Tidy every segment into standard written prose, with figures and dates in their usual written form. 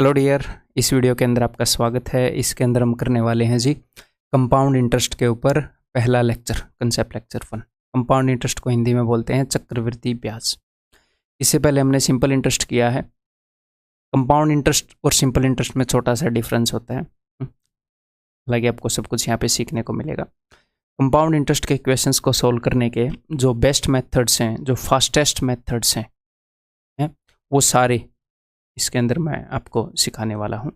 Hello dear, इस video के अंदर आपका स्वागत है। इसके अंदर हम करने वाले हैं जी कंपाउंड इंटरेस्ट के ऊपर पहला lecture, concept lecture 1। Compound interest को हिंदी में बोलते हैं चक्रवृद्धि ब्याज। इससे पहले हमने सिंपल इंटरेस्ट किया है। कंपाउंड इंटरेस्ट और सिंपल इंटरेस्ट में छोटा सा डिफरेंस होता है, हालांकि आपको सब कुछ यहाँ पे सीखने को मिलेगा। कंपाउंड इंटरेस्ट के क्वेश्चंस को सोल्व करने के जो बेस्ट मेथड्स हैं, जो फास्टेस्ट मेथड्स हैं, वो सारे इसके अंदर मैं आपको सिखाने वाला हूँ।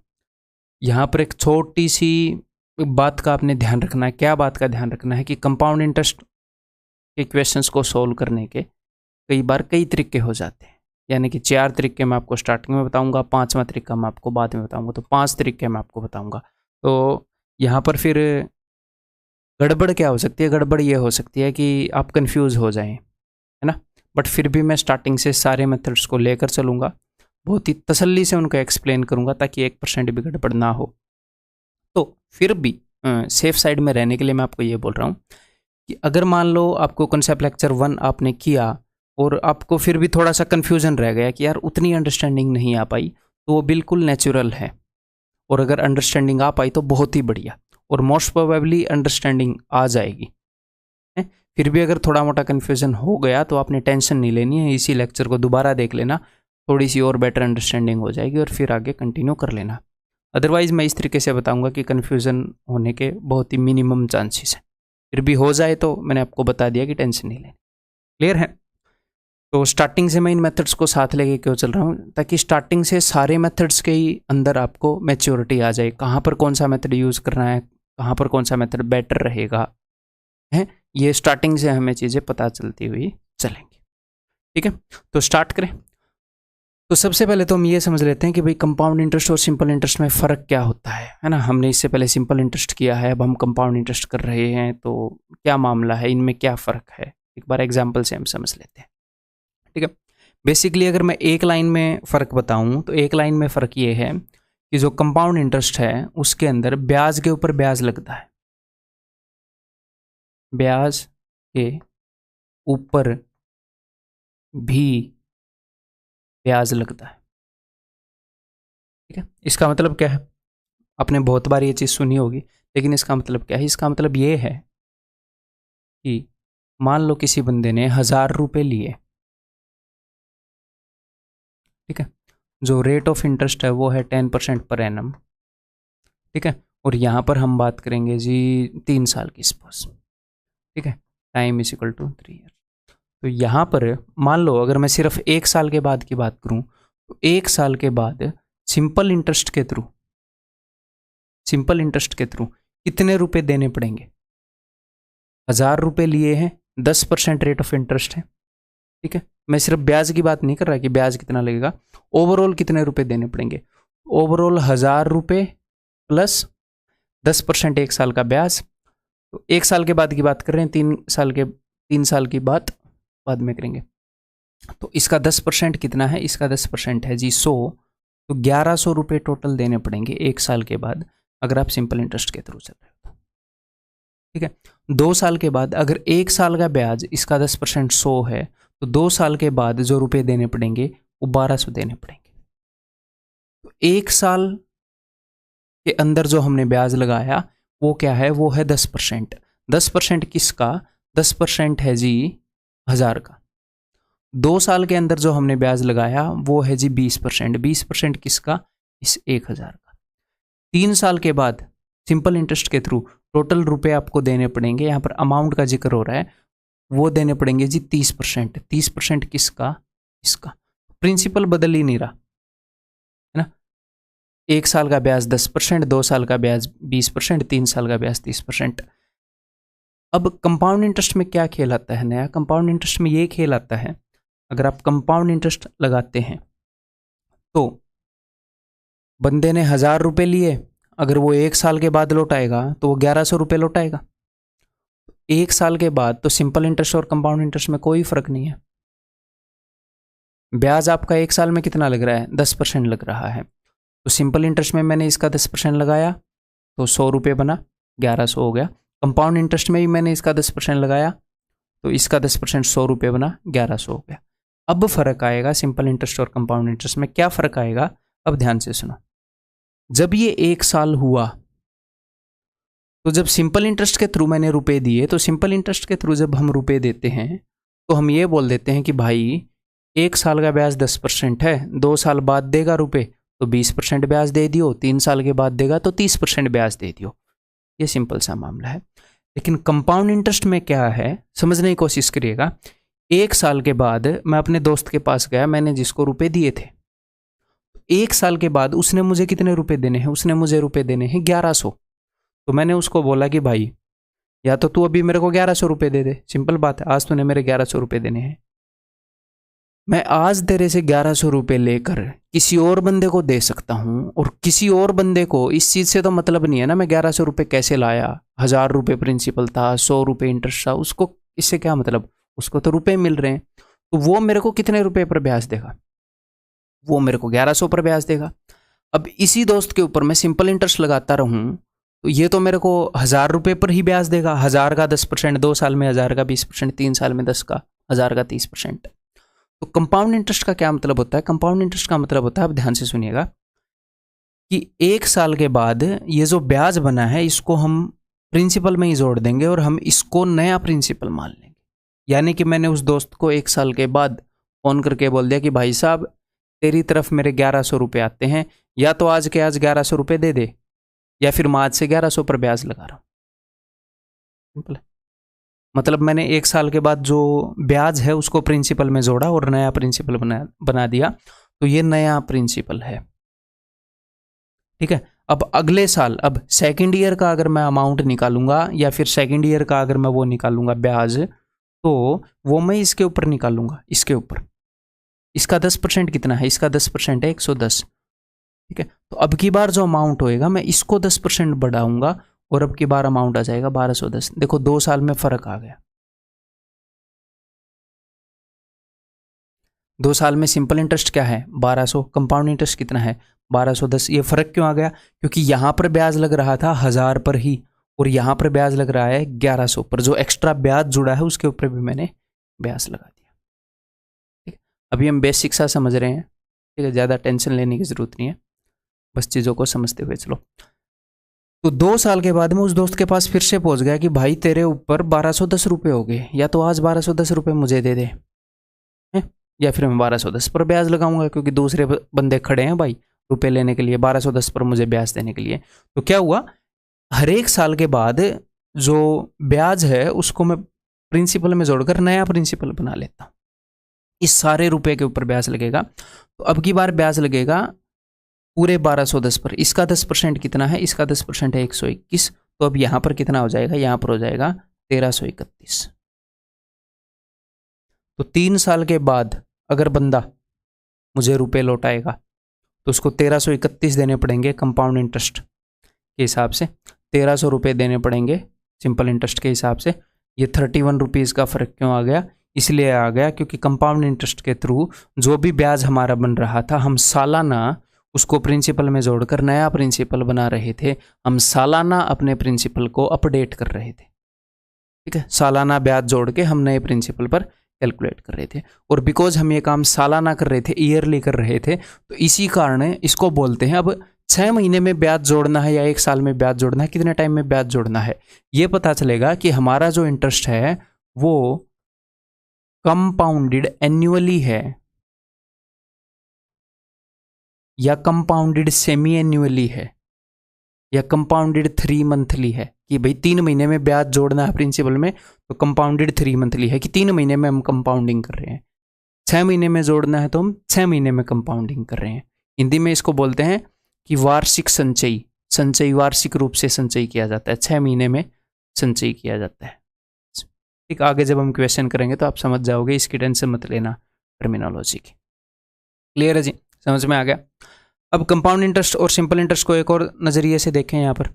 यहाँ पर एक छोटी सी बात का आपने ध्यान रखना है। क्या बात का ध्यान रखना है कि कंपाउंड इंटरेस्ट के क्वेश्चंस को सोल्व करने के कई बार कई तरीके हो जाते हैं। यानी कि 4 तरीके मैं आपको स्टार्टिंग में बताऊंगा, 5वां तरीका मैं आपको बाद में बताऊंगा, तो 5 तरीके मैं आपको बताऊंगा। तो यहाँ पर फिर गड़बड़ क्या हो सकती है? गड़बड़ ये हो सकती है कि आप कंफ्यूज हो जाएं, है ना। बट फिर भी मैं स्टार्टिंग से सारे मेथड्स को लेकर चलूँगा, बहुत ही तसल्ली से उनको एक्सप्लेन करूंगा ताकि 1% भी गड़बड़ ना हो। तो फिर भी सेफ साइड में रहने के लिए मैं आपको ये बोल रहा हूँ कि अगर मान लो आपको कंसेप्ट लेक्चर 1 आपने किया और आपको फिर भी थोड़ा सा कन्फ्यूजन रह गया कि यार उतनी अंडरस्टैंडिंग नहीं आ पाई, तो वो बिल्कुल नेचुरल है। और अगर अंडरस्टैंडिंग आ पाई तो बहुत ही बढ़िया, और मोस्ट प्रोबेबली अंडरस्टैंडिंग आ जाएगी। फिर भी अगर थोड़ा मोटा कन्फ्यूजन हो गया तो आपने टेंशन नहीं लेनी है, इसी लेक्चर को दोबारा देख लेना, थोड़ी सी और बेटर अंडरस्टैंडिंग हो जाएगी और फिर आगे कंटिन्यू कर लेना। अदरवाइज़ मैं इस तरीके से बताऊंगा कि कन्फ्यूज़न होने के बहुत ही मिनिमम चांसेस हैं। फिर भी हो जाए तो मैंने आपको बता दिया कि टेंशन नहीं लेनी। क्लियर है? तो स्टार्टिंग से मैं इन मेथड्स को साथ लेके क्यों चल रहा हूँ, ताकि स्टार्टिंग से सारे मेथड्स के ही अंदर आपको मैच्योरिटी आ जाए। कहाँ पर कौन सा मेथड यूज़ करना है, कहाँ पर कौन सा मेथड बेटर रहेगा, है ये स्टार्टिंग से हमें चीज़ें पता चलती हुई चलेंगी। ठीक है, तो स्टार्ट करें। तो सबसे पहले तो हम ये समझ लेते हैं कि भाई कंपाउंड इंटरेस्ट और सिंपल इंटरेस्ट में फ़र्क क्या होता है ना। हमने इससे पहले सिंपल इंटरेस्ट किया है, अब हम कंपाउंड इंटरेस्ट कर रहे हैं, तो क्या मामला है, इनमें क्या फ़र्क है, एक बार एग्जांपल से हम समझ लेते हैं। ठीक है, बेसिकली अगर मैं एक लाइन में फ़र्क बताऊं तो एक लाइन में फ़र्क ये है कि जो कंपाउंड इंटरेस्ट है उसके अंदर ब्याज के ऊपर ब्याज लगता है, ब्याज के ऊपर भी ब्याज लगता है। ठीक है, इसका मतलब क्या है? आपने बहुत बार ये चीज़ सुनी होगी, लेकिन इसका मतलब क्या है? इसका मतलब ये है कि मान लो किसी बंदे ने 1000 रुपये लिए, ठीक है, जो रेट ऑफ इंटरेस्ट है वो है 10% पर एनम। ठीक है, और यहाँ पर हम बात करेंगे जी 3 साल की सपोज। ठीक है, time is equal to 3 year. तो यहाँ पर मान लो अगर मैं सिर्फ 1 साल के बाद की बात करूँ, तो 1 साल के बाद सिंपल इंटरेस्ट के थ्रू कितने रुपए देने पड़ेंगे? 1000 रुपये लिए हैं, 10% रेट ऑफ इंटरेस्ट है। ठीक है, मैं सिर्फ ब्याज की बात नहीं कर रहा कि ब्याज कितना लगेगा, ओवरऑल कितने रुपए देने पड़ेंगे। ओवरऑल 1000 रुपये प्लस 10% 1 साल का ब्याज। तो 1 साल के बाद की बात कर रहे हैं, 3 साल की बात बाद में करेंगे। तो इसका 10% कितना है? इसका 10% है जी 100। तो 1100 रुपये टोटल देने पड़ेंगे 1 साल के बाद, अगर आप सिंपल इंटरेस्ट के थ्रू चल रहे हो। ठीक है, 2 साल के बाद अगर 1 साल का ब्याज इसका 10% 100 है, तो 2 साल के बाद जो रुपए देने पड़ेंगे वो 1200 देने पड़ेंगे। तो 1 साल के अंदर जो हमने ब्याज लगाया वो क्या है? वो है 10%। 10% किसका? 10% है जी 1000 का। 2 साल के अंदर जो हमने ब्याज लगाया वो है जी 20%। 20% किसका? इस 1000 का। 3 साल के बाद सिंपल इंटरेस्ट के थ्रू टोटल रुपए आपको देने पड़ेंगे, यहाँ पर अमाउंट का जिक्र हो रहा है, वो देने पड़ेंगे जी 30%। 30% किसका? इसका। प्रिंसिपल बदल ही नहीं रहा, है ना। 1 साल का ब्याज 10%, 2 साल का ब्याज 20%, 3 साल का ब्याज 30%। अब कंपाउंड इंटरेस्ट में क्या खेल आता है नया? कंपाउंड इंटरेस्ट में ये खेल आता है, अगर आप कंपाउंड इंटरेस्ट लगाते हैं तो बंदे ने 1000 रुपये लिए, अगर वो 1 साल के बाद लौटाएगा तो वो 1100 रुपये लौटाएगा। 1 साल के बाद तो सिंपल इंटरेस्ट और कंपाउंड इंटरेस्ट में कोई फर्क नहीं है। ब्याज आपका 1 साल में कितना लग रहा है? 10% लग रहा है। तो सिंपल इंटरेस्ट में मैंने इसका 10% लगाया तो 100 रुपये बना, 1100 हो गया। कंपाउंड इंटरेस्ट में भी मैंने इसका 10% लगाया तो इसका 10% 100 रुपये बना, 1100 हो गया। अब फर्क आएगा सिंपल इंटरेस्ट और कंपाउंड इंटरेस्ट में। क्या फर्क आएगा? अब ध्यान से सुनो। जब ये 1 साल हुआ तो जब सिंपल इंटरेस्ट के थ्रू मैंने रुपए दिए, तो सिंपल इंटरेस्ट के थ्रू जब हम रुपए देते हैं तो हम ये बोल देते हैं कि भाई 1 साल का ब्याज 10% है, 2 साल बाद देगा रुपए तो 20% ब्याज दे दियो, 3 साल के बाद देगा तो 30% ब्याज दे दियो। ये सिंपल सा मामला है। लेकिन कंपाउंड इंटरेस्ट में क्या है, समझने की कोशिश करिएगा। 1 साल के बाद मैं अपने दोस्त के पास गया, मैंने जिसको रुपए दिए थे, 1 साल के बाद उसने मुझे कितने रुपए देने हैं, उसने मुझे रुपए देने हैं 1100। तो मैंने उसको बोला कि भाई या तो तू अभी मेरे को 1100 रुपये दे दे, सिंपल बात है, आज तूने मेरे 1100 रुपये देने हैं, मैं आज तेरे से 1100 रुपये लेकर किसी और बंदे को दे सकता हूँ, और किसी और बंदे को इस चीज़ से तो मतलब नहीं है ना मैं 1100 रुपये कैसे लाया, 1000 रुपये प्रिंसिपल था, 100 रुपये इंटरेस्ट था, उसको इससे क्या मतलब, उसको तो रुपये मिल रहे हैं, तो वो मेरे को कितने रुपये पर ब्याज देगा, वो मेरे को 1100 पर ब्याज देगा। अब इसी दोस्त के ऊपर मैं सिंपल इंटरेस्ट लगाता रहूँ तो ये तो मेरे को 1000 रुपये पर ही ब्याज देगा, 1000 का 10%, 2 साल में 1000 का 20%, 3 साल में 10 का 1000 का 30%। तो कंपाउंड इंटरेस्ट का क्या मतलब होता है, कंपाउंड इंटरेस्ट का मतलब होता है, अब ध्यान से सुनिएगा, कि 1 साल के बाद ये जो ब्याज बना है इसको हम प्रिंसिपल में ही जोड़ देंगे और हम इसको नया प्रिंसिपल मान लेंगे। यानी कि मैंने उस दोस्त को 1 साल के बाद फ़ोन करके बोल दिया कि भाई साहब तेरी तरफ मेरे 1100 रुपये आते हैं, या तो आज के आज 1100 रुपये दे दे, या फिर मैं आज से 1100 पर ब्याज लगा रहा हूँ। सिंपल है, मतलब मैंने 1 साल के बाद जो ब्याज है उसको प्रिंसिपल में जोड़ा और नया प्रिंसिपल बना दिया, तो ये नया प्रिंसिपल है। ठीक है, अब अगले साल, अब सेकेंड ईयर का अगर मैं अमाउंट निकालूंगा या फिर सेकेंड ईयर का अगर मैं वो निकालूंगा ब्याज, तो वो मैं इसके ऊपर निकालूंगा, इसके ऊपर। इसका 10% कितना है, इसका 10% है 110। ठीक है, तो अब की बार जो अमाउंट होएगा मैं इसको 10% बढ़ाऊंगा और अब की बार अमाउंट आ जाएगा 1210। देखो 2 साल में फर्क आ गया। 2 साल में सिंपल इंटरेस्ट क्या है 1200, कंपाउंड इंटरेस्ट कितना है 1210। ये फर्क क्यों आ गया, क्योंकि यहां पर ब्याज लग रहा था 1000 पर ही और यहां पर ब्याज लग रहा है 1100 पर, जो एक्स्ट्रा ब्याज जुड़ा है उसके ऊपर भी मैंने ब्याज लगा दिया। ठीक है, अभी हम बेसिक सा समझ रहे हैं। ठीक है, ज़्यादा टेंशन लेने की ज़रूरत नहीं है, बस चीज़ों को समझते हुए चलो। तो 2 साल के बाद में उस दोस्त के पास फिर से पहुंच गया कि भाई तेरे ऊपर 1210 रुपये हो गए, या तो आज 1210 रुपये मुझे दे दे, या फिर मैं 1210 पर ब्याज लगाऊंगा, क्योंकि दूसरे बंदे खड़े हैं भाई रुपए लेने के लिए, 1210 पर मुझे ब्याज देने के लिए। तो क्या हुआ, हर एक साल के बाद जो ब्याज है उसको मैं प्रिंसिपल में जोड़कर नया प्रिंसिपल बना लेता हूँ। इस सारे रुपए के ऊपर ब्याज लगेगा। तो अब की बार ब्याज लगेगा पूरे 1210 पर। इसका 10% कितना है, इसका 10% है 121। तो अब यहां पर कितना हो जाएगा, यहां पर हो जाएगा 1331। तो 3 साल के बाद अगर बंदा मुझे रुपए लौटाएगा तो उसको 1331 देने पड़ेंगे कंपाउंड इंटरेस्ट के हिसाब से, 1300 रुपये देने पड़ेंगे सिंपल इंटरेस्ट के हिसाब से। ये 31 रुपीज़ का फ़र्क क्यों आ गया, इसलिए आ गया क्योंकि कंपाउंड इंटरेस्ट के थ्रू जो भी ब्याज हमारा बन रहा था, हम सालाना उसको प्रिंसिपल में जोड़कर नया प्रिंसिपल बना रहे थे। हम सालाना अपने प्रिंसिपल को अपडेट कर रहे थे। ठीक है, सालाना ब्याज जोड़ के हम नए प्रिंसिपल पर कैलकुलेट कर रहे थे। और बिकॉज हम ये काम सालाना कर रहे थे, ईयरली कर रहे थे, तो इसी कारण इसको बोलते हैं। अब 6 महीने में ब्याज जोड़ना है या 1 साल में ब्याज जोड़ना है, कितने टाइम में ब्याज जोड़ना है, ये पता चलेगा कि हमारा जो इंटरेस्ट है वो कंपाउंडेड एन्युअली है या कंपाउंडेड सेमी एन्युअली है या कंपाउंडेड 3 मंथली है। कि भाई 3 महीने में ब्याज जोड़ना है प्रिंसिपल में, तो कंपाउंडेड 3 मंथली है कि 3 महीने में हम कंपाउंडिंग कर रहे हैं। 6 महीने में जोड़ना है तो हम 6 महीने में कंपाउंडिंग कर रहे हैं। हिंदी में इसको बोलते हैं कि वार्षिक संचयी। संचयी वार्षिक रूप से संचयी किया जाता है, 6 महीने में संचयी किया जाता है। ठीक, आगे जब हम क्वेश्चन करेंगे तो आप समझ जाओगे, इसकी टेंशन मत लेना टर्मिनोलॉजी की। क्लियर है जी, समझ में आ गया। अब कंपाउंड इंटरेस्ट और सिंपल इंटरेस्ट को एक और नजरिए से देखें। यहां पर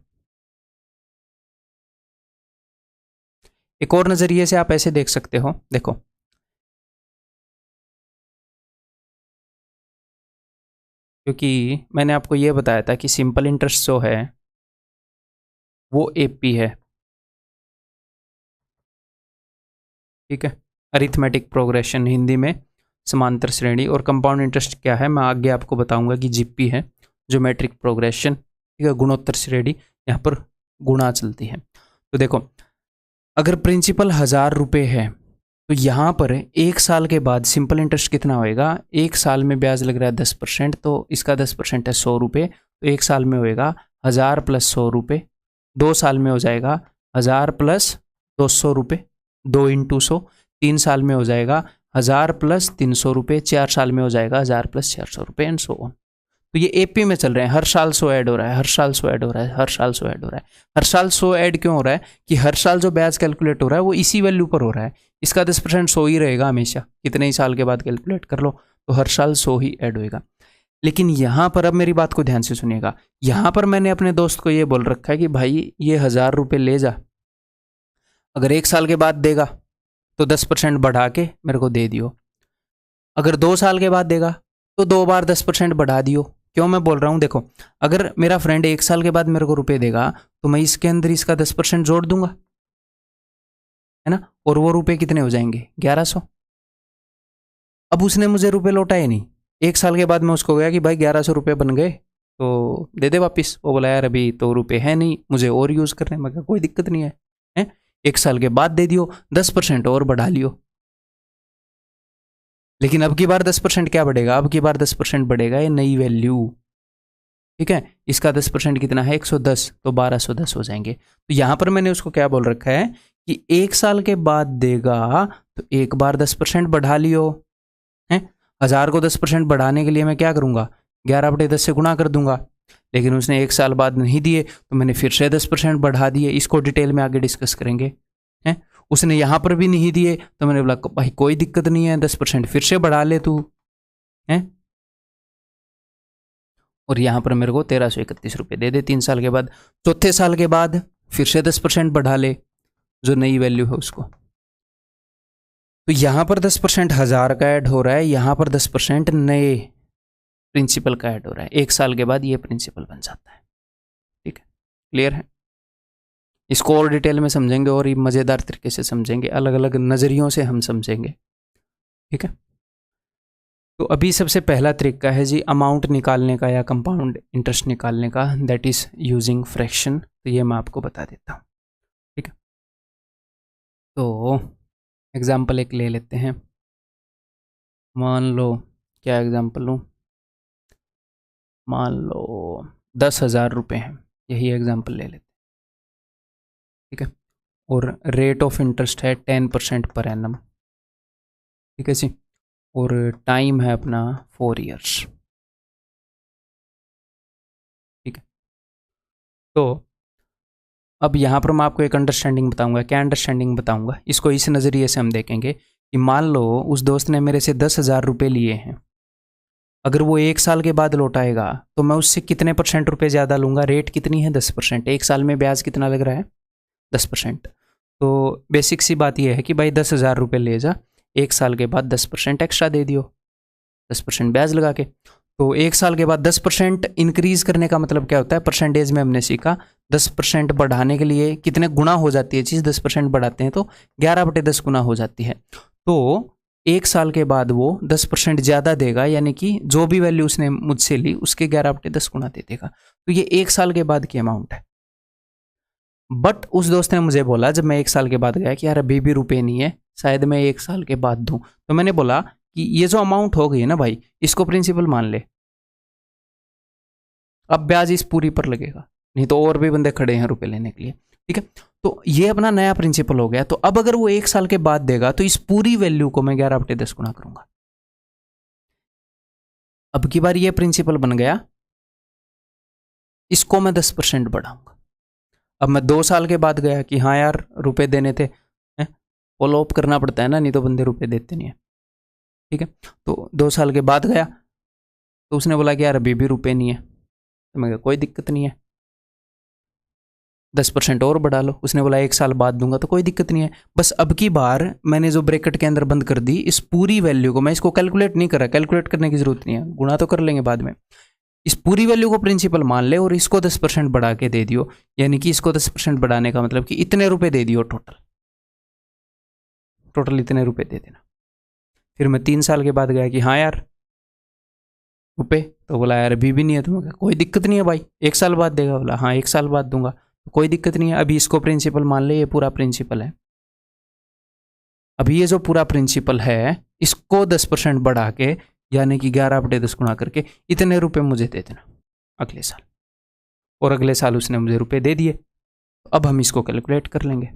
एक और नजरिए से आप ऐसे देख सकते हो, देखो क्योंकि मैंने आपको यह बताया था कि सिंपल इंटरेस्ट जो है वो एपी है। ठीक है, अरिथमेटिक प्रोग्रेशन, हिंदी में समांतर श्रेणी। और कंपाउंड इंटरेस्ट क्या है मैं आगे आपको बताऊंगा कि जीपी है। ज्योमेट्रिक प्रोग्रेशन, ठीक है, गुणोत्तर श्रेणी, यहाँ पर गुणा चलती है। तो देखो अगर प्रिंसिपल 1000 रुपये है तो यहाँ पर 1 साल के बाद सिंपल इंटरेस्ट कितना होएगा, 1 साल में ब्याज लग रहा है 10%, तो इसका 10% है 100 रुपये, तो 1 साल में होएगा 1000 + 100 रुपये, 2 साल में हो जाएगा 1000 + 200 रुपये, 2 × 100, 3 साल में हो जाएगा 1000 + 300 रुपये, 4 साल में हो जाएगा 1000 + 400 रुपये एंड सो ऑन। तो ये एपी में चल रहे हैं, हर साल 100 ऐड हो रहा है, हर साल 100 ऐड हो रहा है, हर साल 100 ऐड हो रहा है। हर साल 100 ऐड क्यों हो रहा है कि हर साल जो ब्याज कैलकुलेट हो रहा है वो इसी वैल्यू पर हो रहा है, इसका 10% 100 ही रहेगा हमेशा, कितने ही साल के बाद कैलकुलेट कर लो, तो हर साल 100 ही ऐड होएगा। लेकिन यहाँ पर अब मेरी बात को ध्यान से सुनिएगा, यहाँ पर मैंने अपने दोस्त को ये बोल रखा है कि भाई ये 1000 रुपये ले जा, अगर 1 साल के बाद देगा तो 10% बढ़ा के मेरे को दे दियो, अगर 2 साल के बाद देगा तो 2 बार 10% बढ़ा दियो। क्यों मैं बोल रहा हूँ, देखो अगर मेरा फ्रेंड 1 साल के बाद मेरे को रुपए देगा तो मैं इसके अंदर इसका 10% जोड़ दूंगा, है ना, और वो रुपए कितने हो जाएंगे, 1100। अब उसने मुझे रुपए लौटाए नहीं, 1 साल के बाद मैं उसको गया कि भाई 1100 रुपये बन गए तो दे दे वापिस, वो बोला यार अभी तो रुपए है नहीं, मुझे और यूज़ करने, मैं कहा कोई दिक्कत नहीं है, 1 साल के बाद दे दियो, 10% और बढ़ा लियो। लेकिन अब की बार 10% क्या बढ़ेगा, अब की बार 10% बढ़ेगा ये नई वैल्यू, ठीक है, इसका 10% कितना है 110, तो 1210 हो जाएंगे। तो यहाँ पर मैंने उसको क्या बोल रखा है कि 1 साल के बाद देगा तो एक बार 10% बढ़ा लियो, है 1000 को 10% बढ़ाने के लिए मैं क्या करूँगा, 11/10 से गुणा कर दूंगा। लेकिन उसने 1 साल बाद नहीं दिए तो मैंने फिर से 10% बढ़ा दिए, इसको डिटेल में आगे डिस्कस करेंगे, हैं। उसने यहाँ पर भी नहीं दिए तो मैंने बोला भाई कोई दिक्कत नहीं है, 10% फिर से बढ़ा ले तू, हैं, और यहाँ पर मेरे को 1331 रुपये दे दे 3 साल के बाद। चौथे साल के बाद फिर से 10% बढ़ा ले जो नई वैल्यू है उसको, तो यहाँ पर 10% 1000 का ऐड हो रहा है, यहाँ पर 10% नए प्रिंसिपल का ऐड हो रहा है, 1 साल के बाद ये प्रिंसिपल बन जाता है, ठीक है, क्लियर है। इसको और डिटेल में समझेंगे और मज़ेदार तरीके से समझेंगे, अलग अलग नज़रियों से हम समझेंगे, ठीक है। तो अभी सबसे पहला तरीका है जी अमाउंट निकालने का या कंपाउंड इंटरेस्ट निकालने का, दैट इज़ यूजिंग फ्रैक्शन। तो ये मैं आपको बता देता हूँ, ठीक है। तो एग्जाम्पल एक ले लेते हैं, मान लो क्या एग्जाम्पल लूँ, मान लो 10,000 रुपये हैं, यही एग्जाम्पल ले लेते हैं, ठीक है, और रेट ऑफ इंटरेस्ट है 10% पर एनम, ठीक है जी, और टाइम है अपना 4 ईयर्स, ठीक है। तो अब यहाँ पर मैं आपको एक अंडरस्टैंडिंग बताऊंगा, क्या अंडरस्टैंडिंग बताऊंगा, इसको इस नज़रिए से हम देखेंगे कि मान लो उस दोस्त ने मेरे से 10,000 रुपये लिए हैं, अगर वो 1 साल के बाद लौटाएगा तो मैं उससे कितने % रुपये ज़्यादा लूँगा, रेट कितनी है 10%, 1 साल में ब्याज कितना लग रहा है 10%। तो बेसिक सी बात यह है कि भाई 10,000 रुपये ले जा, 1 साल के बाद 10% एक्स्ट्रा दे दियो, 10% ब्याज लगा के। तो 1 साल के बाद 10% इंक्रीज़ करने का मतलब क्या होता है, परसेंटेज में हमने सीखा 10% बढ़ाने के लिए कितने गुना हो जाती है चीज़, 10% बढ़ाते हैं तो 11/10 गुना हो जाती है। तो 1 साल के बाद वो 10% ज़्यादा देगा, यानी कि जो भी वैल्यू उसने मुझसे ली उसके 11/10 गुना दे देगा। तो ये 1 साल के बाद की अमाउंट है। बट उस दोस्त ने मुझे बोला जब मैं 1 साल के बाद गया कि यार अभी भी रुपए नहीं है, शायद मैं 1 साल के बाद दूं, तो मैंने बोला कि ये जो अमाउंट हो गई है ना भाई, इसको प्रिंसिपल मान ले, अब ब्याज इस पूरी पर लगेगा, नहीं तो और भी बंदे खड़े हैं रुपए लेने के लिए, ठीक है। तो ये अपना नया प्रिंसिपल हो गया। तो अब अगर वो 1 साल के बाद देगा तो इस पूरी वैल्यू को मैं 11/10 गुना करूंगा। अब की बार ये प्रिंसिपल बन गया, इसको मैं 10% बढ़ाऊंगा। अब मैं 2 साल के बाद गया कि हाँ यार रुपए देने थे, फॉलो अप करना पड़ता है ना, नहीं तो बंदे रुपए देते नहीं है, ठीक है। तो 2 साल के बाद गया तो उसने बोला कि यार अभी भी रुपए नहीं है, तो मैं कहा कोई दिक्कत नहीं है, 10% और बढ़ा लो। उसने बोला 1 साल बाद दूंगा, तो कोई दिक्कत नहीं है। बस अब की बार मैंने जो ब्रैकेट के अंदर बंद कर दी, इस पूरी वैल्यू को मैं इसको कैलकुलेट नहीं कर रहा, कैलकुलेट करने की जरूरत नहीं है, गुणा तो कर लेंगे बाद में। इस पूरी वैल्यू को प्रिंसिपल मान ले और इसको 10% बढ़ा के दे दियो, यानी कि इसको 10% बढ़ाने का मतलब कि इतने रुपए दे दियो, टोटल इतने रुपए दे देना। फिर मैं 3 साल के बाद गया कि हाँ यार रुपए, तो बोला यार अभी भी नहीं है। तो मैं कहा कोई दिक्कत नहीं है भाई, 1 साल बाद देगा। बोला हाँ 1 साल बाद दूंगा। तो कोई दिक्कत नहीं है, अभी इसको प्रिंसिपल मान ले, ये पूरा प्रिंसिपल है। अभी ये जो पूरा प्रिंसिपल है इसको 10% बढ़ा के, यानी कि 11/10 गुणा करके इतने रुपए मुझे दे देना अगले साल। और अगले साल उसने मुझे रुपए दे दिए। अब हम इसको कैलकुलेट कर लेंगे।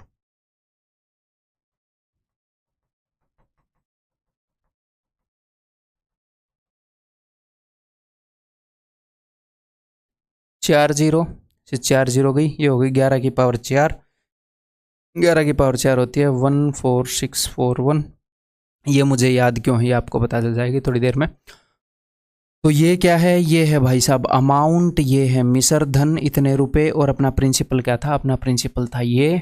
चार जीरो से 4 जीरो गई, ये हो गई 11 की पावर 4। 11 की पावर 4 होती है 14641। ये मुझे याद क्यों है ये आपको पता चल जाएगी थोड़ी देर में। तो ये क्या है, ये है भाई साहब अमाउंट, ये है मिश्र धन इतने रुपए, और अपना प्रिंसिपल क्या था, अपना प्रिंसिपल था ये।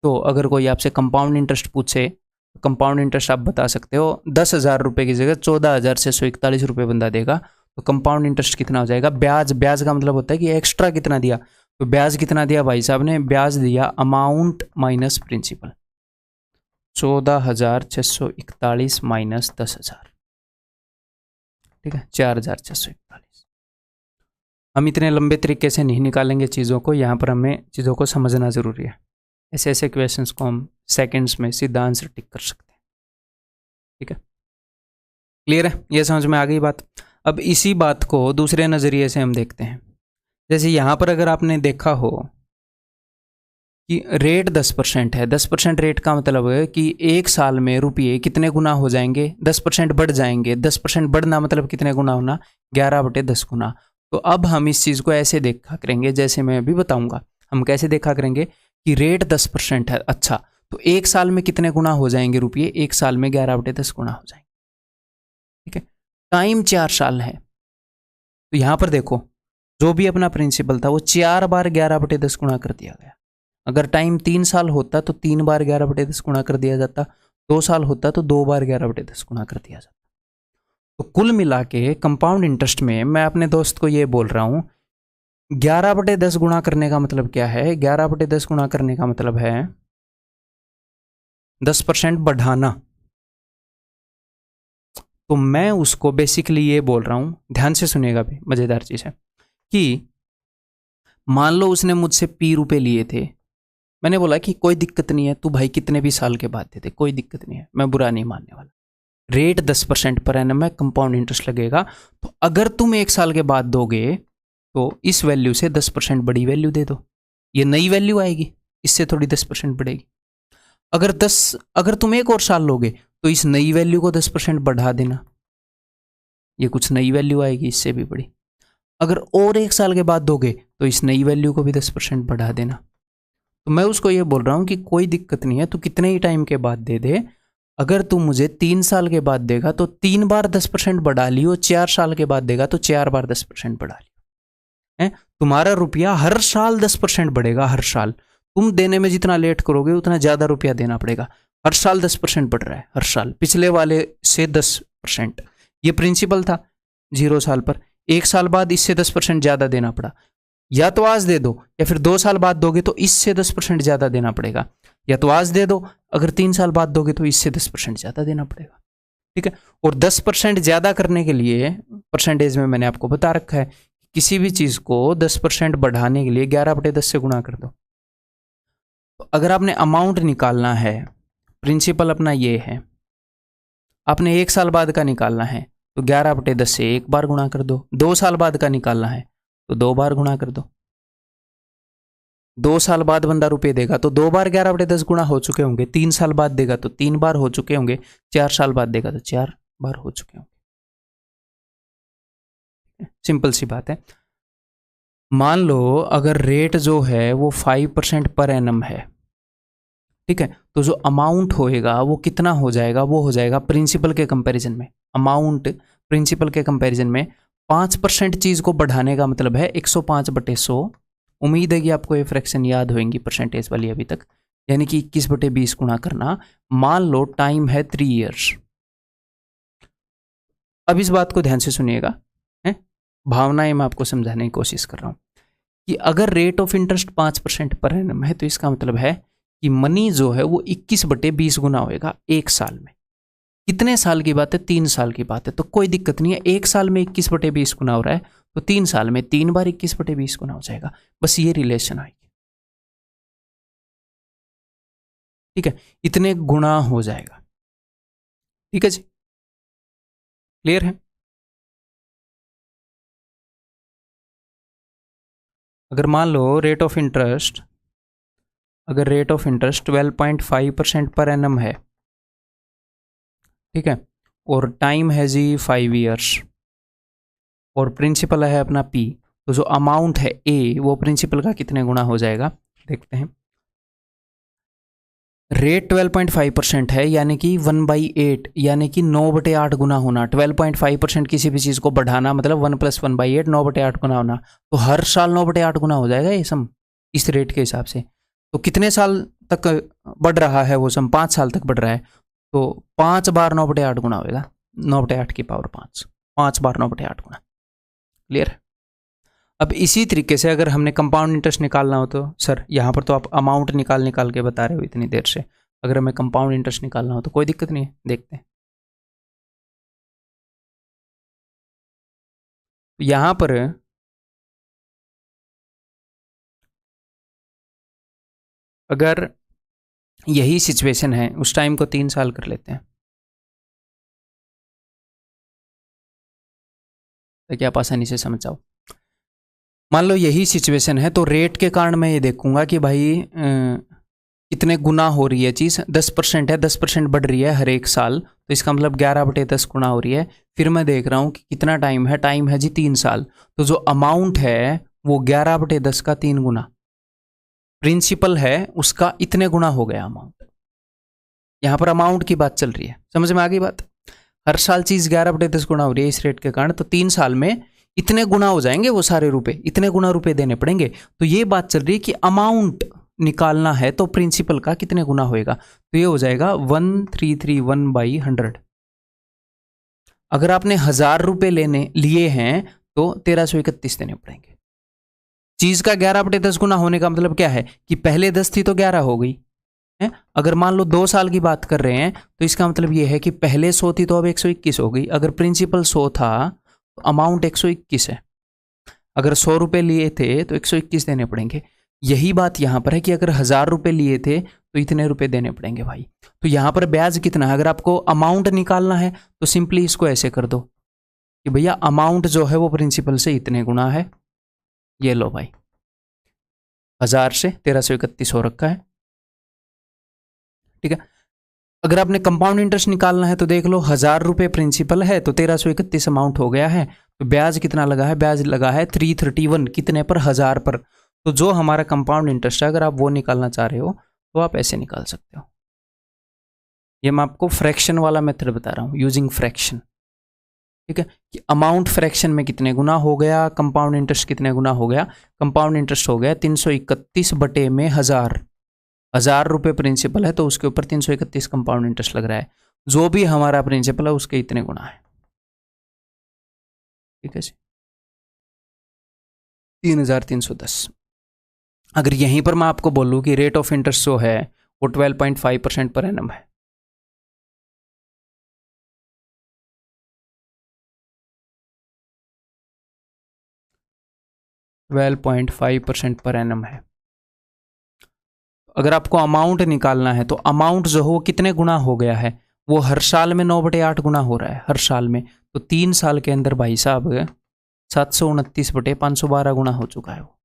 तो अगर कोई आपसे कंपाउंड इंटरेस्ट पूछे, कंपाउंड इंटरेस्ट आप बता सकते हो 10,000 रुपये की जगह 14,641 रुपये बंदा देगा, तो कंपाउंड इंटरेस्ट कितना हो जाएगा। ब्याज, ब्याज का मतलब होता है कि एक्स्ट्रा कितना दिया। तो ब्याज कितना दिया भाई साहब ने, ब्याज दिया अमाउंट माइनस प्रिंसिपल, 14,641 माइनस 10,000, ठीक है 4,641। हम इतने लंबे तरीके से नहीं निकालेंगे चीज़ों को, यहाँ पर हमें चीज़ों को समझना ज़रूरी है। ऐसे ऐसे क्वेश्चंस को हम सेकंड्स में सीधा आंसर टिक कर सकते हैं, ठीक है। क्लियर है, ये समझ में आ गई बात। अब इसी बात को दूसरे नज़रिए से हम देखते हैं। जैसे यहाँ पर अगर आपने देखा हो कि रेट 10% है, 10% रेट का मतलब है कि 1 साल में रुपये कितने गुना हो जाएंगे, 10% बढ़ जाएंगे। 10% बढ़ना मतलब कितने गुना होना, 11/10 गुना। तो अब हम इस चीज़ को ऐसे देखा करेंगे, जैसे मैं अभी बताऊंगा। हम कैसे देखा करेंगे कि रेट 10% है, अच्छा तो 1 साल में कितने गुना हो जाएंगे रुपये, 1 साल में 11/10 गुना हो जाएंगे, ठीक है। टाइम 4 साल है, तो यहाँ पर देखो जो भी अपना प्रिंसिपल था वो 4 बार 11/10 गुणा कर दिया गया। अगर टाइम 3 साल होता तो 3 बार 11/10 गुणा कर दिया जाता, 2 साल होता तो 2 बार 11/10 गुणा कर दिया जाता। तो कुल मिला के कंपाउंड इंटरेस्ट में मैं अपने दोस्त को ये बोल रहा हूं 11/10 गुणा करने का मतलब क्या है, 11/10 गुणा करने का मतलब है 10% बढ़ाना। तो मैं उसको बेसिकली ये बोल रहा हूं, ध्यान से सुनिएगा भी, मजेदार चीज है कि मान लो उसने मुझसे P रुपए लिए थे। मैंने बोला कि कोई दिक्कत नहीं है, तू भाई कितने भी साल के बाद दे दे, कोई दिक्कत नहीं है, मैं बुरा नहीं मानने वाला। रेट 10% पर एनम है, कंपाउंड इंटरेस्ट लगेगा। तो अगर तुम 1 साल के बाद दोगे तो इस वैल्यू से 10% बड़ी वैल्यू दे दो, ये नई वैल्यू आएगी, इससे थोड़ी 10% बढ़ेगी। अगर तुम 1 और साल लोगे तो इस नई वैल्यू को 10% बढ़ा देना, ये कुछ नई वैल्यू आएगी इससे भी बड़ी। अगर और 1 साल के बाद दोगे तो इस नई वैल्यू को भी 10% बढ़ा देना। तो मैं उसको ये बोल रहा हूँ कि कोई दिक्कत नहीं है, तू कितने ही टाइम के बाद दे दे। अगर तू मुझे 3 साल के बाद देगा तो 3 बार 10% बढ़ा लियो, 4 साल के बाद देगा तो 4 बार 10% बढ़ा लियो। तुम्हारा रुपया हर साल 10% बढ़ेगा, हर साल। तुम देने में जितना लेट करोगे उतना ज़्यादा रुपया देना पड़ेगा। हर साल 10% बढ़ रहा है, हर साल पिछले वाले से 10%। ये प्रिंसिपल था 0 साल पर, 1 साल बाद इससे 10% ज़्यादा देना पड़ा। या तो आज दे दो या फिर 2 साल बाद दोगे तो इससे 10% ज़्यादा देना पड़ेगा, या तो आज दे दो, अगर 3 साल बाद दोगे तो इससे 10% ज़्यादा देना पड़ेगा, ठीक है। और 10% ज़्यादा करने के लिए परसेंटेज में मैंने आपको बता रखा है, किसी भी चीज़ को 10% बढ़ाने के लिए 11/10 से गुणा कर दो। तो अगर आपने अमाउंट निकालना है, प्रिंसिपल अपना ये है, आपने 1 साल बाद का निकालना है तो 11/10 से 1 बार गुणा कर दो। 2 साल बाद का निकालना है तो 2 बार गुणा कर दो। 2 साल बाद बंदा रुपए देगा तो 2 बार 11/10 गुणा हो चुके होंगे। 3 साल बाद देगा तो 3 बार हो चुके होंगे। 4 साल बाद देगा तो 4 बार हो चुके होंगे। सिंपल सी बात है। मान लो अगर रेट जो है वो 5% पर एनम है, ठीक है, तो जो अमाउंट होएगा वो कितना हो जाएगा, वो हो जाएगा प्रिंसिपल के कंपैरिजन में। अमाउंट प्रिंसिपल के कंपैरिजन में 5% चीज़ को बढ़ाने का मतलब है 105/100। उम्मीद है कि आपको ये फ्रैक्शन याद होंगी परसेंटेज वाली अभी तक, यानी कि 21/20 गुणा करना। मान लो टाइम है 3 ईयर्स। अब इस बात को ध्यान से सुनिएगा, है भावनाएं मैं आपको समझाने की कोशिश कर रहा हूँ कि अगर rate of interest 5% per annum है तो इसका मतलब है कि मनी जो है वो 21/20 गुना होएगा 1 साल में। कितने साल की बात है? 3 साल की बात है, तो कोई दिक्कत नहीं है। 1 साल में 21/20 गुना हो रहा है, तो 3 साल में 3 बार 21/20 गुना हो जाएगा। बस ये रिलेशन आएगी, ठीक है, इतने गुना हो जाएगा। ठीक है जी, क्लियर है? अगर मान लो रेट ऑफ इंटरेस्ट, अगर rate of interest 12.5% per annum है, ठीक है, और टाइम है जी 5 ईयर्स, और प्रिंसिपल है अपना पी, तो जो अमाउंट है ए वो प्रिंसिपल का कितने गुना हो जाएगा देखते हैं। रेट 12.5% है, यानी कि 1/8, यानी कि 9/8 गुना होना। 12.5% किसी भी चीज़ को बढ़ाना मतलब 1 + 1/8, 9/8 गुना होना। तो हर साल 9/8 गुना हो जाएगा ये सम, इस रेट के हिसाब से। तो कितने साल तक बढ़ रहा है वो सम? 5 साल तक बढ़ रहा है, तो 5 बार 9/8 गुना होगा, 9/8 की पावर 5, 5 बार 9/8 गुना। क्लियर? अब इसी तरीके से अगर हमने कंपाउंड इंटरेस्ट निकालना हो, तो सर यहाँ पर तो आप अमाउंट निकाल निकाल के बता रहे हो इतनी देर से, अगर हमें कंपाउंड इंटरेस्ट निकालना हो तो कोई दिक्कत नहीं है, देखते हैं। यहाँ पर अगर यही सिचुएशन है, उस टाइम को 3 साल कर लेते हैं ताकि आप आसानी से समझ जाओ। मान लो यही सिचुएशन है, तो रेट के कारण मैं ये देखूंगा कि भाई कितने गुना हो रही है चीज़। 10% है, 10% बढ़ रही है हर एक साल, तो इसका मतलब 11/10 गुना हो रही है। फिर मैं देख रहा हूँ कि कितना टाइम है, टाइम है जी 3 साल, तो जो अमाउंट है वो 11/10 का 3 गुना, प्रिंसिपल है उसका इतने गुना हो गया अमाउंट। यहाँ पर अमाउंट की बात चल रही है, समझ में आ गई बात? हर साल चीज़ 11/10 गुना हो रही है इस रेट के कारण, तो 3 साल में इतने गुना हो जाएंगे वो सारे रुपए, इतने गुना रुपए देने पड़ेंगे। तो ये बात चल रही है कि अमाउंट निकालना है तो प्रिंसिपल का कितने गुना होएगा, तो ये हो जाएगा 1331/100। अगर आपने 1000 रुपए लेने लिए हैं तो 1331 देने पड़ेंगे। चीज का 11/10 गुना होने का मतलब क्या है कि पहले 10 थी तो 11 हो गई है। अगर मान लो 2 साल की बात कर रहे हैं तो इसका मतलब ये है कि पहले 100 थी तो अब 121 हो गई। अगर प्रिंसिपल 100 था तो अमाउंट 121 है। अगर 100 रुपए लिए थे तो 121 देने पड़ेंगे। यही बात यहाँ पर है कि अगर 1000 रुपए लिए थे तो इतने रुपए देने पड़ेंगे भाई। तो यहाँ पर ब्याज कितना है, अगर आपको अमाउंट निकालना है तो सिंपली इसको ऐसे कर दो कि भैया अमाउंट जो है वो प्रिंसिपल से इतने गुना है। ये लो भाई, 1000 से 1331 हो रखा है, ठीक है। अगर आपने कंपाउंड इंटरेस्ट निकालना है तो देख लो, 1000 रुपए प्रिंसिपल है तो 1331 अमाउंट हो गया है। तो ब्याज कितना लगा है? ब्याज लगा है 331, कितने पर? 1000 पर। तो जो हमारा कंपाउंड इंटरेस्ट है अगर आप वो निकालना चाह रहे हो तो आप ऐसे निकाल सकते हो। ये मैं आपको फ्रैक्शन वाला मेथड बता रहा हूँ, यूजिंग फ्रैक्शन, ठीक है, कि अमाउंट फ्रैक्शन में कितने गुना हो गया, कंपाउंड इंटरेस्ट कितने गुना हो गया। कंपाउंड इंटरेस्ट हो गया 331/1000। 1000 रुपए प्रिंसिपल है तो उसके ऊपर 331 कंपाउंड इंटरेस्ट लग रहा है। जो भी हमारा प्रिंसिपल है उसके इतने गुना है, ठीक है जी, 3310। अगर यहीं पर मैं आपको बोलूं कि रेट ऑफ इंटरेस्ट जो है वो 12.5% पर एनम है, 12.5% पर एनम है। अगर आपको अमाउंट निकालना है तो अमाउंट जो हो कितने गुना हो गया है, वो हर साल में 9/8 गुना हो रहा है हर साल में। तो 3 साल के अंदर भाई साहब 729/512 गुना हो चुका है वो।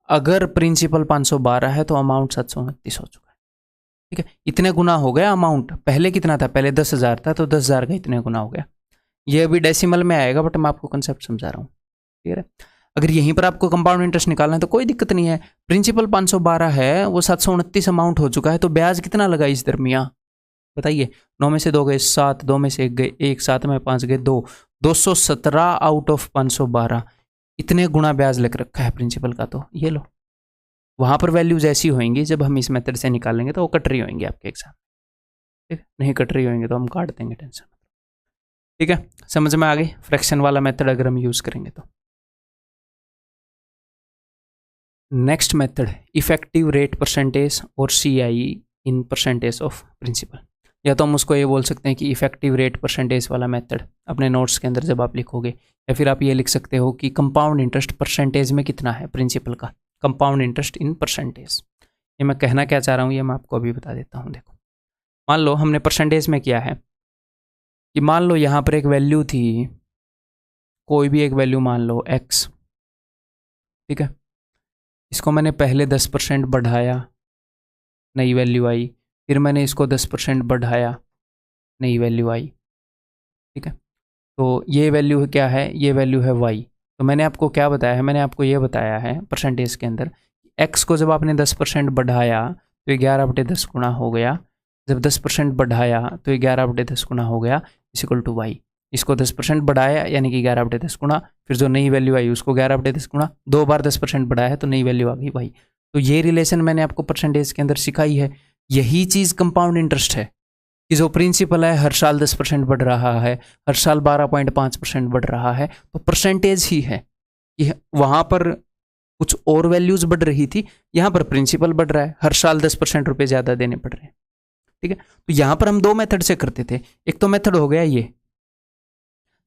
अगर प्रिंसिपल 512 है तो अमाउंट 729 हो चुका है, ठीक है। इतने गुना हो गया अमाउंट। पहले कितना था? पहले 10,000 था, तो 10,000 का इतने गुना हो गया। ये अभी डेसिमल में आएगा बट मैं आपको कंसेप्ट समझा रहा हूँ, ठीक है। अगर यहीं पर आपको कंपाउंड इंटरेस्ट निकालना है तो कोई दिक्कत नहीं है। प्रिंसिपल 512 है, वो 729 अमाउंट हो चुका है, तो ब्याज कितना लगा इस दरमियान बताइए। 9 में से 2 गए 7, 2 में से 1 गए 1, 7 में 5 गए 2, 217 आउट ऑफ 512 इतने गुना ब्याज लग रखा है प्रिंसिपल का। तो ये लो, वहाँ पर वैल्यूज ऐसी होंगी जब हम इस मेथड से निकालेंगे तो वो कट रही होंगी आपके एग्जाम, ठीक है। नहीं कट रही होंगी तो हम काट देंगे, टेंशन, ठीक है। समझ में आ गई फ्रैक्शन वाला मेथड अगर हम यूज़ करेंगे तो। Next method, effective rate percentage और CI in percentage of principal. या तो हम उसको ये बोल सकते हैं कि इफेक्टिव रेट परसेंटेज वाला मेथड अपने नोट्स के अंदर जब आप लिखोगे, या फिर आप ये लिख सकते हो कि कंपाउंड इंटरेस्ट परसेंटेज में कितना है प्रिंसिपल का, कंपाउंड इंटरेस्ट इन परसेंटेज। ये मैं कहना क्या चाह रहा हूँ ये मैं आपको अभी बता देता हूँ। देखो, मान लो हमने परसेंटेज में किया है कि मान लो यहाँ पर एक वैल्यू थी, कोई भी एक वैल्यू मान लो x, ठीक है, इसको मैंने पहले 10% बढ़ाया, नई वैल्यू आई, फिर मैंने इसको 10% बढ़ाया, नई वैल्यू आई, ठीक है। तो ये वैल्यू क्या है, ये वैल्यू है y। तो मैंने आपको क्या बताया है, मैंने आपको ये बताया है परसेंटेज के अंदर, x को जब आपने 10% बढ़ाया तो 11/10 गुना हो गया, जब 10% बढ़ाया तो 11/10 गुना हो गया इक्वल टू y। इसको 10% बढ़ाया यानी कि 11/10 गुना, फिर जो नई वैल्यू आई उसको 11/10 गुना, 2 बार 10% बढ़ाया है तो नई वैल्यू आ गई y। तो ये रिलेशन मैंने आपको परसेंटेज के अंदर सिखाई है। यही चीज़ कंपाउंड इंटरेस्ट है कि जो प्रिंसिपल है हर साल 10% बढ़ रहा है, हर साल 12.5% बढ़ रहा है, तो परसेंटेज ही है कि वहाँ पर कुछ और वैल्यूज बढ़ रही थी, यहाँ पर प्रिंसिपल बढ़ रहा है, हर साल 10% रुपये ज़्यादा देने पड़ रहे हैं, ठीक है। तो यहाँ पर हम 2 मेथड से करते थे। एक तो मेथड हो गया ये,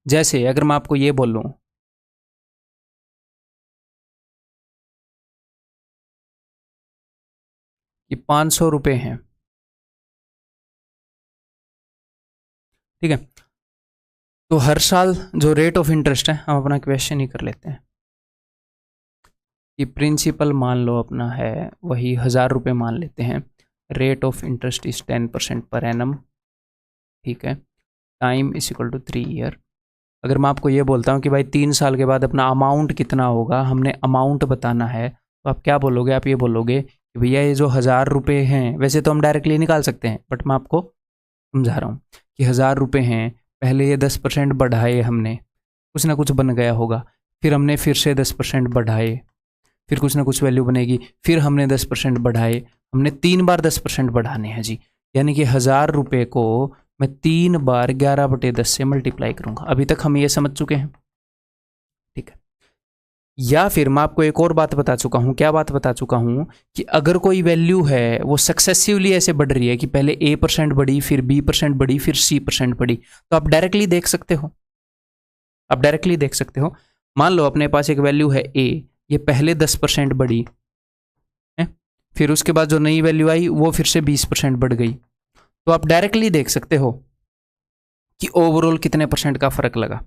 जैसे अगर मैं आपको ये बोलूँ कि 500 रुपये हैं, ठीक है, तो हर साल जो रेट ऑफ इंटरेस्ट है, हम अपना क्वेश्चन ही कर लेते हैं कि प्रिंसिपल मान लो अपना है वही 1000 रुपये मान लेते हैं, rate of interest is 10% per annum, ठीक है, time is equal to 3 year. अगर मैं आपको ये बोलता हूँ कि भाई 3 साल के बाद अपना अमाउंट कितना होगा, हमने अमाउंट बताना है, तो आप क्या बोलोगे, आप ये बोलोगे कि भैया ये जो 1000 रुपये हैं, वैसे तो हम डायरेक्टली निकाल सकते हैं बट मैं आपको समझा रहा हूँ कि 1000 रुपये हैं, पहले ये 10% बढ़ाए हमने, कुछ ना कुछ बन गया होगा, फिर हमने फिर से 10% बढ़ाए, फिर कुछ ना कुछ वैल्यू बनेगी, फिर हमने 10% बढ़ाए, हमने 3 बार 10% बढ़ाने हैं जी, यानी कि 1000 रुपये को मैं 3 बार 11/10 से मल्टीप्लाई करूँगा। अभी तक हम ये समझ चुके हैं, ठीक है। या फिर मैं आपको एक और बात बता चुका हूँ, क्या बात बता चुका हूँ कि अगर कोई वैल्यू है वो सक्सेसिवली ऐसे बढ़ रही है कि पहले A% बढ़ी, फिर B% बढ़ी, फिर C% बढ़ी, तो आप डायरेक्टली देख सकते हो, आप डायरेक्टली देख सकते हो। मान लो अपने पास एक वैल्यू है A, ये पहले 10% बढ़ी है, फिर उसके बाद जो नई वैल्यू आई वो फिर से 20% बढ़ गई, तो आप डायरेक्टली देख सकते हो कि ओवरऑल कितने परसेंट का फर्क लगा,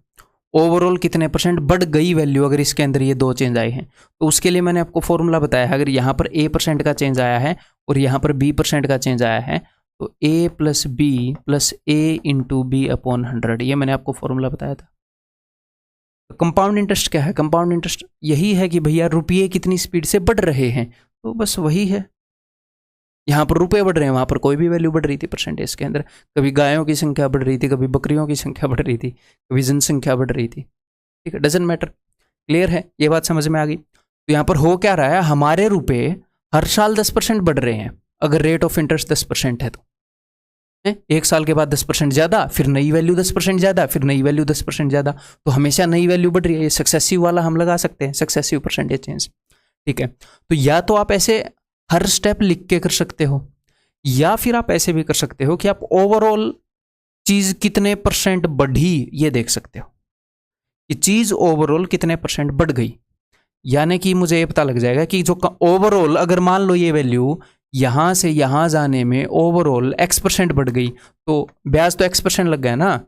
ओवरऑल कितने परसेंट बढ़ गई वैल्यू अगर इसके अंदर ये 2 चेंज आए हैं। तो उसके लिए मैंने आपको फॉर्मूला बताया है, अगर यहाँ पर A% का चेंज आया है और यहाँ पर B% का चेंज आया है तो A + B + A × B/100, ये मैंने आपको फॉर्मूला बताया था। कंपाउंड इंटरेस्ट क्या है, कंपाउंड इंटरेस्ट यही है कि भैया रुपये कितनी स्पीड से बढ़ रहे हैं, तो बस वही है। यहाँ पर रुपए बढ़ रहे हैं, वहाँ पर कोई भी वैल्यू बढ़ रही थी परसेंटेज के अंदर, कभी गायों की संख्या बढ़ रही थी, कभी बकरियों की संख्या बढ़ रही थी, कभी जनसंख्या बढ़ रही थी, ठीक है, डजंट मैटर। क्लियर है, ये बात समझ में आ गई। तो यहाँ पर हो क्या रहा है, हमारे रुपए हर साल 10% बढ़ रहे हैं, अगर रेट ऑफ इंटरेस्ट 10% है तो एक साल के बाद 10% ज़्यादा, फिर नई वैल्यू 10% ज़्यादा, फिर नई वैल्यू 10% ज़्यादा, तो हमेशा नई वैल्यू बढ़ रही है। ये सक्सेसिव वाला हम लगा सकते हैं, सक्सेसिव परसेंटेज चेंज, ठीक है। तो या तो आप ऐसे हर स्टेप लिख के कर सकते हो, या फिर आप ऐसे भी कर सकते हो कि आप ओवरऑल चीज कितने परसेंट बढ़ी ये देख सकते हो कि चीज ओवरऑल कितने परसेंट बढ़ गई, यानी कि मुझे ये पता लग जाएगा कि जो ओवरऑल, अगर मान लो ये वैल्यू यहां से यहां जाने में ओवरऑल x% बढ़ गई, तो ब्याज तो x% लग गया ना,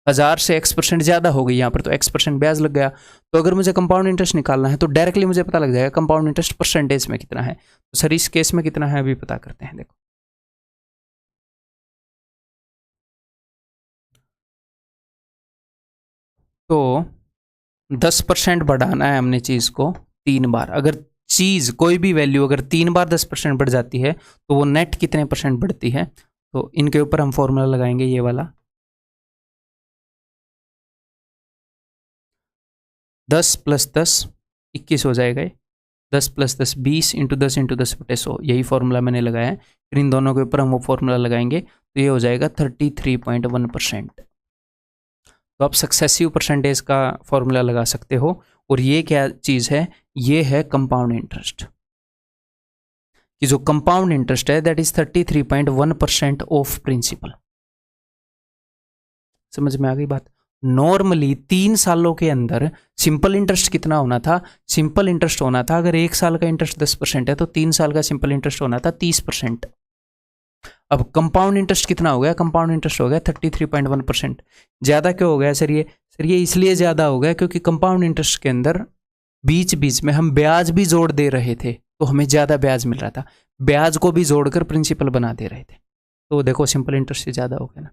1000 से x% ज़्यादा हो गई, यहाँ पर तो x% ब्याज लग गया। तो अगर मुझे कंपाउंड इंटरेस्ट निकालना है तो डायरेक्टली मुझे पता लग जाएगा कंपाउंड इंटरेस्ट परसेंटेज में कितना है। तो सर इस केस में कितना है अभी पता करते हैं। देखो, तो 10% बढ़ाना है हमने चीज़ को 3 बार। अगर चीज़ कोई भी वैल्यू अगर 3 बार 10% बढ़ जाती है तो वो नेट कितने परसेंट बढ़ती है, तो इनके ऊपर हम फॉर्मूला लगाएंगे ये वाला। 10 + 10 21 हो जाएगा ये, 10 + 10 20 × 10 × 10/100, यही फॉर्मूला मैंने लगाया है। फिर इन दोनों के ऊपर हम वो फॉर्मूला लगाएंगे तो ये हो जाएगा 33.1%। तो आप सक्सेसिव परसेंटेज का फॉर्मूला लगा सकते हो। और ये क्या चीज़ है, ये है कंपाउंड इंटरेस्ट, कि जो कंपाउंड इंटरेस्ट है दैट इज 33.1% ऑफ प्रिंसिपल। समझ में आ गई बात। नॉर्मली 3 सालों के अंदर सिंपल इंटरेस्ट कितना होना था, सिंपल इंटरेस्ट होना था, अगर 1 साल का इंटरेस्ट 10% है तो 3 साल का सिंपल इंटरेस्ट होना था 30%। अब कंपाउंड इंटरेस्ट कितना हो गया, कंपाउंड इंटरेस्ट हो गया 33.1%। ज़्यादा क्यों हो गया सर ये? सर ये इसलिए ज़्यादा हो गया क्योंकि कंपाउंड इंटरेस्ट के अंदर बीच बीच में हम ब्याज भी जोड़ दे रहे थे, तो हमें ज़्यादा ब्याज मिल रहा था, ब्याज को भी जोड़कर प्रिंसिपल बना दे रहे थे, तो देखो सिंपल इंटरेस्ट से ज़्यादा हो गया ना।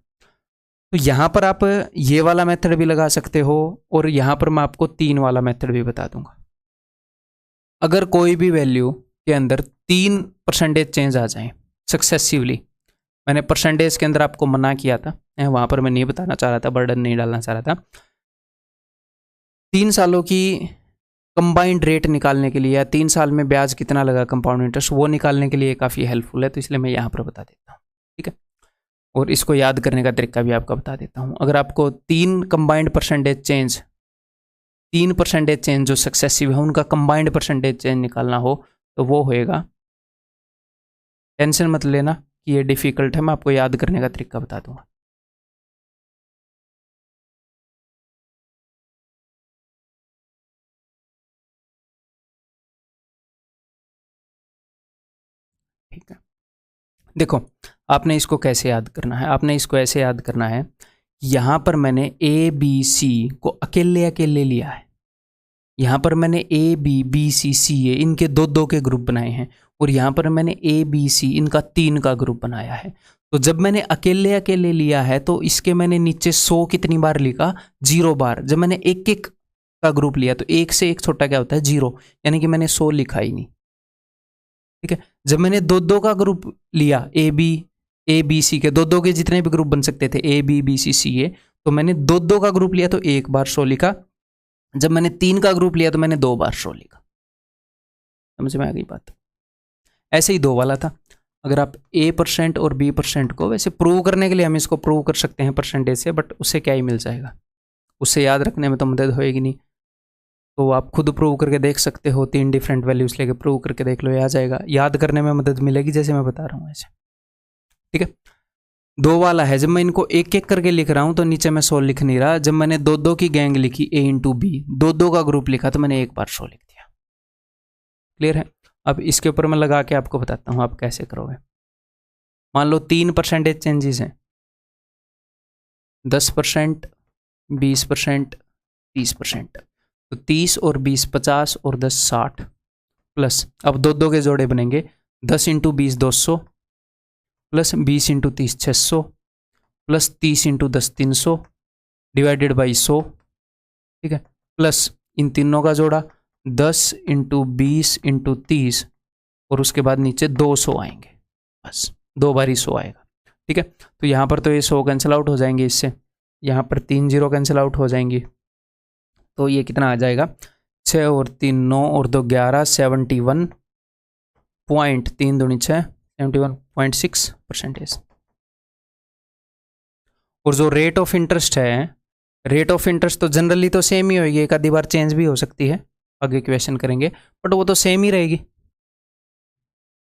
तो यहाँ पर आप ये वाला मेथड भी लगा सकते हो, और यहाँ पर मैं आपको 3 वाला मेथड भी बता दूंगा। अगर कोई भी वैल्यू के अंदर 3% चेंज आ जाए सक्सेसिवली, मैंने परसेंटेज के अंदर आपको मना किया था, वहाँ पर मैं नहीं बताना चाह रहा था, बर्डन नहीं डालना चाह रहा था। 3 सालों की कंबाइंड रेट निकालने के लिए, या 3 साल में ब्याज कितना लगा कंपाउंड इंटरेस्ट, वो निकालने के लिए काफ़ी हेल्पफुल है, तो इसलिए मैं यहाँ पर बता देता हूँ, ठीक है। और इसको याद करने का तरीका भी आपका बता देता हूँ। अगर आपको 3 कंबाइंड परसेंटेज चेंज, 3% चेंज जो सक्सेसिव है उनका कंबाइंड परसेंटेज चेंज निकालना हो, तो वो होएगा, टेंशन मत लेना कि ये डिफिकल्ट है, मैं आपको याद करने का तरीका बता दूंगा। ठीक है, देखो आपने इसको कैसे याद करना है, आपने इसको ऐसे याद करना है, यहाँ पर मैंने ए बी सी को अकेले अकेले लिया है, यहाँ पर मैंने ए बी बी सी सी ए इनके 2-2 के ग्रुप बनाए हैं, और यहाँ पर मैंने ए बी सी इनका 3 का ग्रुप बनाया है। तो जब मैंने अकेले अकेले लिया है तो इसके मैंने नीचे 100 कितनी बार लिखा, 0 बार। जब मैंने एक एक का ग्रुप लिया तो एक से एक छोटा क्या होता है, 0, यानी कि मैंने 100 लिखा ही नहीं, ठीक है। जब मैंने 2-2 का ग्रुप लिया, ए बी सी के 2-2 के जितने भी ग्रुप बन सकते थे, ए बी बी सी सी ए, तो मैंने 2-2 का ग्रुप लिया तो 1 बार 100 लिखा। जब मैंने 3 का ग्रुप लिया तो मैंने 2 बार 100 लिखा। समझ में आ गई बात। ऐसे ही 2 वाला था। अगर आप A% और B% को, वैसे प्रूव करने के लिए हम इसको प्रूव कर सकते हैं परसेंटेज से, बट उससे क्या ही मिल जाएगा, उससे याद रखने में तो मदद होएगी नहीं। तो आप खुद प्रूव करके देख सकते हो, 3 डिफरेंट वैल्यूज लेके प्रूव करके देख लो, ये आ जाएगा। याद करने में मदद मिलेगी जैसे मैं बता रहा हूँ ऐसे, ठीक है। 2 वाला है, जब मैं इनको एक एक करके लिख रहा हूँ तो नीचे मैं 100 लिख नहीं रहा। जब मैंने 2-2 की गैंग लिखी A × B, 2-2 का ग्रुप लिखा तो मैंने 1 बार 100 लिख दिया। क्लियर है। अब इसके ऊपर मैं लगा के आपको बताता हूँ आप कैसे करोगे। मान लो 3% चेंजेस हैं, 10%, 20%, 30%, तो 30 और 20 50 और 10 60, प्लस अब 2-2 के जोड़े बनेंगे, 10 × 20 200, प्लस 20 × 30 600, प्लस 30 × 10 300 डिवाइडेड बाई 100, ठीक है। प्लस इन तीनों का जोड़ा 10 × 20 × 30, और उसके बाद नीचे 200 आएंगे, बस 2 बार ही 100 आएगा, ठीक है। तो यहाँ पर तो ये 100 कैंसिल आउट हो जाएंगे, इससे यहाँ पर 3 0 कैंसिल आउट हो जाएंगी, तो ये कितना आ जाएगा, 6 और 3 9 और 2 11, 71 पॉइंट 3 दूनी 6, 71.6%। और जो रेट ऑफ इंटरेस्ट है, रेट ऑफ इंटरेस्ट तो जनरली तो सेम ही होगी, एक आधी बार चेंज भी हो सकती है, आगे क्वेश्चन करेंगे, बट वो तो सेम ही रहेगी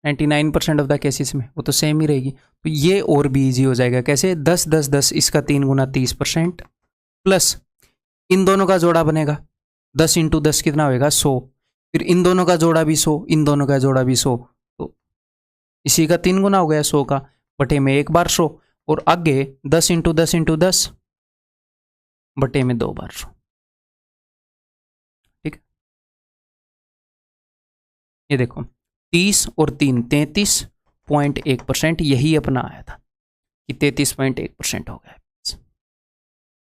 99% ऑफ द केसेस में, वो तो सेम ही रहेगी। तो ये और भी इजी हो जाएगा, कैसे, 10 10 10 इसका 3 गुना 30%, प्लस इन दोनों का जोड़ा बनेगा 10 × 10 कितना होएगा 100, फिर इन दोनों का जोड़ा भी 100, इन दोनों का जोड़ा भी 100, तो इसी का 3 गुना हो गया 100 का, बटे में 1 बार 100, और आगे 10 × 10 × 10 बटे में 2 बार 100, ठीक। ये देखो 30 और 3 33.1%, यही अपना आया था कि 33.1% हो गया।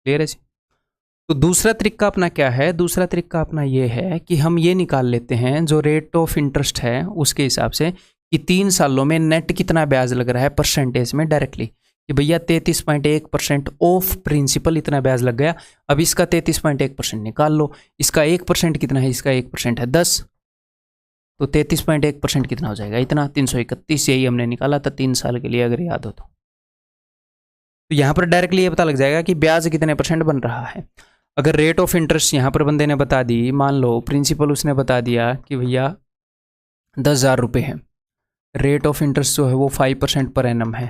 क्लियर है जी। तो दूसरा तरीका अपना क्या है, दूसरा तरीका अपना ये है कि हम ये निकाल लेते हैं जो रेट ऑफ इंटरेस्ट है उसके हिसाब से कि 3 सालों में नेट कितना ब्याज लग रहा है परसेंटेज में डायरेक्टली, कि भैया 33.1% ऑफ प्रिंसिपल इतना ब्याज लग गया। अब इसका 33.1% निकाल लो, इसका 1% कितना है, इसका 1% है 10, तो 33.1% कितना हो जाएगा, इतना 331, यही हमने निकाला था 3 साल के लिए, अगर याद हो तो यहाँ पर डायरेक्टली ये पता लग जाएगा कि ब्याज कितने % बन रहा है। अगर रेट ऑफ इंटरेस्ट यहाँ पर बंदे ने बता दी, मान लो प्रिंसिपल उसने बता दिया कि भैया 10,000 रुपये है, रेट ऑफ इंटरेस्ट जो है वो 5% पर एनम है,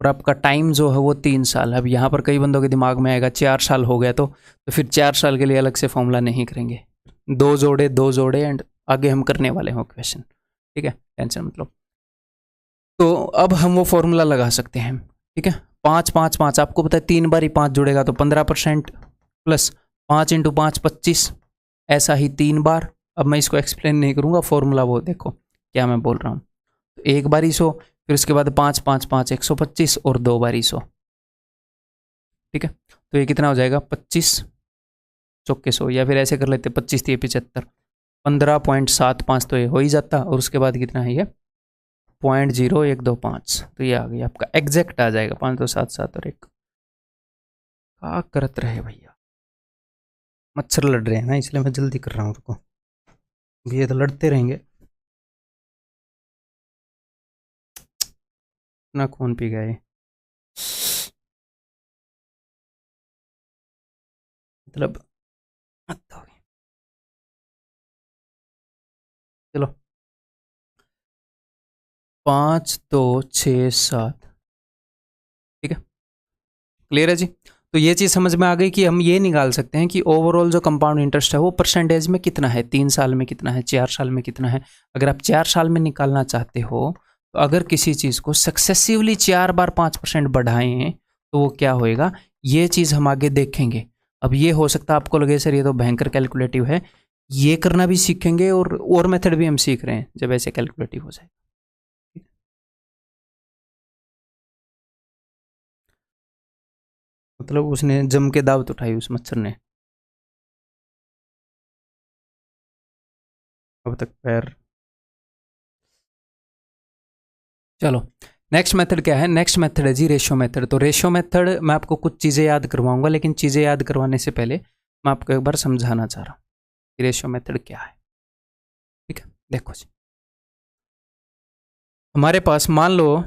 और आपका टाइम जो है वो 3 साल। अब यहाँ पर कई बंदों के दिमाग में आएगा 4 साल हो गया तो फिर 4 साल के लिए अलग से फॉर्मूला नहीं करेंगे, 2 जोड़े एंड आगे हम करने वाले हैं क्वेश्चन, ठीक है, टेंशन मतलब। तो अब हम वो फॉर्मूला लगा सकते हैं, ठीक है। 5 5 5 आपको पता है 3 बार ही 5 जुड़ेगा तो 15% प्लस 5 × 5 25, ऐसा ही 3 बार। अब मैं इसको एक्सप्लेन नहीं करूँगा, फॉर्मूला वो देखो क्या मैं बोल रहा हूँ। तो 1 बार 100, फिर उसके बाद 5 5 5 125 और 2 बार 100, ठीक है। तो ये कितना हो जाएगा 25 चौके 100, या फिर ऐसे कर लेते 25 × 75, 15.75 तो ये हो ही जाता। और उसके बाद कितना है ये 0.0125, तो ये आ गया आपका एग्जैक्ट आ जाएगा 5 2 7 7 और 1। क्या करत रहे भैया, मच्छर लड़ रहे हैं ना, इसलिए मैं जल्दी कर रहा हूँ। रुको, ये तो लड़ते रहेंगे। ना खून पी गए मतलब, चलो 5 2 6 7, ठीक है, क्लियर है जी। तो ये चीज़ समझ में आ गई कि हम ये निकाल सकते हैं कि ओवरऑल जो कंपाउंड इंटरेस्ट है वो परसेंटेज में कितना है, 3 साल में कितना है, 4 साल में कितना है। अगर आप 4 साल में निकालना चाहते हो तो अगर किसी चीज़ को सक्सेसिवली 4 बार 5% बढ़ाएं तो वो क्या होएगा, ये चीज़ हम आगे देखेंगे। अब ये हो सकता है आपको लगे सर ये तो भयंकर कैलकुलेटिव है, ये करना भी सीखेंगे और मेथड भी हम सीख रहे हैं जब ऐसे कैलकुलेटिव हो जाए। मतलब उसने जम के दावत उठाई उस मच्छर ने, अब तक पैर। चलो नेक्स्ट मेथड क्या है, नेक्स्ट मेथड है जी रेशियो मेथड। तो रेशियो मेथड मैं आपको कुछ चीज़ें याद करवाऊंगा, लेकिन चीज़ें याद करवाने से पहले मैं आपको एक बार समझाना चाह रहा हूँ कि रेशियो मेथड क्या है, ठीक है। देखो जी, हमारे पास मान लो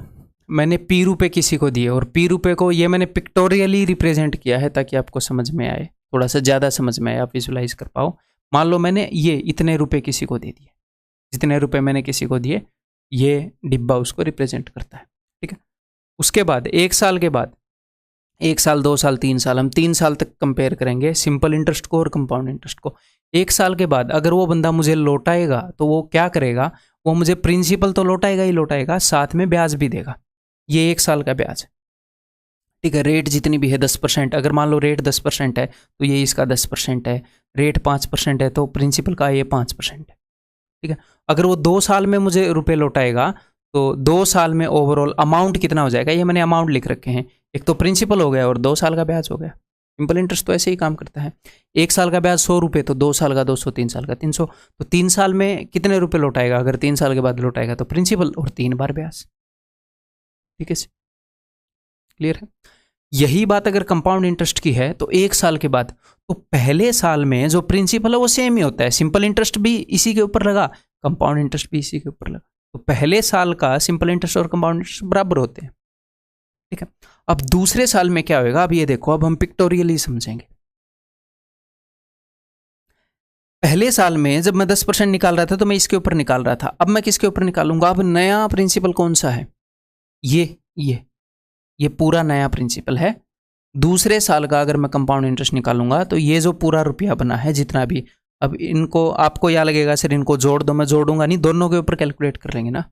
मैंने पी रुपये किसी को दिए, और पी रुपये को ये मैंने पिक्टोरियली रिप्रेजेंट किया है ताकि आपको समझ में आए, थोड़ा सा ज़्यादा समझ में आए, आप विजुलाइज कर पाओ। मान लो मैंने ये इतने रुपए किसी को दे दिए, जितने रुपए मैंने किसी को दिए ये डिब्बा उसको रिप्रेजेंट करता है, ठीक है। उसके बाद 1 साल के बाद, 1 साल 2 साल 3 साल, हम 3 साल तक कंपेयर करेंगे सिंपल इंटरेस्ट को और कंपाउंड इंटरेस्ट को। 1 साल के बाद अगर वो बंदा मुझे लौटाएगा तो वो क्या करेगा, वो मुझे प्रिंसिपल तो लौटाएगा ही लौटाएगा, साथ में ब्याज भी देगा। ये 1 साल का ब्याज, ठीक है। रेट जितनी भी है 10%, अगर मान लो रेट 10% है तो ये इसका 10% है, रेट 5% है तो प्रिंसिपल का ये 5% है, ठीक है। अगर वो 2 साल में मुझे रुपए लौटाएगा तो 2 साल में ओवरऑल अमाउंट कितना हो जाएगा, ये मैंने अमाउंट लिख रखे हैं, एक तो प्रिंसिपल हो गया और 2 साल का ब्याज हो गया। सिंपल इंटरेस्ट तो ऐसे ही काम करता है। 1 साल का ब्याज 100 रुपये, तो 2 साल का 200, 3 साल का 300, तो 3 साल में कितने रुपए लौटाएगा, अगर 3 साल के बाद लौटाएगा तो प्रिंसिपल और 3 बार ब्याज, ठीक है, क्लियर है। यही बात अगर कंपाउंड इंटरेस्ट की है तो 1 साल के बाद, तो पहले साल में जो प्रिंसिपल है वो सेम ही होता है, सिंपल इंटरेस्ट भी इसी के ऊपर लगा, कंपाउंड इंटरेस्ट भी इसी के ऊपर लगा, तो पहले साल का सिंपल इंटरेस्ट और कंपाउंड इंटरेस्ट बराबर होते हैं, ठीक है। अब दूसरे साल में क्या होगा, अब ये देखो, अब हम पिक्टोरियली समझेंगे। पहले साल में जब मैं 10% निकाल रहा था तो मैं इसके ऊपर निकाल रहा था, अब मैं किसके ऊपर निकालूंगा, अब नया प्रिंसिपल कौन सा है, ये पूरा नया प्रिंसिपल है। दूसरे साल का अगर मैं कंपाउंड इंटरेस्ट निकालूंगा तो ये जो पूरा रुपया बना है जितना भी, अब इनको आपको क्या लगेगा सर इनको जोड़ दो, मैं जोड़ूंगा नहीं, दोनों के ऊपर कैलकुलेट कर लेंगे ना,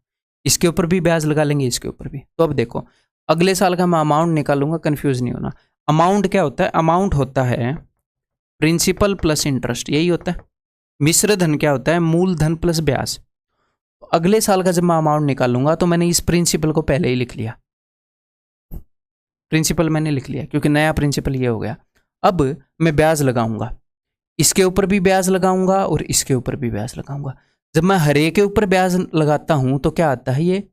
इसके ऊपर भी ब्याज लगा लेंगे, इसके ऊपर भी। तो अब देखो अगले साल का मैं अमाउंट निकालूंगा, कंफ्यूज नहीं होना। अमाउंट क्या होता है, अमाउंट होता है प्रिंसिपल प्लस इंटरेस्ट, यही होता है। मिश्र धन क्या होता है, मूलधन प्लस ब्याज। अगले साल का जब मैं अमाउंट निकालूंगा तो मैंने इस प्रिंसिपल को पहले ही लिख लिया, प्रिंसिपल मैंने लिख लिया क्योंकि नया प्रिंसिपल ये हो गया। अब मैं ब्याज लगाऊंगा, इसके ऊपर भी ब्याज लगाऊंगा और इसके ऊपर भी ब्याज लगाऊंगा। जब मैं हरे के ऊपर ब्याज लगाता हूं तो क्या आता है, ये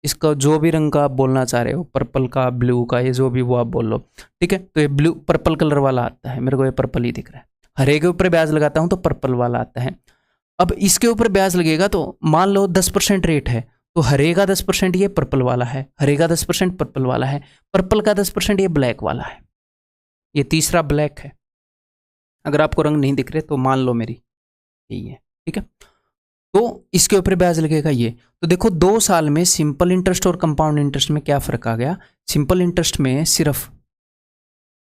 इसका जो भी रंग का आप बोलना चाह रहे हो, पर्पल का, ब्लू का, ये जो भी वो आप बोल लो, ठीक है। तो ये ब्लू पर्पल कलर वाला आता है, मेरे को ये पर्पल ही दिख रहा है। हरे के ऊपर ब्याज लगाता हूं तो पर्पल वाला आता है। अब इसके ऊपर ब्याज लगेगा तो मान लो 10% रेट है, तो हरे का 10% ये पर्पल वाला है, हरे का 10% पर्पल वाला है, पर्पल का 10% ये ब्लैक वाला है, ये तीसरा ब्लैक है। अगर आपको रंग नहीं दिख रहे तो मान लो मेरी यही है, ठीक है। तो इसके ऊपर ब्याज लगेगा ये। तो देखो 2 साल में सिंपल इंटरेस्ट और कंपाउंड इंटरेस्ट में क्या फ़र्क आ गया। सिंपल इंटरेस्ट में सिर्फ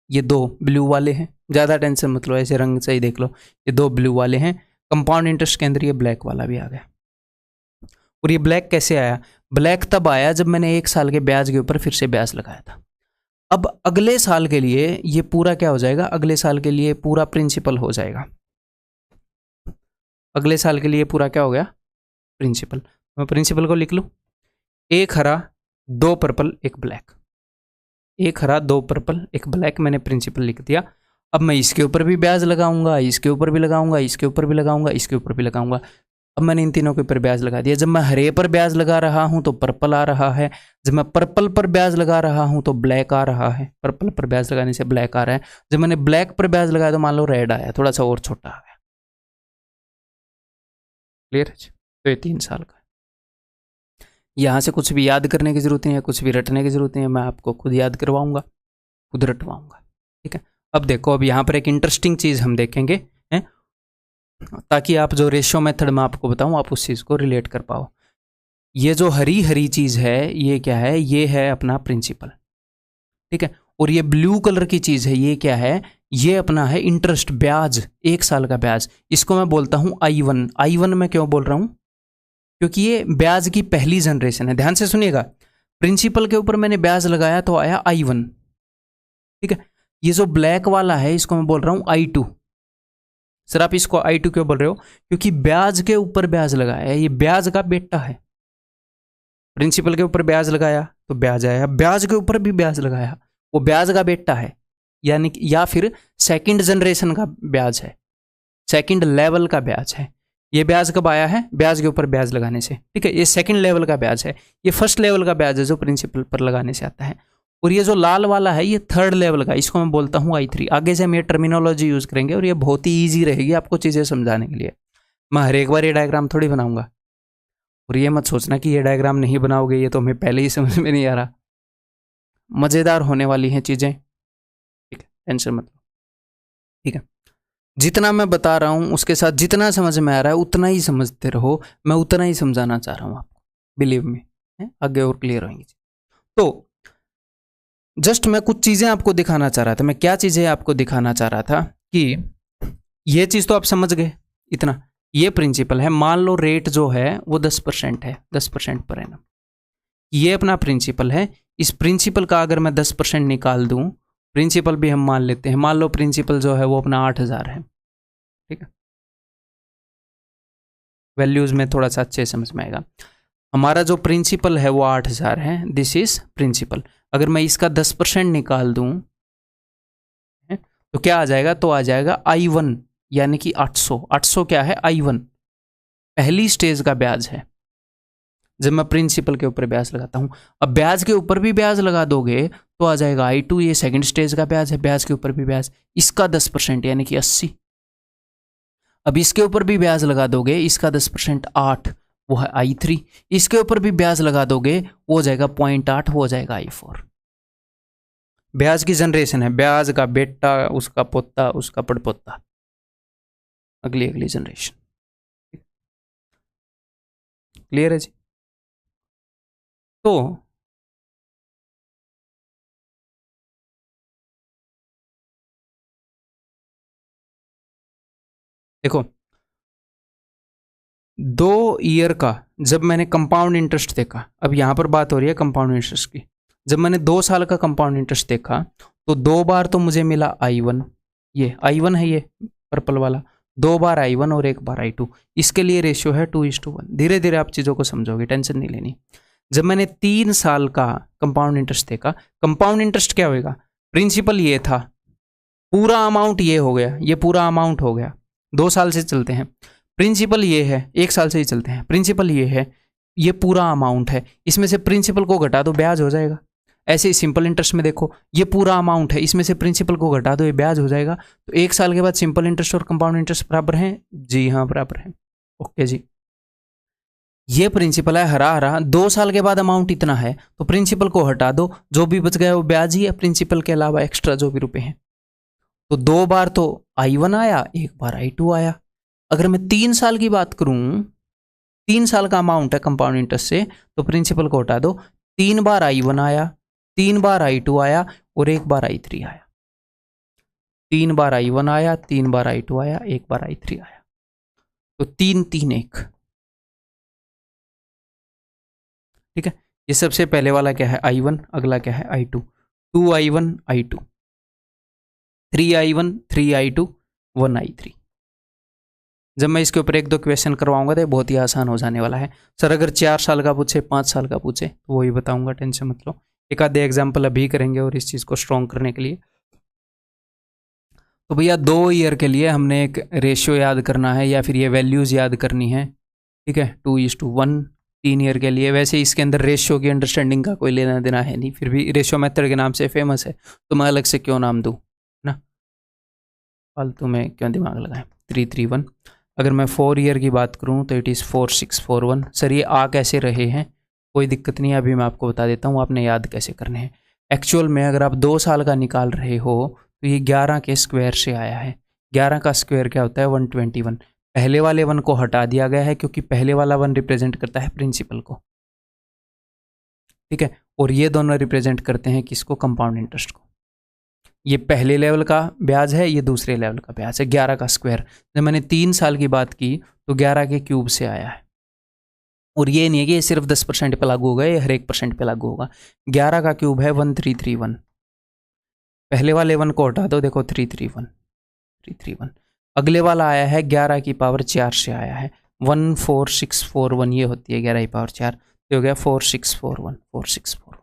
ये 2 ब्लू वाले हैं, ज़्यादा टेंशन मत लो, ऐसे रंग से ही देख लो, ये 2 ब्लू वाले हैं। कंपाउंड इंटरेस्ट के अंदर ये ब्लैक वाला भी आ गया। और ये ब्लैक कैसे आया? ब्लैक तब आया जब मैंने 1 साल के ब्याज के ऊपर फिर से ब्याज लगाया था। अब अगले साल के लिए ये पूरा क्या हो जाएगा, अगले साल के लिए पूरा प्रिंसिपल हो जाएगा। अगले साल के लिए पूरा क्या हो गया, प्रिंसिपल। मैं प्रिंसिपल को लिख लूँ, 1 हरा 2 पर्पल 1 ब्लैक, 1 हरा 2 पर्पल 1 ब्लैक, मैंने प्रिंसिपल लिख दिया। अब मैं इसके ऊपर भी ब्याज लगाऊंगा, इसके ऊपर भी लगाऊंगा, इसके ऊपर भी लगाऊंगा, इसके ऊपर भी लगाऊंगा। अब मैंने इन तीनों के ऊपर ब्याज लगा दिया। जब मैं हरे पर ब्याज लगा रहा हूं तो पर्पल आ रहा है, जब मैं पर्पल पर ब्याज लगा रहा हूं तो ब्लैक आ रहा है, पर्पल पर ब्याज लगाने से ब्लैक आ रहा है। जब मैंने ब्लैक पर ब्याज लगाया तो मान लो रेड आया, थोड़ा सा और छोटा आ गया। क्लियर है? तो ये 3 साल का है। यहाँ से कुछ भी याद करने की जरूरत नहीं है, कुछ भी रटने की जरूरत नहीं है, मैं आपको खुद याद करवाऊंगा, खुद रटवाऊंगा। ठीक है, अब देखो, अब यहाँ पर एक इंटरेस्टिंग चीज़ हम देखेंगे, हैं, ताकि आप जो रेशियो मेथड में आपको बताऊं आप उस चीज़ को रिलेट कर पाओ। ये जो हरी हरी चीज़ है ये क्या है, ये है अपना प्रिंसिपल। ठीक है, और ये ब्लू कलर की चीज़ है ये क्या है, ये अपना है इंटरेस्ट, ब्याज, 1 साल का ब्याज। इसको मैं बोलता हूँ I1। I1 मैं क्यों बोल रहा हूँ, क्योंकि ये ब्याज की पहली जनरेशन है। ध्यान से सुनिएगा, प्रिंसिपल के ऊपर मैंने ब्याज लगाया तो आया I1। ठीक है, ये जो ब्लैक वाला है इसको मैं बोल रहा हूँ I2। सर आप इसको I2 क्यों बोल रहे हो, क्योंकि ब्याज के ऊपर ब्याज लगाया है, ये ब्याज का बेटा है। प्रिंसिपल के ऊपर ब्याज लगाया तो ब्याज आया, ब्याज के ऊपर भी ब्याज लगाया, वो ब्याज का बेटा है, यानी या फिर सेकंड जनरेशन का ब्याज है, सेकंड लेवल का ब्याज है। ये ब्याज कब आया है, ब्याज के ऊपर ब्याज लगाने से। ठीक है, ये सेकंड लेवल का ब्याज है, ये फर्स्ट लेवल का ब्याज है जो प्रिंसिपल पर लगाने से आता है। और ये जो लाल वाला है ये थर्ड लेवल का, इसको मैं बोलता हूँ I3। आगे से हम ये टर्मिनोलॉजी यूज करेंगे और ये बहुत ही ईजी रहेगी आपको चीज़ें समझाने के लिए। मैं हर एक बार ये डायग्राम थोड़ी बनाऊंगा, और ये मत सोचना कि ये डायग्राम नहीं बनाओगे, ये तो हमें पहले ही समझ में नहीं आ रहा। मज़ेदार होने वाली हैं चीज़ें, ठीक है, टेंशन मत लो। ठीक है, जितना मैं बता रहा हूँ उसके साथ जितना समझ में आ रहा है उतना ही समझते रहो, मैं उतना ही समझाना चाह रहा हूँ आपको, बिलीव मी, आगे और क्लियर होंगी। तो जस्ट मैं कुछ चीज़ें आपको दिखाना चाह रहा था। मैं क्या चीज़ें आपको दिखाना चाह रहा था कि ये चीज़ तो आप समझ गए इतना, ये प्रिंसिपल है। मान लो रेट जो है वो 10% है, 10% पर एनम, ये अपना प्रिंसिपल है। इस प्रिंसिपल का अगर मैं 10% निकाल दूं, प्रिंसिपल भी हम मान लेते हैं, मान लो प्रिंसिपल जो है वो अपना 8000 है। ठीक है, वैल्यूज में थोड़ा सा अच्छे समझ में आएगा। हमारा जो प्रिंसिपल है वो 8000 है, दिस इज प्रिंसिपल। अगर मैं इसका 10% निकाल दूं तो क्या आ जाएगा, तो आ जाएगा I1, यानी कि 800। 800 क्या है, I1, पहली स्टेज का ब्याज है जब मैं प्रिंसिपल के ऊपर ब्याज लगाता हूं। अब ब्याज के ऊपर भी ब्याज लगा दोगे तो आ जाएगा I2, ये सेकंड स्टेज का ब्याज है, ब्याज के ऊपर भी ब्याज, इसका 10% यानी कि 80। अब इसके ऊपर भी ब्याज लगा दोगे, इसका 10% 8, वो है I3। इसके ऊपर भी ब्याज लगा दोगे वो हो जाएगा 0.8, वो हो जाएगा I4। ब्याज की जनरेशन है, ब्याज का बेटा, उसका पोता, उसका पड़पोता, अगली अगली जनरेशन। क्लियर है जी? तो देखो, 2 ईयर का जब मैंने कंपाउंड इंटरेस्ट देखा, अब यहां पर बात हो रही है कंपाउंड इंटरेस्ट की, जब मैंने 2 साल का कंपाउंड इंटरेस्ट देखा तो 2 बार तो मुझे मिला I1, ये I1 है, ये पर्पल वाला, 2 बार I1 और 1 बार I2। इसके लिए रेशियो है 2:1। धीरे धीरे आप चीज़ों को समझोगे, टेंशन नहीं लेनी। जब मैंने 3 साल का कंपाउंड इंटरेस्ट देखा, कंपाउंड इंटरेस्ट क्या होगा, प्रिंसिपल ये था, पूरा अमाउंट ये हो गया, ये पूरा अमाउंट हो गया, 2 साल से चलते हैं। प्रिंसिपल ये है, 1 साल से ही चलते हैं, प्रिंसिपल ये है, ये पूरा अमाउंट है, इसमें से प्रिंसिपल को घटा दो ब्याज हो जाएगा। ऐसे ही सिंपल इंटरेस्ट में देखो, ये पूरा अमाउंट है, इसमें से प्रिंसिपल को घटा दो, ये ब्याज हो जाएगा। तो 1 साल के बाद सिंपल इंटरेस्ट और कंपाउंड इंटरेस्ट बराबर हैं? जी हाँ, बराबर हैं। ओके जी, ये प्रिंसिपल है हरा हरा। 2 साल के बाद अमाउंट इतना है तो प्रिंसिपल को हटा दो, जो भी बच गया वो ब्याज ही है, प्रिंसिपल के अलावा एक्स्ट्रा जो भी रुपए हैं। तो 2 बार तो I1 आया, 1 बार I2 आया। अगर मैं 3 साल की बात करूं 3 साल का अमाउंट है कंपाउंड इंटरेस्ट से, तो प्रिंसिपल को हटा दो। 3 बार I1 आया, 3 बार I2 आया और 1 बार I3 आया। 3 बार I1 आया, 3 बार I2 आया, 1 बार I3 आया, तो 3 3 1। ठीक है, ये सबसे पहले वाला क्या है I1, अगला क्या है I2, 2I1 I2, 3I1 3I2 1I3। जब मैं इसके ऊपर 1-2 क्वेश्चन करवाऊंगा तो बहुत ही आसान हो जाने वाला है। सर अगर 4 साल का पूछे, 5 साल का पूछे तो वही बताऊंगा, टेंशन मत लो। एक आधे एग्जाम्पल अभी करेंगे और इस चीज़ को स्ट्रॉन्ग करने के लिए। तो भैया 2 ईयर के लिए हमने एक रेशियो याद करना है या फिर ये वैल्यूज़ याद करनी है। ठीक है, 2:1। 3 ईयर के लिए, वैसे इसके अंदर रेशियो की अंडरस्टैंडिंग का कोई लेना देना है नहीं, फिर भी रेशियो मेथड के नाम से फेमस है तो मैं अलग से क्यों नाम दूँ ना, फालतू में क्यों दिमाग लगाएं। 3:3:1। अगर मैं 4 ईयर की बात करूं तो इट इज़ 4:6:4:1। सर ये आ कैसे रहे हैं, कोई दिक्कत नहीं है, अभी मैं आपको बता देता हूँ आपने याद कैसे करने हैं। एक्चुअल में अगर आप 2 साल का निकाल रहे हो तो ये 11 के स्क्वायर से आया है। 11 का स्क्वायर क्या होता है 121। पहले वाले 1 को हटा दिया गया है क्योंकि पहले वाला 1 रिप्रेजेंट करता है प्रिंसिपल को। ठीक है, और ये दोनों रिप्रेजेंट करते हैं किसको, कंपाउंड इंटरेस्ट को। ये पहले लेवल का ब्याज है, ये दूसरे लेवल का ब्याज है। 11 का स्क्वायर, जब मैंने 3 साल की बात की तो 11 के क्यूब से आया है। और ये नहीं है कि ये सिर्फ 10% पे लागू होगा, ये हर 1% पे लागू होगा। 11 का क्यूब है 1331। पहले वाले 1 को हटा दो, देखो 331। अगले वाला आया है 11 की पावर 4 से आया है, 14641। ये होती है 11 की पावर 4, तो हो गया 4641।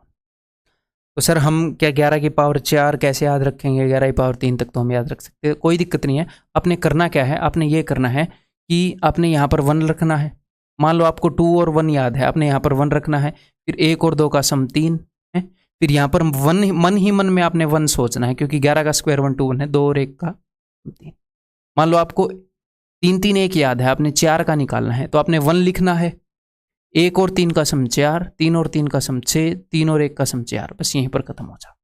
तो सर हम क्या 11 की पावर 4 कैसे याद रखेंगे, 11 की पावर 3 तक तो हम याद रख सकते हैं, कोई दिक्कत नहीं है। आपने करना क्या है, आपने ये करना है कि आपने यहाँ पर 1 रखना है। मान लो आपको 2 और 1 याद है, आपने यहाँ पर 1 रखना है, फिर 1 और 2 का सम 3 है, फिर यहाँ पर मन में आपने 1 सोचना है क्योंकि 11 का स्क्वायर 121 है, 2 और 1 का 3। मान लो आपको 3 3 1 याद है, आपने 4 का निकालना है तो आपने 1 लिखना है। 1 और 3 का सम 4, 3 और 3 का सम 6, 3 और 1 का सम 4, बस यहीं पर खत्म हो जा।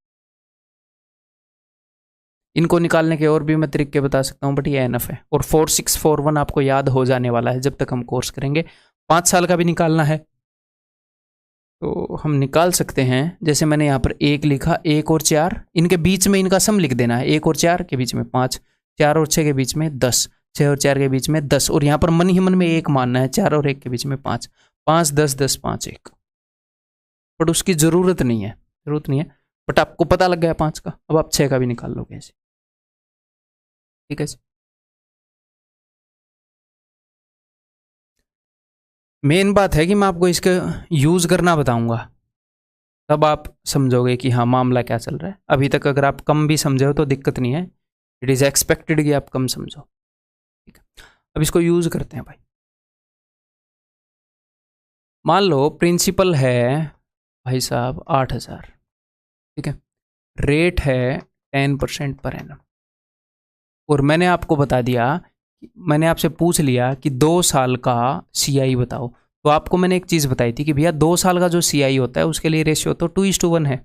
इनको निकालने के और भी मैं तरीके बता सकता हूँ बट ये एनफ है। और 4641 आपको याद हो जाने वाला है जब तक हम कोर्स करेंगे। 5 साल का भी निकालना है तो हम निकाल सकते हैं। जैसे मैंने यहाँ पर 1 लिखा, 1 और 4, इनके बीच में इनका सम लिख देना है। 1 और 4 के बीच में 5, 4 और 6 के बीच में 10, 6 और 4 के बीच में 10, और यहाँ पर मन ही मन में 1 मानना है। 4 और 1 के बीच में 5, 5 10 10 5 1। बट उसकी ज़रूरत नहीं है, बट आपको पता लग गया 5 का, अब आप 6 का भी निकाल लोगे ऐसे। ठीक है, मेन बात है कि मैं आपको इसका यूज़ करना बताऊंगा, तब आप समझोगे कि हाँ मामला क्या चल रहा है। अभी तक अगर आप कम भी समझे हो तो दिक्कत नहीं है, इट इज़ एक्सपेक्टेड कि आप कम समझो। ठीक है, अब इसको यूज़ करते हैं भाई। मान लो प्रिंसिपल है भाई साहब 8000, ठीक है, रेट है 10% पर एनम, और मैंने आपको बता दिया, मैंने आपसे पूछ लिया कि 2 साल का CI बताओ, तो आपको मैंने एक चीज़ बताई थी कि भैया 2 साल का जो CI होता है उसके लिए रेशियो तो 2:1 है।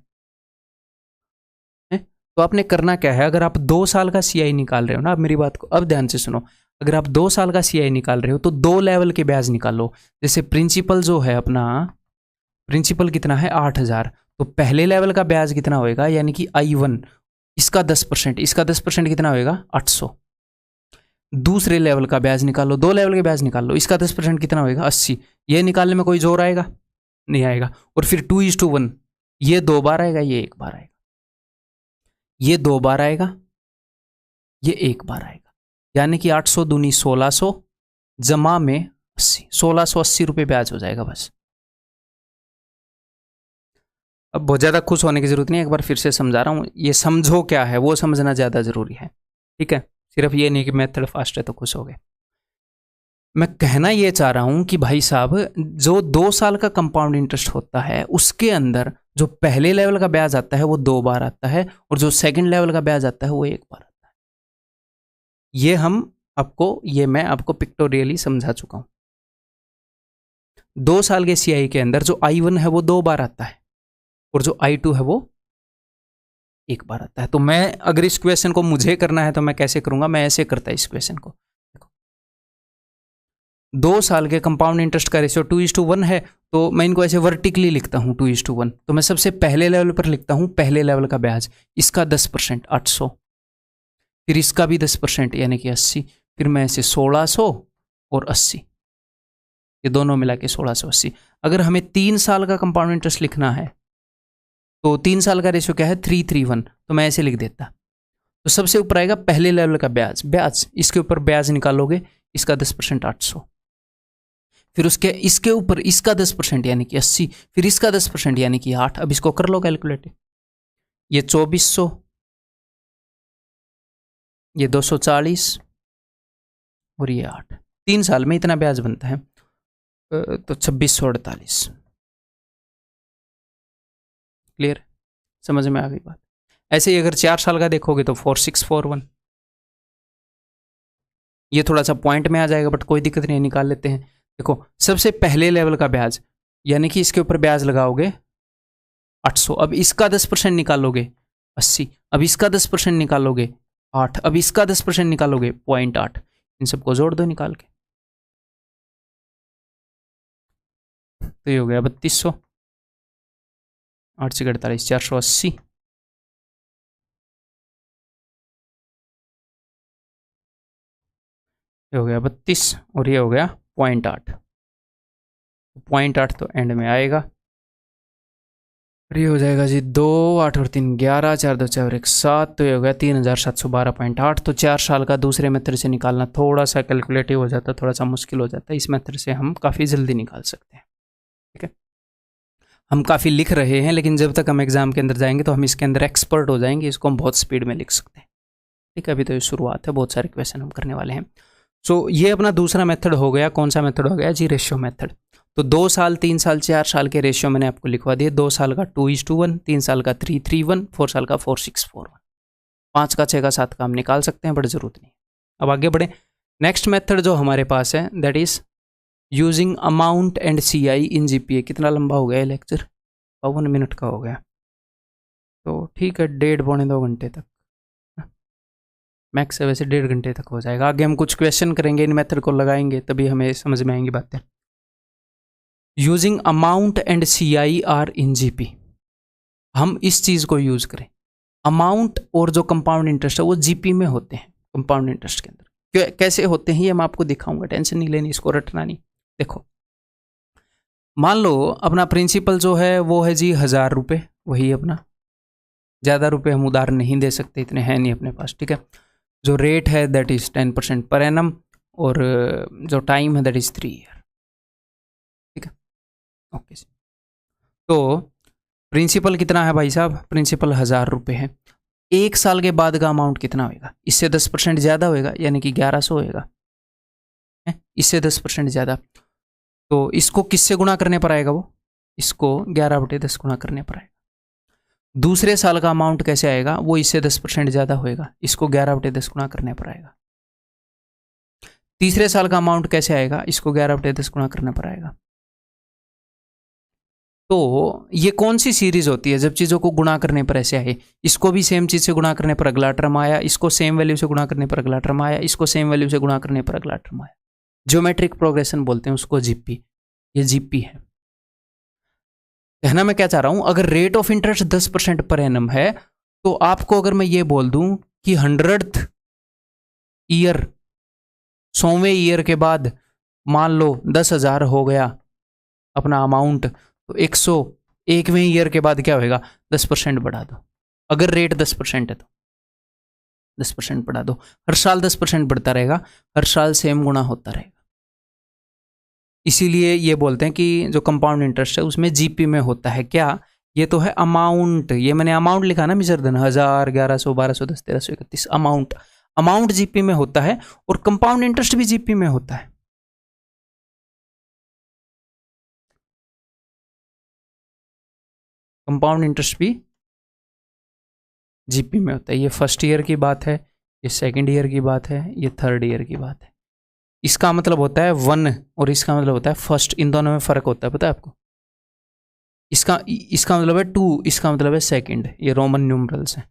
तो आपने करना क्या है, अगर आप 2 साल का CI निकाल रहे हो ना, आप मेरी बात को अब ध्यान से सुनो, अगर आप 2 साल का CI निकाल रहे हो तो 2 लेवल के ब्याज निकालो। जैसे प्रिंसिपल जो है अपना, प्रिंसिपल कितना है 8000, तो पहले लेवल का ब्याज कितना होएगा, यानी कि I1, इसका 10%, इसका 10% कितना होएगा 800। दूसरे लेवल का ब्याज निकालो, 2 लेवल के ब्याज निकाल लो, इसका 10% कितना होएगा 80। ये निकालने में कोई जोर आएगा नहीं आएगा। और फिर 2:1, ये 2 बार आएगा, ये 1 बार आएगा, ये 2 बार आएगा, ये 1 बार आएगा, यानी कि 800 दूनी 1600 जमा में 80, 1680 रुपये ब्याज हो जाएगा बस। अब बहुत ज़्यादा खुश होने की जरूरत नहीं है, एक बार फिर से समझा रहा हूँ, ये समझो क्या है वो समझना ज़्यादा ज़रूरी है। ठीक है, सिर्फ ये नहीं कि मेथड फास्ट है तो खुश हो गए। मैं कहना ये चाह रहा हूँ कि भाई साहब जो 2 साल का कंपाउंड इंटरेस्ट होता है उसके अंदर जो पहले लेवल का ब्याज आता है वो 2 बार आता है, और जो सेकंड लेवल का ब्याज आता है वो 1 बार आता है। ये मैं आपको पिक्टोरियली समझा चुका हूँ। 2 साल के CI के अंदर जो I1 है वो 2 बार आता है, और जो I2 है वो 1 बार आता है। तो मैं अगर इस क्वेश्चन को मुझे करना है तो मैं कैसे करूंगा, मैं ऐसे करता इस क्वेश्चन को। देखो 2 साल के कंपाउंड इंटरेस्ट का रेशियो 2:1 है, तो मैं इनको ऐसे वर्टिकली लिखता हूँ 2:1। तो मैं सबसे पहले लेवल पर लिखता हूँ पहले लेवल का ब्याज, इसका 10% 800, फिर इसका भी 10% यानी कि 80, फिर मैं ऐसे 1600 और 80, ये दोनों मिला के 1680। अगर हमें 3 साल का कंपाउंड इंटरेस्ट लिखना है तो 3 साल का रेशियो क्या है 3:1, तो मैं ऐसे लिख देता। तो सबसे ऊपर आएगा पहले लेवल का ब्याज, इसके ऊपर ब्याज निकालोगे, इसका 10% 800, फिर इसके ऊपर इसका 10% यानी कि 80, फिर इसका 10% यानी कि 8। अब इसको कर लो कैलकुलेट, ये 2400, ये 240 और ये 8। 3 साल में इतना ब्याज बनता है, तो 2648। क्लियर, समझ में आ गई बात। ऐसे ही अगर 4 साल का देखोगे तो 4641। ये थोड़ा सा पॉइंट में आ जाएगा बट कोई दिक्कत नहीं, निकाल लेते हैं। देखो सबसे पहले लेवल का ब्याज यानी कि इसके ऊपर ब्याज लगाओगे 800, अब इसका 10% निकालोगे 80, अब इसका 10% निकालोगे 8, अब इसका 10% निकालोगे 0.8। इन सबको जोड़ दो निकाल के, तो ये हो गया 3200, 8 से 48 480, ये हो गया 32 और ये हो गया 0.8। 0.8 तो एंड में आएगा, ये हो जाएगा जी 2, 8 और 3 11, 4 2 4 1 7, तो ये हो गया 3712.8। तो 4 साल का दूसरे मेथड से निकालना थोड़ा सा कैलकुलेटिव हो जाता है, थोड़ा सा मुश्किल हो जाता है। इस मेथड से हम काफ़ी जल्दी निकाल सकते हैं। ठीक है, हम काफ़ी लिख रहे हैं, लेकिन जब तक हम एग्जाम के अंदर जाएंगे तो हम इसके अंदर एक्सपर्ट हो जाएंगे, इसको हम बहुत स्पीड में लिख सकते हैं। ठीक है, अभी तो ये शुरुआत है, बहुत सारे क्वेश्चन हम करने वाले हैं। सो ये अपना दूसरा मेथड हो गया। कौन सा मेथड हो गया जी? Ratio method. तो 2 साल, 3 साल, 4 साल के रेशियो मैंने आपको लिखवा दिए। 2 साल का 2:1, 3 साल का 3:1, 4 साल का 4:6:4, 5 का 6 का 7 का हम निकाल सकते हैं, बट जरूरत नहीं। अब आगे बढ़े। नेक्स्ट मेथड जो हमारे पास है that is using amount and CI in GPA। कितना लंबा हो गया ये लेक्चर? 52 मिनट का हो गया, तो ठीक है 1.5-2 घंटे तक मैक्स है, वैसे 1.5 घंटे तक हो जाएगा। आगे हम कुछ क्वेश्चन करेंगे, इन मेथड को लगाएंगे तभी हमें समझ में आएंगी बातें। Using amount and CI are in GP, हम इस चीज़ को यूज़ करें। अमाउंट और जो कंपाउंड इंटरेस्ट है वो GP में होते हैं, कंपाउंड इंटरेस्ट के अंदर। कैसे होते हैं ये मैं आपको दिखाऊंगा, टेंशन नहीं लेनी, इसको रटना नहीं। देखो मान लो अपना प्रिंसिपल जो है वो है जी 1000 रुपये, वही अपना, ज़्यादा रुपये हम उधार नहीं दे सकते, इतने हैं नहीं अपने पास। ठीक है, जो रेट है दैट इज़ 10% पर एनम, और जो टाइम है दैट इज़ 3 ईयर। ठीक है, ओके। तो प्रिंसिपल कितना है भाई साहब? प्रिंसिपल 1000 रुपये है। 1 साल के बाद का अमाउंट कितना होगा? इससे 10% ज़्यादा होएगा, यानी कि 1100 होएगा, इससे 10% ज़्यादा। तो इसको किससे गुणा करने पर आएगा? वो इसको 11/10 गुणा करने पर आएगा। दूसरे साल का अमाउंट कैसे आएगा? वो इससे 10% ज़्यादा होएगा, इसको 11/10 गुणा करने पर आएगा। तीसरे साल का अमाउंट कैसे आएगा? इसको 11/10 गुणा करने पर आएगा। तो ये कौन सी सीरीज होती है जब चीज़ों को गुणा करने पर ऐसे आए? इसको भी सेम चीज़ से गुणा करने पर अगला टर्म आया, इसको सेम वैल्यू से गुणा करने पर अगला टर्म आया, इसको सेम वैल्यू से गुणा करने पर अगला टर्म आया। ज्योमेट्रिक प्रोग्रेशन बोलते हैं उसको, GP। ये GP है। कहना मैं क्या चाह रहा हूं, अगर rate of interest 10% per annum है, तो आपको अगर मैं ये बोल दूं कि 100th ईयर, 100वें ईयर के बाद मान लो 10,000 हो गया अपना अमाउंट, तो 101वें ईयर के बाद क्या होएगा? 10% बढ़ा दो। अगर रेट 10% है तो 10% बढ़ा दो। हर साल 10% बढ़ता रहेगा, हर साल सेम गुणा होता रहेगा। इसीलिए ये बोलते हैं कि जो कंपाउंड इंटरेस्ट है उसमें GP में होता है। क्या? ये तो है अमाउंट, ये मैंने अमाउंट लिखा ना मिस्टर धन, 1000, 1100, 1200, 10, 1300, 31, अमाउंट GP में होता है, और कंपाउंड इंटरेस्ट भी GP में होता है। कंपाउंड इंटरेस्ट भी GP में होता है। ये फर्स्ट ईयर की बात है, ये सेकंड ईयर की बात है, ये थर्ड ईयर की बात है। इसका मतलब होता है 1 और इसका मतलब होता है फर्स्ट, इन दोनों में फर्क होता है, पता है आपको? इसका मतलब है 2, इसका मतलब है सेकंड। ये रोमन न्यूमरल्स हैं,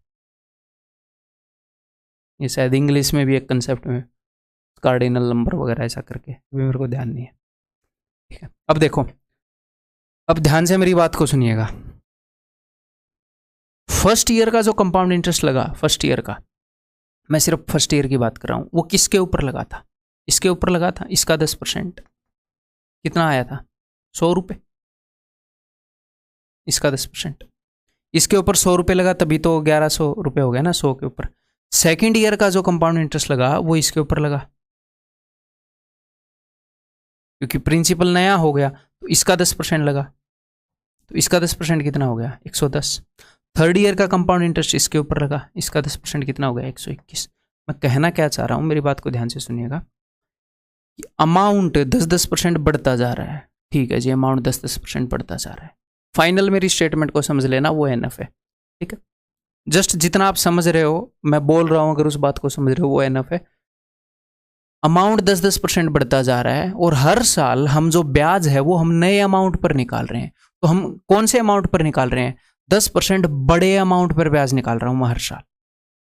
ये शायद इंग्लिश में भी एक कंसेप्ट में कार्डिनल नंबर वगैरह ऐसा करके, अभी मेरे को ध्यान नहीं है। ठीक है, अब देखो, अब ध्यान से मेरी बात को सुनिएगा। फर्स्ट ईयर का जो कंपाउंड इंटरेस्ट लगा, फर्स्ट ईयर का, मैं सिर्फ फर्स्ट ईयर की बात कर रहा हूं, वो किसके ऊपर लगा था? इसके ऊपर लगा था। इसका 10% कितना आया था? 100 रुपये। इसका 10%, इसके ऊपर 100 रुपये लगा, तभी तो 1100 रुपये हो गया ना 100 के ऊपर। सेकेंड ईयर का जो कंपाउंड इंटरेस्ट लगा वो इसके ऊपर लगा, क्योंकि प्रिंसिपल नया हो गया, तो इसका 10% लगा, तो इसका 10% कितना हो गया? 110। थर्ड ईयर का कंपाउंड इंटरेस्ट इसके ऊपर लगा, इसका 10% कितना हो गया? 121। मैं कहना क्या चाह रहा हूं, मेरी बात को ध्यान से सुनिएगा, कि अमाउंट 10-10% बढ़ता जा रहा है। ठीक है जी, अमाउंट 10-10% बढ़ता जा रहा है। फाइनल मेरी स्टेटमेंट को समझ लेना, वो एनफ है। ठीक है, जस्ट जितना आप समझ रहे हो, मैं बोल रहा हूं, अगर उस बात को समझ रहे हो, वो एनफ है। अमाउंट 10-10% बढ़ता जा रहा है, और हर साल हम जो ब्याज है वो हम नए अमाउंट पर निकाल रहे हैं। तो हम कौन से अमाउंट पर निकाल रहे हैं? 10% बड़े अमाउंट पर ब्याज निकाल रहा हूं मैं हर साल।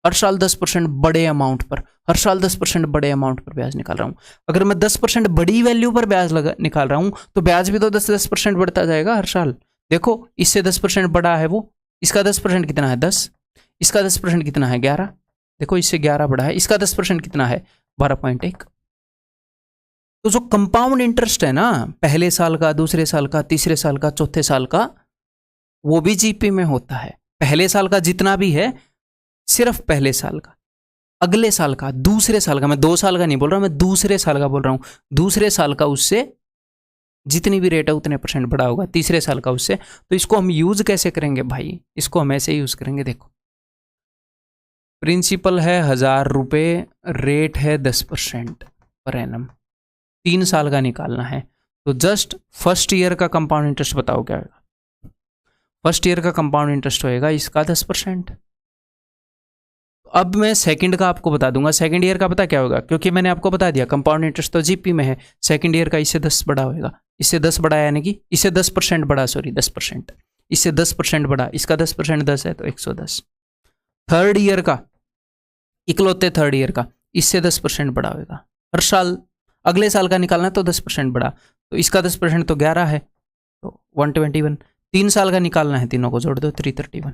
हर साल 10% बड़े अमाउंट पर, हर साल 10% बड़े अमाउंट पर ब्याज निकाल रहा हूं। अगर मैं 10% बड़ी वैल्यू पर ब्याज निकाल रहा हूं, तो ब्याज भी तो 10-10% बढ़ता जाएगा हर साल। देखो, इससे 10% बड़ा है वो, इसका 10% कितना है? 10। इसका 10% कितना है? 11। देखो, इससे 11 बड़ा है, इसका 10% कितना है? 12.1। तो जो कंपाउंड इंटरेस्ट है ना, पहले साल का, दूसरे साल का, तीसरे साल का, चौथे साल का, वो भी जीपी में होता है। पहले साल का जितना भी है, सिर्फ पहले साल का, अगले साल का, दूसरे साल का, मैं 2 साल का नहीं बोल रहा, मैं दूसरे साल का बोल रहा हूं, दूसरे साल का उससे जितनी भी रेट है उतने % बड़ा होगा, तीसरे साल का उससे। तो इसको हम यूज कैसे करेंगे भाई? इसको हम ऐसे यूज करेंगे। देखो, प्रिंसिपल है 1000 रुपये, रेट है 10% पर एनम, 3 साल का निकालना है। तो जस्ट फर्स्ट ईयर का कंपाउंड इंटरेस्ट बताओ क्या होगा? फर्स्ट ईयर का कंपाउंड इंटरेस्ट होएगा इसका 10%। अब मैं सेकंड का आपको बता दूंगा। सेकंड ईयर का पता क्या होगा? क्योंकि मैंने आपको बता दिया कंपाउंड इंटरेस्ट तो जीपी में है, सेकंड ईयर का इससे 10 बड़ा होएगा, इससे 10 बड़ा, यानी कि इससे 10% बड़ा, सॉरी 10%, इससे 10% बड़ा, इसका 10% 10 है तो 110। थर्ड ईयर का, इकलौते थर्ड ईयर का, इससे 10% बड़ा होएगा। हर साल अगले साल का निकालना है तो 10% बड़ा, तो इसका 10% तो 11 है, तो 121। 3 साल का निकालना है, तीनों को जोड़ दो, 331।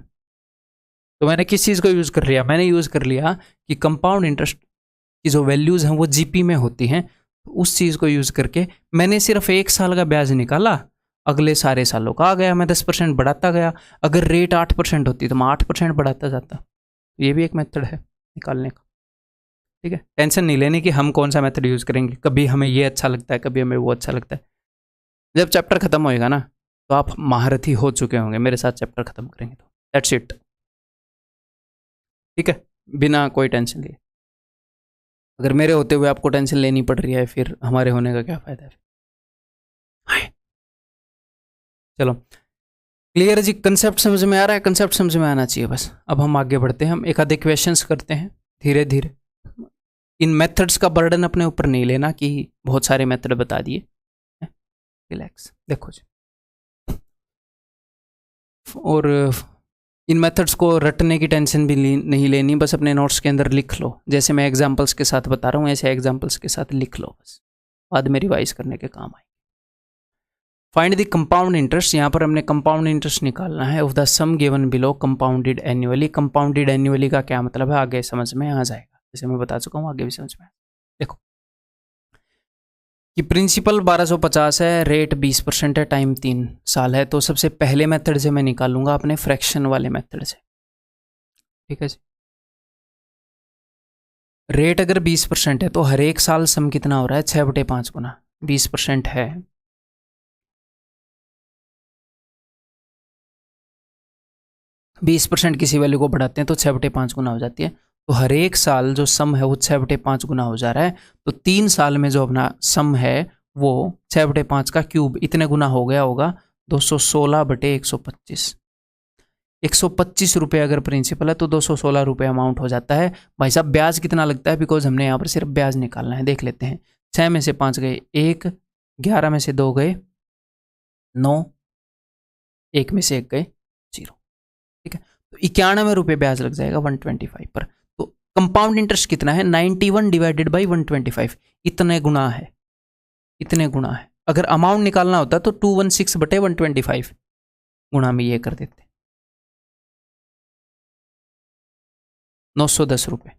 तो मैंने किस चीज़ को यूज़ कर लिया? मैंने यूज़ कर लिया कि कंपाउंड इंटरेस्ट की जो वैल्यूज़ हैं वो जीपी में होती हैं, तो उस चीज़ को यूज़ करके मैंने सिर्फ 1 साल का ब्याज निकाला, अगले सारे सालों का आ गया, मैं 10% बढ़ाता गया। अगर रेट 8% होती तो मैं 8% बढ़ाता जाता। ये भी एक मेथड है निकालने का। ठीक है, टेंशन नहीं लेने कि हम कौन सा मेथड यूज़ करेंगे, कभी हमें ये अच्छा लगता है, कभी हमें वो अच्छा लगता है। जब चैप्टर खत्म होएगा ना, तो आप महारथी हो चुके होंगे, मेरे साथ चैप्टर खत्म करेंगे तो दैट्स इट। ठीक है, बिना कोई टेंशन लिए। अगर मेरे होते हुए आपको टेंशन लेनी पड़ रही है, फिर हमारे होने का क्या फ़ायदा है? चलो, क्लियर है जी? कंसेप्ट समझ में आ रहा है? कंसेप्ट समझ में आना चाहिए बस। अब हम आगे बढ़ते हैं, हम एक आधे क्वेश्चंस करते हैं धीरे धीरे। इन मेथड्स का बर्डन अपने ऊपर नहीं लेना कि बहुत सारे मेथड बता दिए, रिलैक्स। देखो जी, और इन मेथड्स को रटने की टेंशन भी नहीं लेनी, बस अपने नोट्स के अंदर लिख लो। जैसे मैं एग्जांपल्स के साथ बता रहा हूँ, ऐसे एग्जांपल्स के साथ लिख लो, बस बाद में रिवाइज करने के काम आए। फाइंड द कंपाउंड इंटरेस्ट, यहाँ पर हमने कंपाउंड इंटरेस्ट निकालना है, of the sum given below compounded annually. Compounded annually का क्या मतलब है, आगे समझ में आ जाएगा, जैसे मैं बता चुका हूँ, आगे भी समझ में। देखो कि प्रिंसिपल 1250 है, रेट 20% है, टाइम 3 साल है। तो सबसे पहले मेथड से मैं निकालूंगा अपने फ्रैक्शन वाले मेथड से। ठीक है जी, रेट अगर 20% है तो हर एक साल सम कितना हो रहा है? 6/5 गुना 20% है, 20% किसी वैल्यू को बढ़ाते हैं तो 6/5 गुना हो जाती है। तो हर एक साल जो सम है वो 6/5 गुना हो जा रहा है। तो 3 साल में जो अपना सम है वो 6/5 का क्यूब इतने गुना हो गया होगा, 216/125। 125 रुपये अगर प्रिंसिपल है तो 216 रुपये अमाउंट हो जाता है। भाई साहब ब्याज कितना लगता है? बिकॉज हमने यहाँ पर सिर्फ ब्याज निकालना है, देख लेते हैं। 6 में से 5 गए 1, 11 में से 2 गए 9, 1 में से 1 गए 0। ठीक है, तो 91 रुपये ब्याज लग जाएगा 125 पर। तो कंपाउंड इंटरेस्ट कितना है, 91 डिवाइडेड बाई 125, इतने गुना है, इतने गुना है। अगर अमाउंट निकालना होता तो 216 बटे 125 गुणा में ये कर देते, 910 रुपये।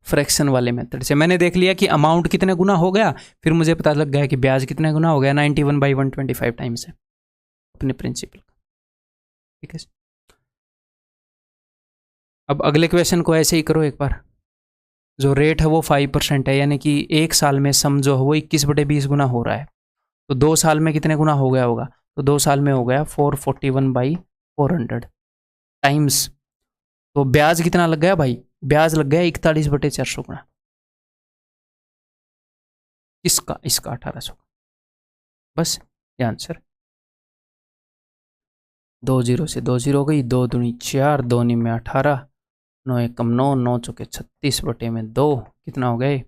फ्रैक्शन वाले मेथड से मैंने देख लिया कि अमाउंट कितने गुना हो गया, फिर मुझे पता लग गया कि ब्याज कितने गुना हो गया, 91 बाई 125 टाइम्स है अपने प्रिंसिपल का। ठीक है, अब अगले क्वेश्चन को ऐसे ही करो एक बार। जो रेट है वो 5% है, यानी कि एक साल में सम जो है वो 21 बटे 20 गुना हो रहा है। तो 2 साल में कितने गुना हो गया होगा, तो 2 साल में हो गया 441 बाई 400 टाइम्स। तो ब्याज कितना लग गया भाई, ब्याज लग गया 41 बटे 400 गुना। इसका 1800। बस ये आंसर। 2 जीरो से 2 जीरो गई, 2 दूनी 4, 2 नी में 18, 9 एकम 9, 9 चौके 36 बटे में 2, कितना हो गए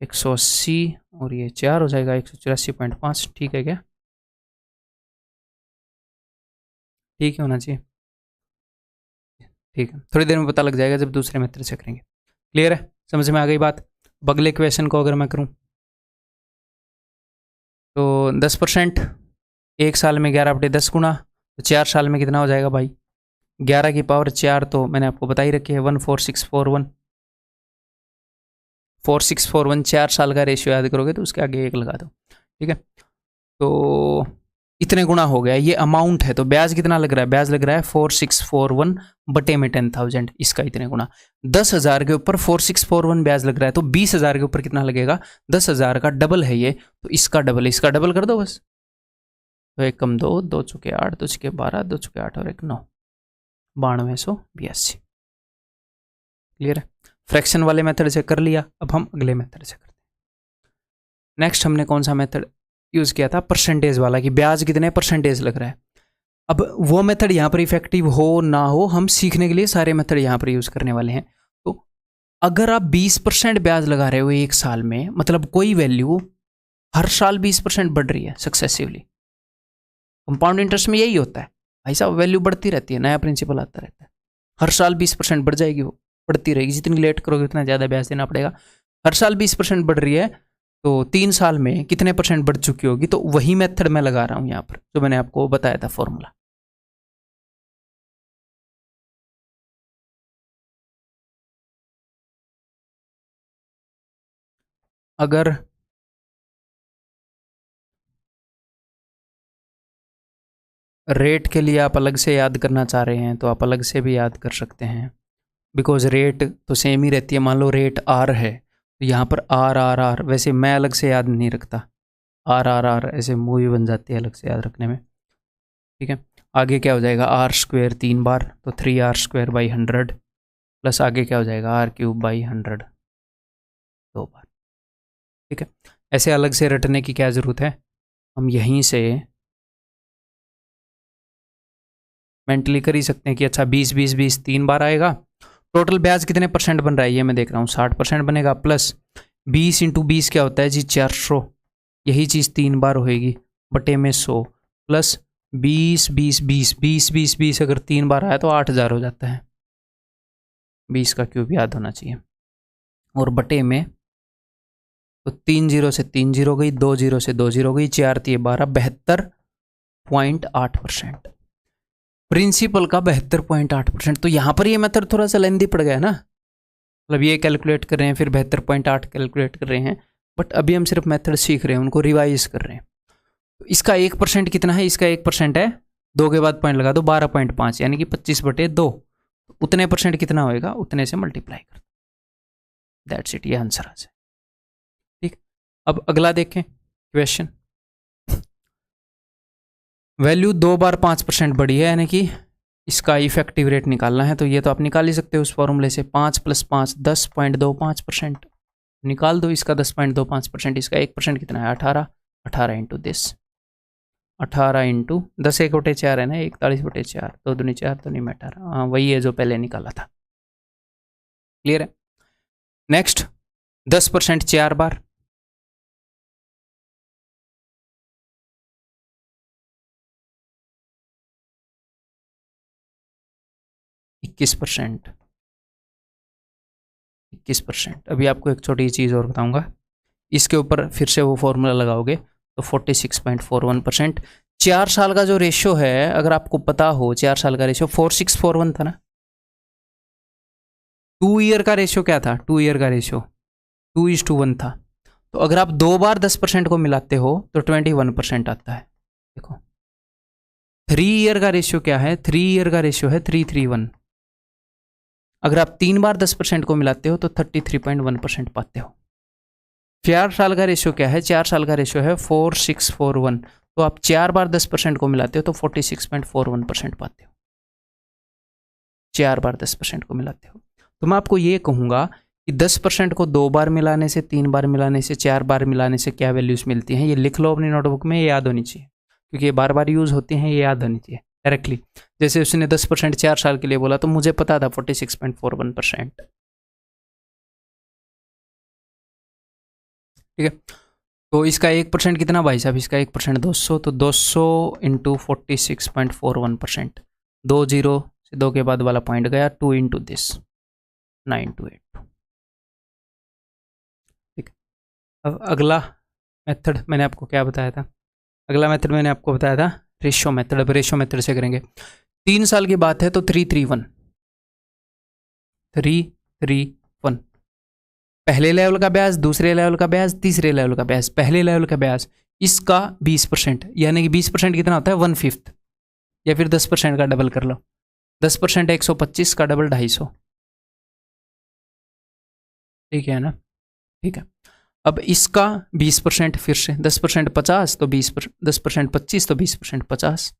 180, और ये 4 हो जाएगा 184.5। ठीक है क्या, ठीक है होना चाहिए। ठीक है, थोड़ी देर में पता लग जाएगा जब दूसरे मेथड से करेंगे। क्लियर है, समझ में आ गई बात। अगले क्वेश्चन को अगर मैं करूं तो 10%, एक साल में 11 बटे 10 गुना, तो 4 साल में कितना हो जाएगा भाई, 11 की पावर 4, तो मैंने आपको बता ही रखी है 14641, 4641, 4 साल का रेशियो याद करोगे तो उसके आगे 1 लगा दो। ठीक है, तो इतने गुना हो गया, ये अमाउंट है। तो ब्याज कितना लग रहा है, ब्याज लग रहा है 4641 बटे में 10,000, इसका इतने गुना। 10,000 के ऊपर 4641 ब्याज लग रहा है, तो 20,000 के ऊपर कितना लगेगा, 10,000 का डबल है ये, तो इसका डबल, इसका डबल कर दो बस। तो 1 कम 2, 2 चुके 8, 2 चुके 12, 2 चुके 8 और 1 9, 9282। क्लियर है, फ्रैक्शन वाले मेथड से कर लिया। अब हम अगले मेथड से करते हैं। नेक्स्ट हमने कौन सा मेथड यूज किया था, परसेंटेज वाला, कि ब्याज कितने परसेंटेज लग रहा है। अब वो मेथड यहाँ पर इफेक्टिव हो ना हो, हम सीखने के लिए सारे मेथड यहाँ पर यूज करने वाले हैं। तो अगर आप 20% ब्याज लगा रहे हो एक साल में, मतलब कोई वैल्यू हर साल 20% बढ़ रही है सक्सेसिवली। कंपाउंड इंटरेस्ट में यही होता है भाई साहब, वैल्यू बढ़ती रहती है, नया प्रिंसिपल आता रहता है, हर साल 20% बढ़ जाएगी, वो बढ़ती रहेगी, जितनी लेट करोगे उतना ज़्यादा ब्याज देना पड़ेगा। हर साल 20% बढ़ रही है, तो 3 साल में कितने परसेंट बढ़ चुकी होगी, तो वही मेथड मैं लगा रहा हूँ यहाँ पर जो मैंने आपको बताया था फॉर्मूला। अगर रेट के लिए आप अलग से याद करना चाह रहे हैं तो आप अलग से भी याद कर सकते हैं, बिकॉज रेट तो सेम ही रहती है। मान लो रेट आर है, तो यहाँ पर आर आर आर, वैसे मैं अलग से याद नहीं रखता, आर आर आर ऐसे मूवी बन जाती है अलग से याद रखने में। ठीक है, आगे क्या हो जाएगा, आर स्क्वेयर 3 बार, तो 3r स्क्वेयर बाई 100, प्लस आगे क्या हो जाएगा आर क्यूब बाई 100 2 बार। ठीक है, ऐसे अलग से रटने की क्या ज़रूरत है, हम यहीं से मेंटली कर ही सकते हैं कि अच्छा 20 3 बार आएगा। टोटल ब्याज कितने परसेंट बन रहा है ये मैं देख रहा हूँ, 60% बनेगा, प्लस 20 इंटू 20 क्या होता है जी 400, यही चीज़ 3 बार होएगी, बटे में 100, प्लस 20 अगर 3 बार आया तो 8,000 हो जाता है, 20 का क्यूब याद होना चाहिए, और बटे में, तो 3 जीरो से 3 जीरो गई, 2 जीरो से 2 जीरो गई, 4 3 12, 72.8%। प्रिंसिपल का 72.8%। तो यहाँ पर ये मेथड थोड़ा सा लेंदी पड़ गया ना, मतलब ये कैलकुलेट कर रहे हैं फिर 72.8 कैलकुलेट कर रहे हैं, बट अभी हम सिर्फ मेथड सीख रहे हैं, उनको रिवाइज कर रहे हैं। तो इसका 1% कितना है, इसका 1% है, 2 के बाद पॉइंट लगा दो, 12.5, यानी कि 25/2, उतने परसेंट कितना होएगा, उतने से मल्टीप्लाई कर, दैट्स इट, ये आंसर आ जाए। ठीक, अब अगला देखें क्वेश्चन। वैल्यू 2 बार 5% बढ़ी है, यानी कि इसका इफेक्टिव रेट निकालना है, तो ये तो आप निकाल ही सकते हो उस फॉर्मूले से, 5 + 5 10.25%, निकाल दो इसका 10.25%, इसका 1% कितना है 18, 18 इंटू 10, 18 इंटू 10, 1/4 है ना, 41/4, 2 दूनी 4, 2 में 18, हाँ वही है जो पहले निकाला था। क्लियर है, नेक्स्ट 10% 4 बार, 21%, 21%। अभी आपको एक छोटी चीज़ और बताऊंगा, इसके ऊपर फिर से वो फॉर्मूला लगाओगे तो 46.41%। 4 साल का जो रेशियो है, अगर आपको पता हो 4 साल का रेशियो 4641 था ना। 2 ईयर का रेशियो क्या था? 2 ईयर का रेशियो 2:1 था। तो अगर आप 2 बार 10% को मिलाते हो तो 21% आता है। देखो 3 ईयर का रेशियो क्या है? 3 ईयर का रेशियो है 331। अगर आप 3 बार 10% को मिलाते हो तो 33.1% पाते हो। 4 साल का रेशियो क्या है? 4 साल का रेशियो है 4641। तो आप 4 बार 10% को मिलाते हो तो 46.41% पाते हो, 4 बार 10% को मिलाते हो। तो मैं आपको ये कहूँगा कि 10% को 2 बार मिलाने से, 3 बार मिलाने से, 4 बार मिलाने से क्या वैल्यूज़ मिलती हैं, ये लिख लो अपनी नोटबुक में, ये याद होनी चाहिए, क्योंकि ये बार बार यूज़ होती हैं, ये याद होनी चाहिए डायरेक्टली। जैसे उसने 10% 4 साल के लिए बोला तो मुझे पता था 46.41%। ठीक है, तो इसका 1% कितना भाई साहब? इसका 1% 200, तो 200 इंटू 46.41%। 2 जीरो से 2 के बाद वाला पॉइंट गया, 2 इंटू दिस 928। ठीक है, अब अगला मेथड मैंने आपको क्या बताया था? अगला मेथड मैंने आपको बताया था रेशियो मेथड। अब रेशियो मेथड से करेंगे। 3 साल की बात है तो 331 पहले लेवल का ब्याज, दूसरे लेवल का ब्याज, तीसरे लेवल का ब्याज। पहले लेवल का ब्याज इसका 20%, यानी कि 20% कितना होता है? 1/5, या फिर 10% का डबल कर लो। 10% 125 का डबल 250। ठीक है ना? ठीक है, अब इसका 20% फिर से 10% 50, तो 10% 25, तो 20% 50।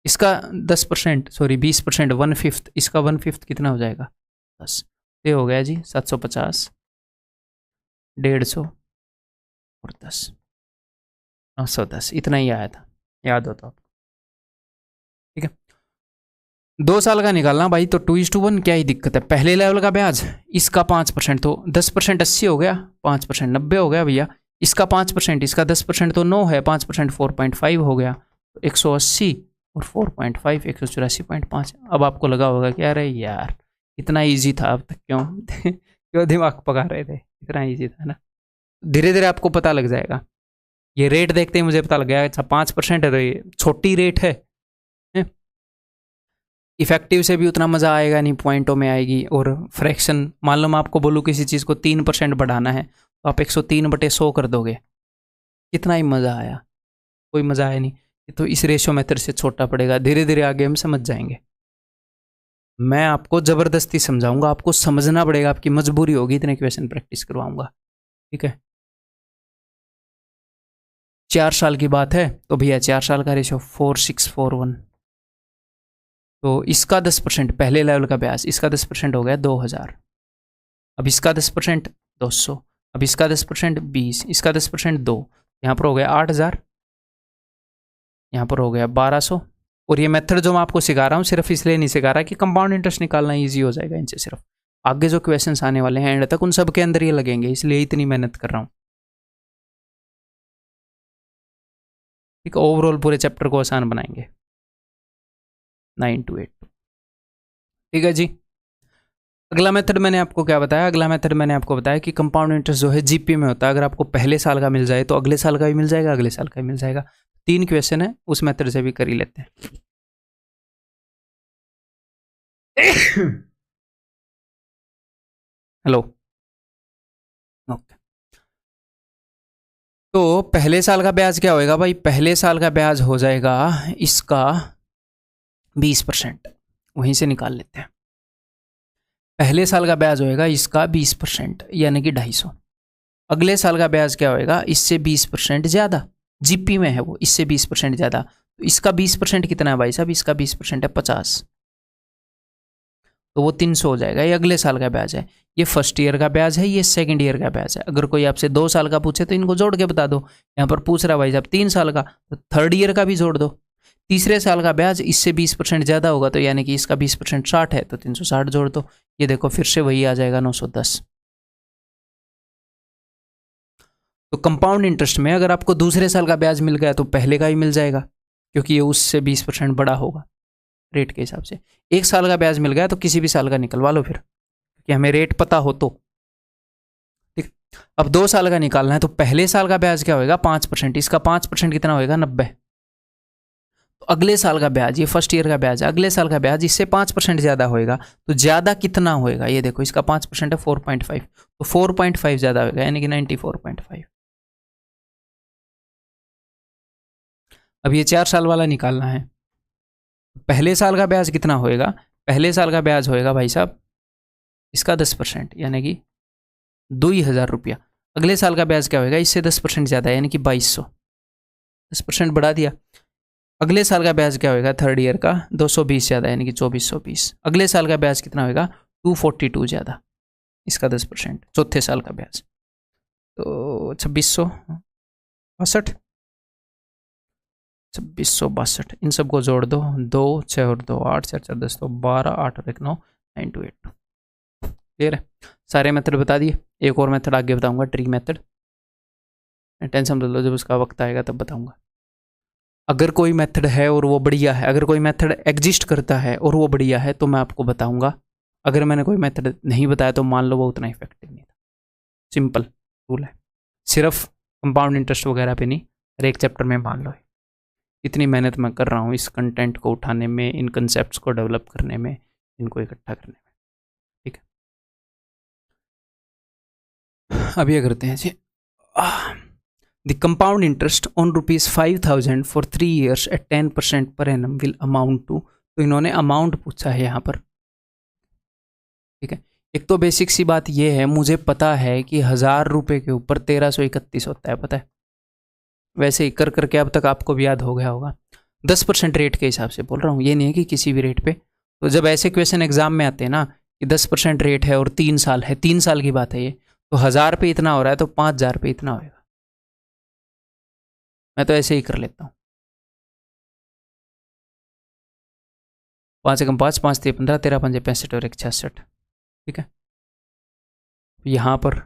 इसका 10% सॉरी 20% 1/5, इसका 1/5 कितना हो जाएगा? 10। ये हो गया जी 750, 150 और 10, 910, इतना ही आया था, याद हो तो आपको। ठीक है, 2 साल का निकालना भाई, तो 2:1, क्या ही दिक्कत है? पहले लेवल का ब्याज इसका 5%, तो 10% 80 हो गया, 5% 90 हो गया भैया। इसका 5%, इसका 10% तो 9 है, 5% 4.5 हो गया, तो 180 और 4.5 184.5। अब आपको लगा होगा कि अरे यार इतना ईजी था, अब तक क्यों क्यों दिमाग पका रहे थे? इतना ईजी था ना। धीरे धीरे आपको पता लग जाएगा। ये रेट देखते ही मुझे पता लग गया, अच्छा 5% है तो ये छोटी रेट है। इफेक्टिव से भी उतना मज़ा आएगा नहीं, पॉइंटों में आएगी। और फ्रैक्शन, मान लो मैं आपको बोलूँ किसी चीज़ को 3% बढ़ाना है, तो आप 103/100 कर दोगे, कितना ही मज़ा आया? कोई मज़ा आया नहीं। तो इस रेशियो मेथड से छोटा पड़ेगा, धीरे धीरे आगे हम समझ जाएंगे। मैं आपको ज़बरदस्ती समझाऊंगा, आपको समझना पड़ेगा, आपकी मजबूरी होगी, इतने क्वेश्चन प्रैक्टिस करवाऊंगा। ठीक है, 4 साल की बात है तो भैया 4 साल का रेशियो 4641। तो इसका 10% पहले लेवल का ब्याज, इसका 10% हो गया 2000। अब इसका 10% 200, अब इसका 10% 20, इसका 10% 2, यहाँ पर हो गया 8000, यहाँ पर हो गया 1200। और ये मेथड जो मैं आपको सिखा रहा हूँ सिर्फ इसलिए नहीं सिखा रहा कि कंपाउंड इंटरेस्ट निकालना ईजी हो जाएगा इनसे, सिर्फ आगे जो क्वेश्चंस आने वाले हैं एंड तक उन सब के अंदर ये लगेंगे, इसलिए इतनी मेहनत कर रहा हूँ। ठीक, ओवरऑल पूरे चैप्टर को आसान बनाएंगे। 9 to 8। ठीक है जी, अगला मेथड मैंने आपको क्या बताया? अगला मेथड मैंने आपको बताया कि कंपाउंड इंटरेस्ट जो है जीपी में होता है। अगर आपको पहले साल का मिल जाए तो अगले साल का भी मिल जाएगा, अगले साल का भी मिल जाएगा। 3 क्वेश्चन है, उस मेथड से भी कर ही लेते हैं। Hello, okay. तो पहले साल का ब्याज क्या होएगा भाई? पहले साल का ब्याज हो जाएगा इसका 20%, वहीं से निकाल लेते हैं। पहले साल का ब्याज होएगा इसका 20%, यानी कि 250। अगले साल का ब्याज क्या होएगा? इससे 20% ज़्यादा, जीपी में है वो, इससे 20% ज़्यादा। तो इसका 20% कितना है भाई साहब? इसका 20% है 50, तो वो 300 हो जाएगा। ये अगले साल का ब्याज है। ये फर्स्ट ईयर का ब्याज है, ये सेकंड ईयर का ब्याज है। अगर कोई आपसे 2 साल का पूछे तो इनको जोड़ के बता दो। यहाँ पर पूछ रहा भाई साहब 3 साल का, तो थर्ड ईयर का भी जोड़ दो। तीसरे साल का ब्याज इससे 20% ज़्यादा होगा, तो यानी कि इसका 20% 60 है, तो 360 जोड़ दो। ये देखो फिर से वही आ जाएगा 910। तो कंपाउंड इंटरेस्ट में अगर आपको दूसरे साल का ब्याज मिल गया तो पहले का ही मिल जाएगा, क्योंकि ये उससे 20% बड़ा होगा रेट के हिसाब से। 1 साल का ब्याज मिल गया तो किसी भी साल का निकलवा लो फिर, क्योंकि हमें रेट पता हो तो। अब 2 साल का निकालना है, तो पहले साल का ब्याज क्या होगा 5%, इसका 5% कितना होगा 90। तो अगले साल का ब्याज, ये फर्स्ट ईयर का ब्याज, अगले साल का ब्याज इससे 5% ज़्यादा होएगा। तो ज़्यादा कितना होएगा, ये देखो इसका 5% है 4.5, तो 4.5 ज़्यादा होगा, यानी कि 94.5। अब ये 4 साल वाला निकालना है। पहले साल का ब्याज कितना होएगा, पहले साल का ब्याज होएगा भाई साहब इसका 10%, यानी कि 2,000 रुपया। अगले साल का ब्याज क्या होएगा, इससे 10% ज़्यादा, यानी कि 2,200। 10% बढ़ा दिया। अगले साल का ब्याज क्या होएगा, थर्ड ईयर का 220 ज़्यादा, यानी कि 2,420। अगले साल का ब्याज कितना होएगा 242 ज़्यादा, इसका 10%, चौथे साल का ब्याज तो 2,662। 2,662, इन सबको जोड़ दो, 2 6 और 2 8, 4 4 10, तो 12 8 और 1 9, 928। क्लियर है, सारे मेथड बता दिए। एक और मेथड आगे बताऊंगा, ट्री मेथड, टेंशन मत लो, जब उसका वक्त आएगा तब बताऊंगा। अगर कोई मेथड है और वो बढ़िया है, अगर कोई मेथड एग्जिस्ट करता है और वो बढ़िया है तो मैं आपको बताऊंगा। अगर मैंने कोई मेथड नहीं बताया तो मान लो वो उतना इफेक्टिव नहीं था। सिंपल रूल है, सिर्फ कंपाउंड इंटरेस्ट वगैरह पे नहीं, हर एक चैप्टर में मान लो। इतनी मेहनत मैं कर रहा हूँ इस कंटेंट को उठाने में, इन कंसेप्ट को डेवलप करने में, इनको इकट्ठा करने में। ठीक है, अब ये करते हैं जी, the compound interest on ₹5,000 for 3 years at 10% per annum will amount to. तो इन्होंने अमाउंट पूछा है यहाँ पर। ठीक है, एक तो बेसिक सी बात ये है, मुझे पता है कि 1,000 रुपये के ऊपर 1,331 होता है, पता है। वैसे ही कर करके अब तक आपको भी याद हो गया होगा। 10% रेट के हिसाब से बोल रहा हूँ, ये नहीं है कि किसी भी रेट पे। तो जब ऐसे क्वेश्चन एग्जाम में आते हैं ना कि 10% रेट है और 3 साल है, 3 साल की बात है ये, तो 1,000 पे इतना हो रहा है तो 5,000 पे इतना होगा। मैं तो ऐसे ही कर लेता हूँ, 5 एकम 5, 5 3 15, 13 5 65 और 1 66। ठीक है, यहाँ पर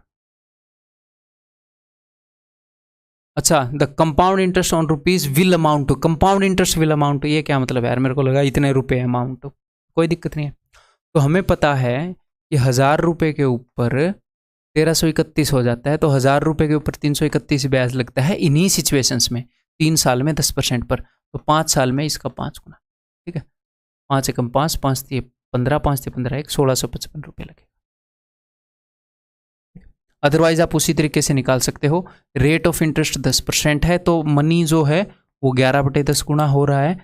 अच्छा, the compound interest on rupees will amount to, compound interest will amount to, ये क्या मतलब है यार, मेरे को लगा इतने रुपए अमाउंट टू। कोई दिक्कत नहीं है। तो हमें पता है कि 1,000 रुपये के ऊपर 1,331 हो जाता है, तो 1,000 रुपये के ऊपर 331 ब्याज लगता है इन्हीं सिचुएशंस में, 3 साल में 10% पर, तो 5 साल में इसका 5 गुना। ठीक है, 5 एकम 5, 5 3 15, 5 3 15 1, 1,655 रुपये लगेगा। अदरवाइज आप उसी तरीके से निकाल सकते हो, रेट ऑफ इंटरेस्ट 10% है तो मनी जो है वो 11/10 गुना हो रहा है।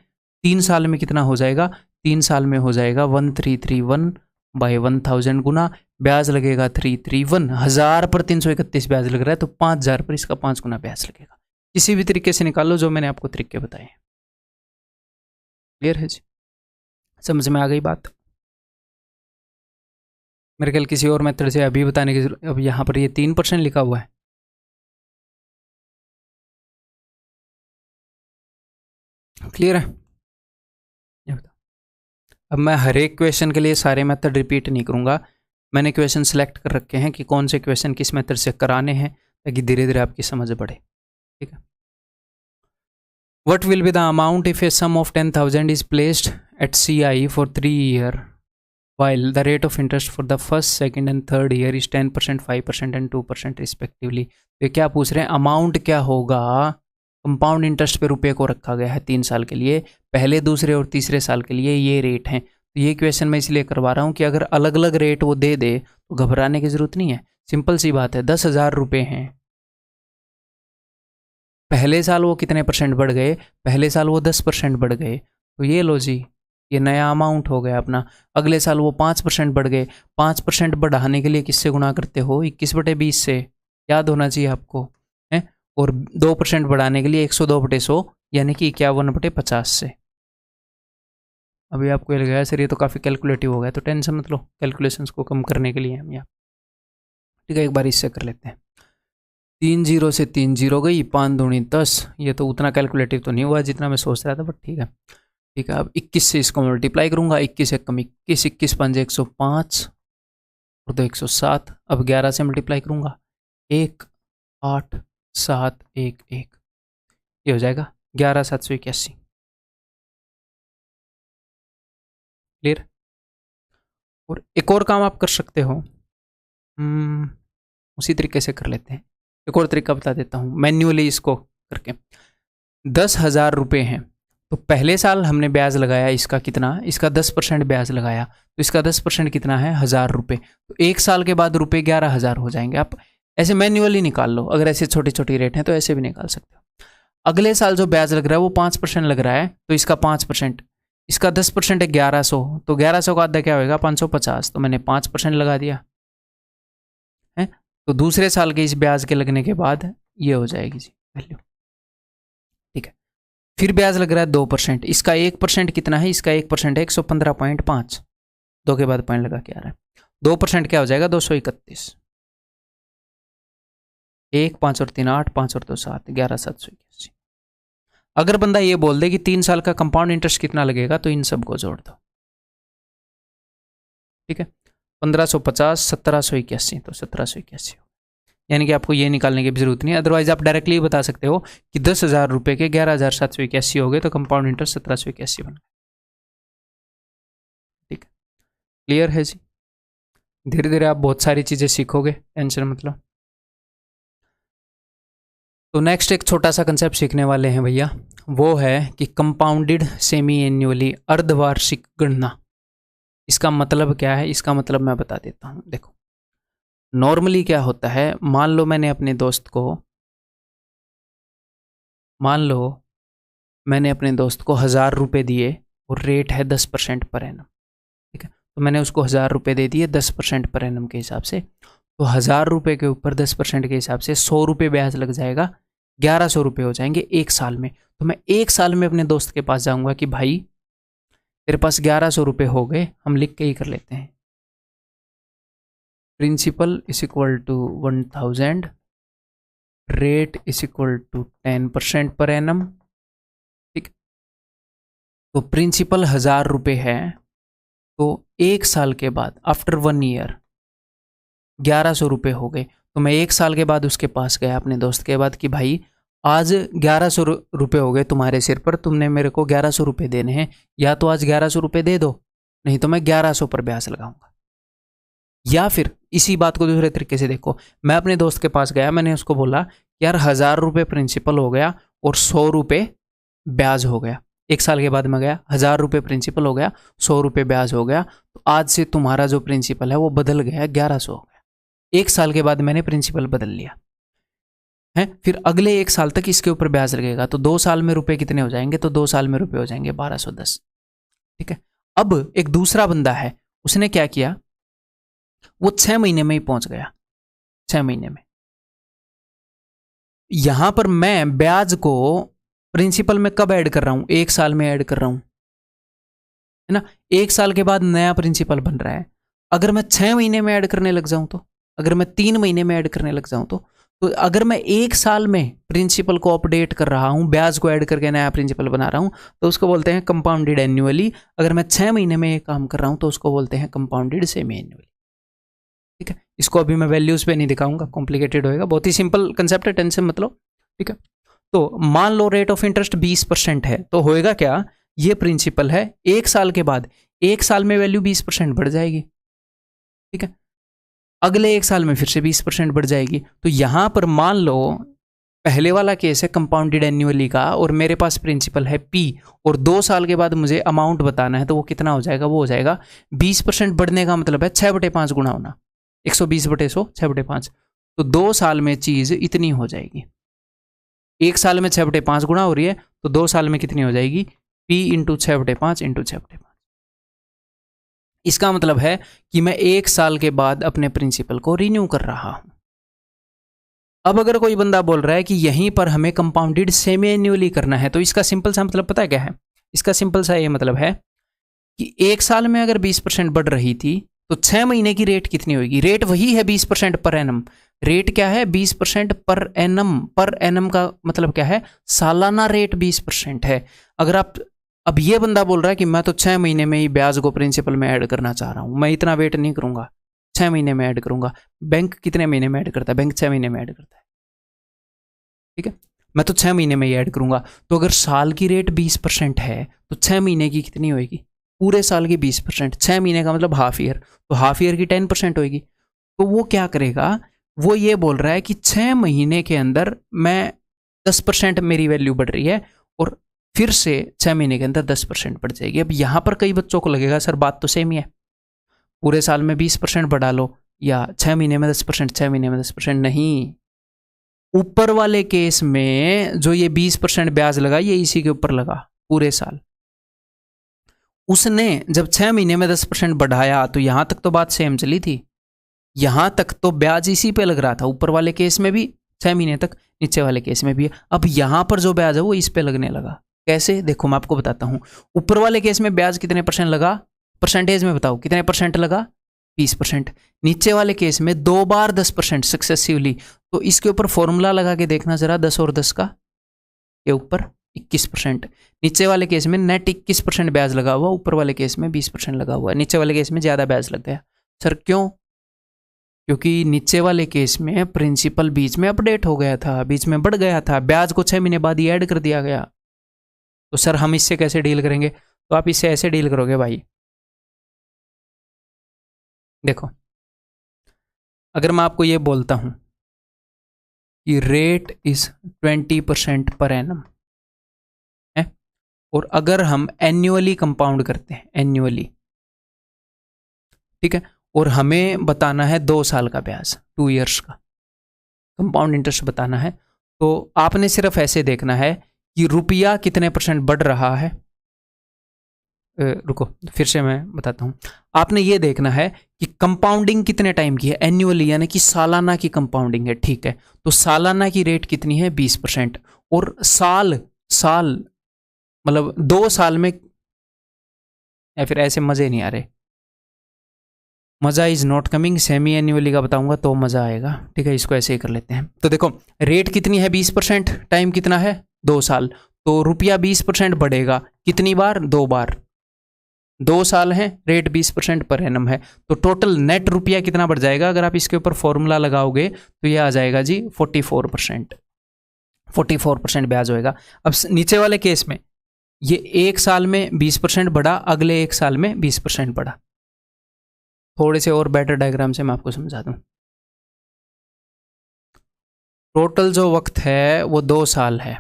3 साल में कितना हो जाएगा, 3 साल में हो जाएगा 1,331 बाई 1,000 गुना, ब्याज लगेगा 331, 1,000 पर 331 ब्याज लग रहा है, तो 5,000 पर इसका 5 गुना ब्याज लगेगा। किसी भी तरीके से निकाल लो, जो मैंने आपको तरीके बताए। क्लियर है जी, समझ में आ गई बात। मेरे ख्याल किसी और मेथड से अभी बताने की जरूरत, अब यहाँ पर ये 3% लिखा हुआ है, क्लियर है। अब मैं हर एक क्वेश्चन के लिए सारे मेथड रिपीट नहीं करूँगा, मैंने क्वेश्चन सेलेक्ट कर रखे हैं कि कौन से क्वेश्चन किस मेथड से कराने हैं, ताकि धीरे धीरे आपकी समझ बढ़े। ठीक है, what will be the amount if a sum of 10,000 is placed at CI for 3 year while the rate of interest for the first, second and third year is 10%, 5% and 2% respectively। तो क्या पूछ रहे हैं, अमाउंट क्या होगा, compound interest पे रुपये को रखा गया है 3 साल के लिए, पहले दूसरे और तीसरे साल के लिए ये रेट हैं। तो ये क्वेश्चन मैं इसलिए करवा रहा हूँ कि अगर अलग अलग रेट वो दे दे तो घबराने की ज़रूरत नहीं है, सिंपल सी बात है। 10,000 रुपये हैं, पहले साल वो कितने परसेंट बढ़ गए, पहले साल वो 10% बढ़ गए, तो ये लो जी, ये नया अमाउंट हो गया अपना। अगले साल वो 5% बढ़ गए, 5% बढ़ाने के लिए किससे गुणा करते हो, 21/20 से, याद होना चाहिए आपको है। और 2% बढ़ाने के लिए 102/100, यानी कि 51/50 से। अभी आपको ये लगा सर ये तो काफ़ी कैलकुलेटिव हो गया, तो टेंशन मत लो, कैलकुलेशंस को कम करने के लिए हम यहाँ। ठीक है, एक बार इससे कर लेते हैं। 3 0 से 3 0 गई, 5 दूनी 10, ये तो उतना कैलकुलेटिव तो नहीं हुआ जितना मैं सोच रहा था, बट ठीक है। ठीक है, अब 21 से इसको मल्टीप्लाई करूंगा, 21 एकम 21, 21 पंजे 105 और 2 107। अब 11 से मल्टीप्लाई करूंगा, 1 8 7 1 1, ये हो जाएगा 11,781। क्लियर। और एक और काम आप कर सकते हो, उसी तरीके से कर लेते हैं। एक और तरीका बता देता हूँ मैन्युअली इसको करके। 10,000 रुपये हैं तो पहले साल हमने ब्याज लगाया इसका कितना, इसका 10% ब्याज लगाया तो इसका 10% कितना है 1,000 रुपये। तो एक साल के बाद रुपये 11,000 हो जाएंगे। आप ऐसे मैन्युअली निकाल लो, अगर ऐसे छोटी छोटी रेट हैं तो ऐसे भी निकाल सकते हो। अगले साल जो ब्याज लग रहा है वो 5% लग रहा है तो इसका 5%, इसका 10% है 1100, तो 1100 का आधा क्या होगा 550, तो मैंने 5% लगा दिया है। तो दूसरे साल के इस ब्याज के लगने के बाद ये हो जाएगी जी वैल्यू। ठीक है, फिर ब्याज लग रहा है 2%, इसका 1% कितना है, इसका 1% है 115.5, 2 के बाद पॉइंट लगा के आ रहा है। 2% क्या हो जाएगा 231, 1 5 और 3 8, 5 और 2 7, 11,781। अगर बंदा ये बोल दे कि 3 साल का कंपाउंड इंटरेस्ट कितना लगेगा तो इन सबको जोड़ दो। ठीक है, 1550, 1781, तो 1781, यानी कि आपको ये निकालने की भी जरूरत नहीं है। अदरवाइज आप डायरेक्टली बता सकते हो कि 10,000 रुपये के 11,781 हो गए तो कंपाउंड इंटरेस्ट 1781 बन गया। ठीक है, क्लियर है जी। धीरे धीरे आप बहुत सारी चीजें सीखोगे, टेंशन मतलब। तो नेक्स्ट एक छोटा सा कंसेप्ट सीखने वाले हैं भैया, वो है कि कंपाउंडेड सेमी एन्युअली, अर्धवार्षिक गणना। इसका मतलब क्या है, इसका मतलब मैं बता देता हूँ। देखो नॉर्मली क्या होता है, मान लो मैंने अपने दोस्त को 1,000 रुपये दिए और रेट है 10% पर एनम। ठीक है, तो मैंने उसको 1,000 रुपये दे दिए 10% पर एनम के हिसाब से, तो 1,000 रुपये के ऊपर 10% के हिसाब से 100 रुपये ब्याज लग जाएगा, 1,100 रुपये हो जाएंगे एक साल में। तो मैं एक साल में अपने दोस्त के पास जाऊंगा कि भाई तेरे पास 1,100 रुपये हो गए, हम लिख के ही कर लेते हैं। Principal is equal to 1,000, rate is equal to 10% per annum. ठीक, तो प्रिंसिपल 1,000 रुपये है, तो एक साल के बाद आफ्टर 1 ईयर 1,100 रुपये हो गए। तो मैं एक साल के बाद उसके पास गया अपने दोस्त के बाद कि भाई आज 1,100 रुपये हो गए तुम्हारे सिर पर, तुमने मेरे को 1,100 रुपये देने हैं, या तो आज 1,100 रुपये दे दो, नहीं तो मैं 1,100 पर ब्याज लगाऊंगा। या फिर इसी बात को दूसरे तरीके से देखो, मैं अपने दोस्त के पास गया, मैंने उसको बोला यार 1,000 रुपये प्रिंसिपल हो गया और 100 रुपये ब्याज हो गया। एक साल के बाद मैं गया, 1,000 रुपये प्रिंसिपल हो गया, 100 रुपये ब्याज हो गया, तो आज से तुम्हारा जो प्रिंसिपल है वो बदल गया, 1,100 हो गया। एक साल के बाद मैंने प्रिंसिपल बदल लिया है, फिर अगले एक साल तक इसके ऊपर ब्याज लगेगा, तो 2 साल में रुपए कितने हो जाएंगे, तो 2 साल में रुपए हो जाएंगे 1,210। ठीक है, अब एक दूसरा बंदा है, उसने क्या किया, वो 6 महीने में ही पहुंच गया, 6 महीने में। यहां पर मैं ब्याज को प्रिंसिपल में कब ऐड कर रहा हूं, एक साल में ऐड कर रहा हूं, है ना। एक साल के बाद नया प्रिंसिपल बन रहा है। अगर मैं 6 महीने में ऐड करने लग जाऊं तो, अगर मैं 3 महीने में ऐड करने लग जाऊं तो अगर मैं एक साल में प्रिंसिपल को अपडेट कर रहा हूं, ब्याज को ऐड करके नया प्रिंसिपल बना रहा हूं, तो उसको बोलते हैं कंपाउंडेड एन्युअली। अगर मैं 6 महीने में ये काम कर रहा हूं तो उसको बोलते हैं कंपाउंडेड सेमी एन्युअली। ठीक है, इसको अभी मैं वैल्यूज पे नहीं दिखाऊंगा, कॉम्प्लिकेटेड होएगा, बहुत ही सिंपल कंसेप्ट है, टेंशन मतलब। ठीक है, तो मान लो रेट ऑफ इंटरेस्ट 20% है, तो होएगा क्या, ये प्रिंसिपल है, एक साल के बाद एक साल में वैल्यू 20% बढ़ जाएगी। ठीक है, अगले एक साल में फिर से 20% बढ़ जाएगी। तो यहां पर मान लो पहले वाला केस है कंपाउंडेड एन्युअली का, और मेरे पास प्रिंसिपल है P, और 2 साल के बाद मुझे अमाउंट बताना है, तो वो कितना हो जाएगा, वो हो जाएगा 20% बढ़ने का मतलब है 6/5 गुना होना, 120/100, 6/5। तो 2 साल में चीज इतनी हो जाएगी, एक साल में 6/5 गुना हो रही है, तो 2 साल में कितनी हो जाएगी, P इंटू 6/5 इंटू 6/5। इसका मतलब है कि मैं एक साल के बाद अपने प्रिंसिपल को रिन्यू कर रहा हूं। अब अगर कोई बंदा बोल रहा है कि यहीं पर हमें कंपाउंडेड सेमी एन्युअली करना है, तो इसका सिंपल सा मतलब पता है क्या है, इसका सिंपल सा ये मतलब है कि एक साल में अगर 20% बढ़ रही थी, तो 6 महीने की रेट कितनी होगी, रेट वही है 20% पर एनम। रेट क्या है, 20% पर एनम। पर एनम का मतलब क्या है, सालाना रेट 20% है। अगर आप, अब ये बंदा बोल रहा है कि मैं तो 6 महीने में ही ब्याज को प्रिंसिपल में ऐड करना चाह रहा हूं, मैं इतना वेट नहीं करूंगा, 6 महीने में ऐड करूंगा। बैंक कितने महीने में ऐड करता है, बैंक 6 महीने में ऐड करता है। ठीक है, मैं तो 6 महीने में ही ऐड करूंगा। तो अगर साल की रेट 20% है, तो 6 महीने की कितनी होगी, पूरे साल की 20%, 6 महीने का मतलब हाफ ईयर, तो हाफ ईयर की 10% होगी। तो वो क्या करेगा, वो ये बोल रहा है कि 6 महीने के अंदर मैं 10% मेरी वैल्यू बढ़ रही है और फिर से 6 महीने के अंदर 10% बढ़ जाएगी। अब यहाँ पर कई बच्चों को लगेगा सर बात तो सेम ही है, पूरे साल में 20% बढ़ा लो या 6 महीने में 10%, 6 महीने में 10%। नहीं, ऊपर वाले केस में जो ये 20% ब्याज लगा ये इसी के ऊपर लगा पूरे साल। उसने जब 6 महीने में 10% बढ़ाया तो यहां तक तो बात सेम चली थी, यहां तक तो ब्याज इसी पे लग रहा था, ऊपर वाले केस में भी 6 महीने तक, नीचे वाले केस में भी। अब यहां पर जो ब्याज है वो इस पे लगने लगा। कैसे? देखो मैं आपको बताता हूं। ऊपर वाले केस में ब्याज कितने परसेंट लगा, परसेंटेज में बताओ कितने परसेंट लगा, 20%। नीचे वाले केस में 2 बार 10% सक्सेसिवली। तो इसके ऊपर फॉर्मूला लगा के देखना जरा, 10 और 10 का, के ऊपर 21%। नीचे वाले केस में नेट 21% ब्याज लगा हुआ, ऊपर वाले केस में 20% लगा हुआ है। नीचे वाले केस में ज़्यादा ब्याज लग गया। सर क्यों? क्योंकि नीचे वाले केस में प्रिंसिपल बीच में अपडेट हो गया था, बीच में बढ़ गया था, ब्याज को 6 महीने बाद ही ऐड कर दिया गया। तो सर हम इससे कैसे डील करेंगे? तो आप इससे ऐसे डील करोगे भाई, देखो अगर मैं आपको ये बोलता हूं कि रेट इज 20% पर एनम है, और अगर हम एन्युअली कंपाउंड करते हैं, एन्युअली, ठीक है, और हमें बताना है 2 साल का ब्याज, 2 ईयर्स का कंपाउंड इंटरेस्ट बताना है, तो आपने सिर्फ ऐसे देखना है कि रुपया कितने परसेंट बढ़ रहा है। रुको फिर से मैं बताता हूँ। आपने ये देखना है कि कंपाउंडिंग कितने टाइम की है, एन्युअली यानी कि सालाना की कंपाउंडिंग है, ठीक है। तो सालाना की रेट कितनी है, 20%। और साल साल मतलब 2 साल में, या फिर ऐसे मजे नहीं आ रहे, मजा is not coming, semi annually का बताऊंगा तो मजा आएगा, ठीक है। इसको ऐसे ही कर लेते हैं। तो देखो रेट कितनी है 20%, टाइम कितना है 2 साल, तो रुपया 20% बढ़ेगा कितनी बार, 2 बार, 2 साल है, रेट 20% पर एनम है, तो टोटल नेट रुपया कितना बढ़ जाएगा? अगर आप इसके ऊपर फॉर्मूला लगाओगे तो ये आ जाएगा जी 44%, 44% ब्याज होएगा। अब नीचे वाले केस में ये 1 साल में 20% बढ़ा, अगले 1 साल में 20% बढ़ा। थोड़े से और बेटर डायग्राम से मैं आपको समझा दूं। टोटल जो वक्त है वो 2 साल है,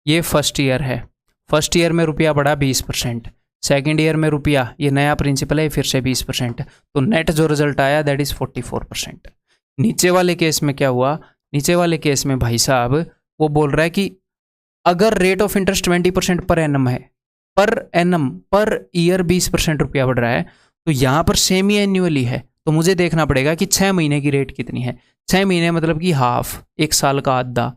ये फर्स्ट ईयर है, फर्स्ट ईयर में रुपया बढ़ा 20%, सेकेंड ईयर में रुपया, ये नया प्रिंसिपल है, फिर से 20%, तो नेट जो रिजल्ट आया दैट इज 44%। नीचे वाले केस में क्या हुआ, नीचे वाले केस में भाई साहब वो बोल रहा है कि अगर rate of interest 20% per annum है, पर एनम पर ईयर 20% रुपया बढ़ रहा है, तो यहां पर सेमी एन्युअली है, तो मुझे देखना पड़ेगा कि 6 महीने की रेट कितनी है। 6 महीने मतलब कि हाफ, 1 साल का आधा,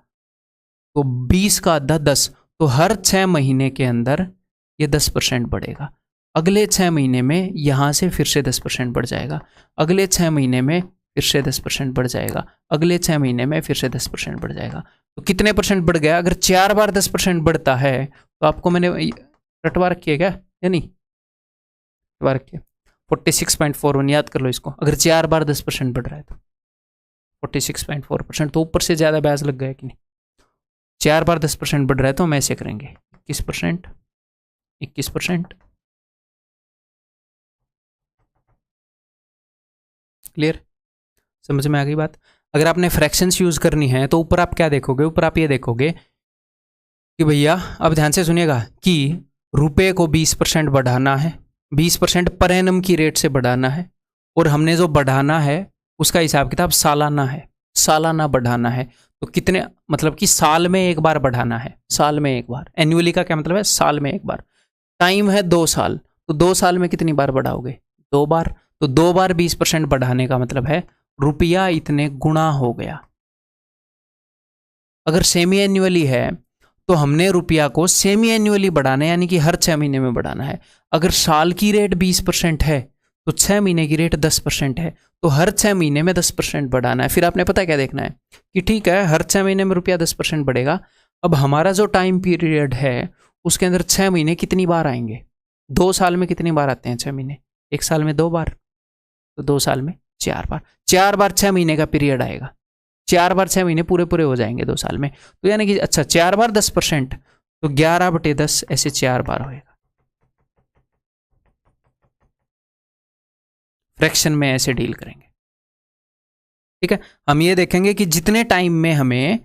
तो 20 का आधा 10, तो हर 6 महीने के अंदर ये 10% बढ़ेगा। अगले 6 महीने में यहाँ से फिर से 10% बढ़ जाएगा, अगले 6 महीने में फिर से 10% बढ़ जाएगा, अगले 6 महीने में फिर से 10% बढ़ जाएगा। तो कितने परसेंट बढ़ गया? अगर 4 बार 10% बढ़ता है तो आपको मैंने रटवा रखी है क्या या नहीं? रटवा रखी है 46.41, याद कर लो इसको। अगर 4 बार 10% बढ़ रहा है तो 46.4%, तो ऊपर से ज़्यादा ब्याज लग गया कि नहीं? 4 बार 10% बढ़ रहा है तो हम ऐसे करेंगे 21%, 21%। क्लियर? समझ में आ गई बात? अगर आपने फ्रैक्शंस यूज करनी है तो ऊपर आप क्या देखोगे, ऊपर आप ये देखोगे कि भैया अब ध्यान से सुनिएगा कि रुपए को 20% बढ़ाना है, 20% पर एनम की रेट से बढ़ाना है, और हमने जो बढ़ाना है उसका हिसाब किताब सालाना है, सालाना बढ़ाना है। तो कितने, मतलब कि साल में एक बार बढ़ाना है, साल में एक बार। एन्युअली का क्या मतलब है? साल में एक बार। टाइम है 2 साल, तो 2 साल में कितनी बार बढ़ाओगे? 2 बार। तो 2 बार 20% बढ़ाने का मतलब है रुपया इतने गुणा हो गया। अगर सेमी एन्युअली है तो हमने रुपया को सेमी एन्युअली बढ़ाना है, यानी कि हर 6 महीने में बढ़ाना है। अगर साल की रेट 20% है तो 6 महीने की रेट 10% है, तो हर 6 महीने में 10% बढ़ाना है। फिर आपने पता क्या देखना है कि ठीक है हर 6 महीने में रुपया 10% बढ़ेगा, अब हमारा जो टाइम पीरियड है उसके अंदर 6 महीने कितनी बार आएंगे? 2 साल में कितनी बार आते हैं 6 महीने? 1 साल में 2 बार, तो 2 साल में 4 बार, 4 बार 6 महीने का पीरियड आएगा, 4 बार 6 महीने पूरे पूरे हो जाएंगे 2 साल में। तो यानी कि अच्छा 4 बार 10%, तो 11/10 ऐसे 4 बार होएगा। फ्रैक्शन में ऐसे डील करेंगे, ठीक है, हम ये देखेंगे कि जितने टाइम में हमें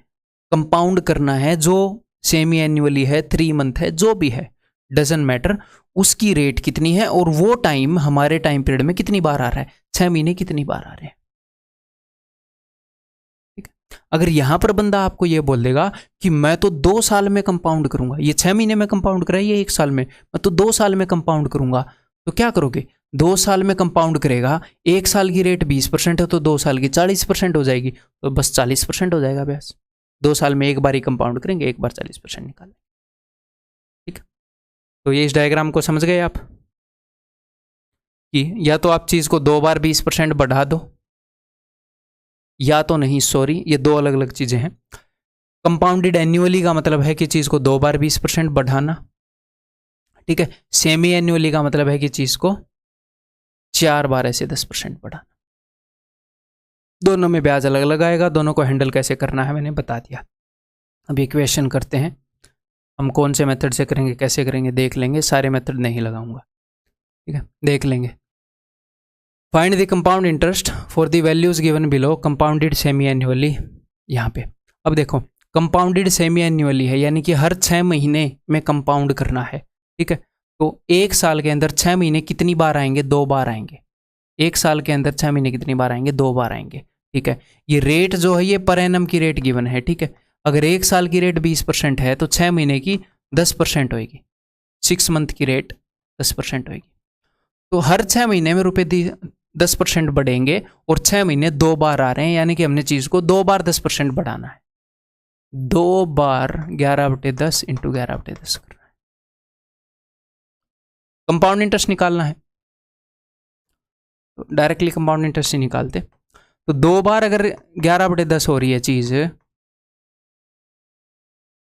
कंपाउंड करना है, जो सेमी एनुअली है, 3 मंथ है, जो भी है, डजंट मैटर, उसकी रेट कितनी है और वो टाइम हमारे टाइम पीरियड में कितनी बार आ रहा है, 6 महीने कितनी बार आ रहे हैं। ठीक है, अगर यहां पर बंदा आपको ये बोल देगा कि मैं तो 2 साल में कंपाउंड करूंगा, ये 6 महीने में कंपाउंड कराइए 1 साल में, मैं तो 2 साल में कंपाउंड करूंगा, तो क्या करोगे, 2 साल में कंपाउंड करेगा, 1 साल की रेट 20% है तो 2 साल की 40% हो जाएगी, तो बस 40% हो जाएगा ब्याज। 2 साल में एक बार ही कंपाउंड करेंगे, एक बार 40% निकालें। ठीक, तो ये इस डायग्राम को समझ गए आप कि या तो आप चीज को 2 बार 20% बढ़ा दो, या तो नहीं, सॉरी, ये 2 अलग अलग चीजें हैं। कंपाउंडेड एन्युअली का मतलब है कि चीज को 2 बार 20% बढ़ाना। ठीक है, सेमी एन्युअली का मतलब है कि चीज को 4 बार ऐसे 10% बढ़ाना। दोनों में ब्याज अलग अलग आएगा, दोनों को हैंडल कैसे करना है मैंने बता दिया। अब इक्वेशन करते हैं, हम कौन से मेथड से करेंगे, कैसे करेंगे देख लेंगे, सारे मेथड नहीं लगाऊंगा। ठीक है, देख लेंगे। Find the compound interest for the values given below compounded semi annually. यहाँ पे अब देखो, कंपाउंडेड सेमी एन्युअली है, यानी कि हर 6 महीने में कंपाउंड करना है। ठीक है, तो 1 साल के अंदर 6 महीने कितनी बार आएंगे, 2 बार आएंगे। 1 साल के अंदर 6 महीने कितनी बार आएंगे, 2 बार आएंगे। ठीक है, ये रेट जो है ये पर एनम की रेट गिवन है। ठीक है, अगर 1 साल की रेट 20% है तो 6 महीने की 10% होगी, 6 मंथ की रेट 10% होगी। तो हर 6 महीने में रुपए 10% बढ़ेंगे और 6 महीने 2 बार आ रहे हैं, यानी कि हमने चीज को 2 बार 10% बढ़ाना है। 2 बार 11/10 इंटू 11/10 करना है। कंपाउंड इंटरेस्ट निकालना है, तो डायरेक्टली कंपाउंड इंटरेस्ट ही निकालते। तो 2 बार अगर 11/10 हो रही है चीज,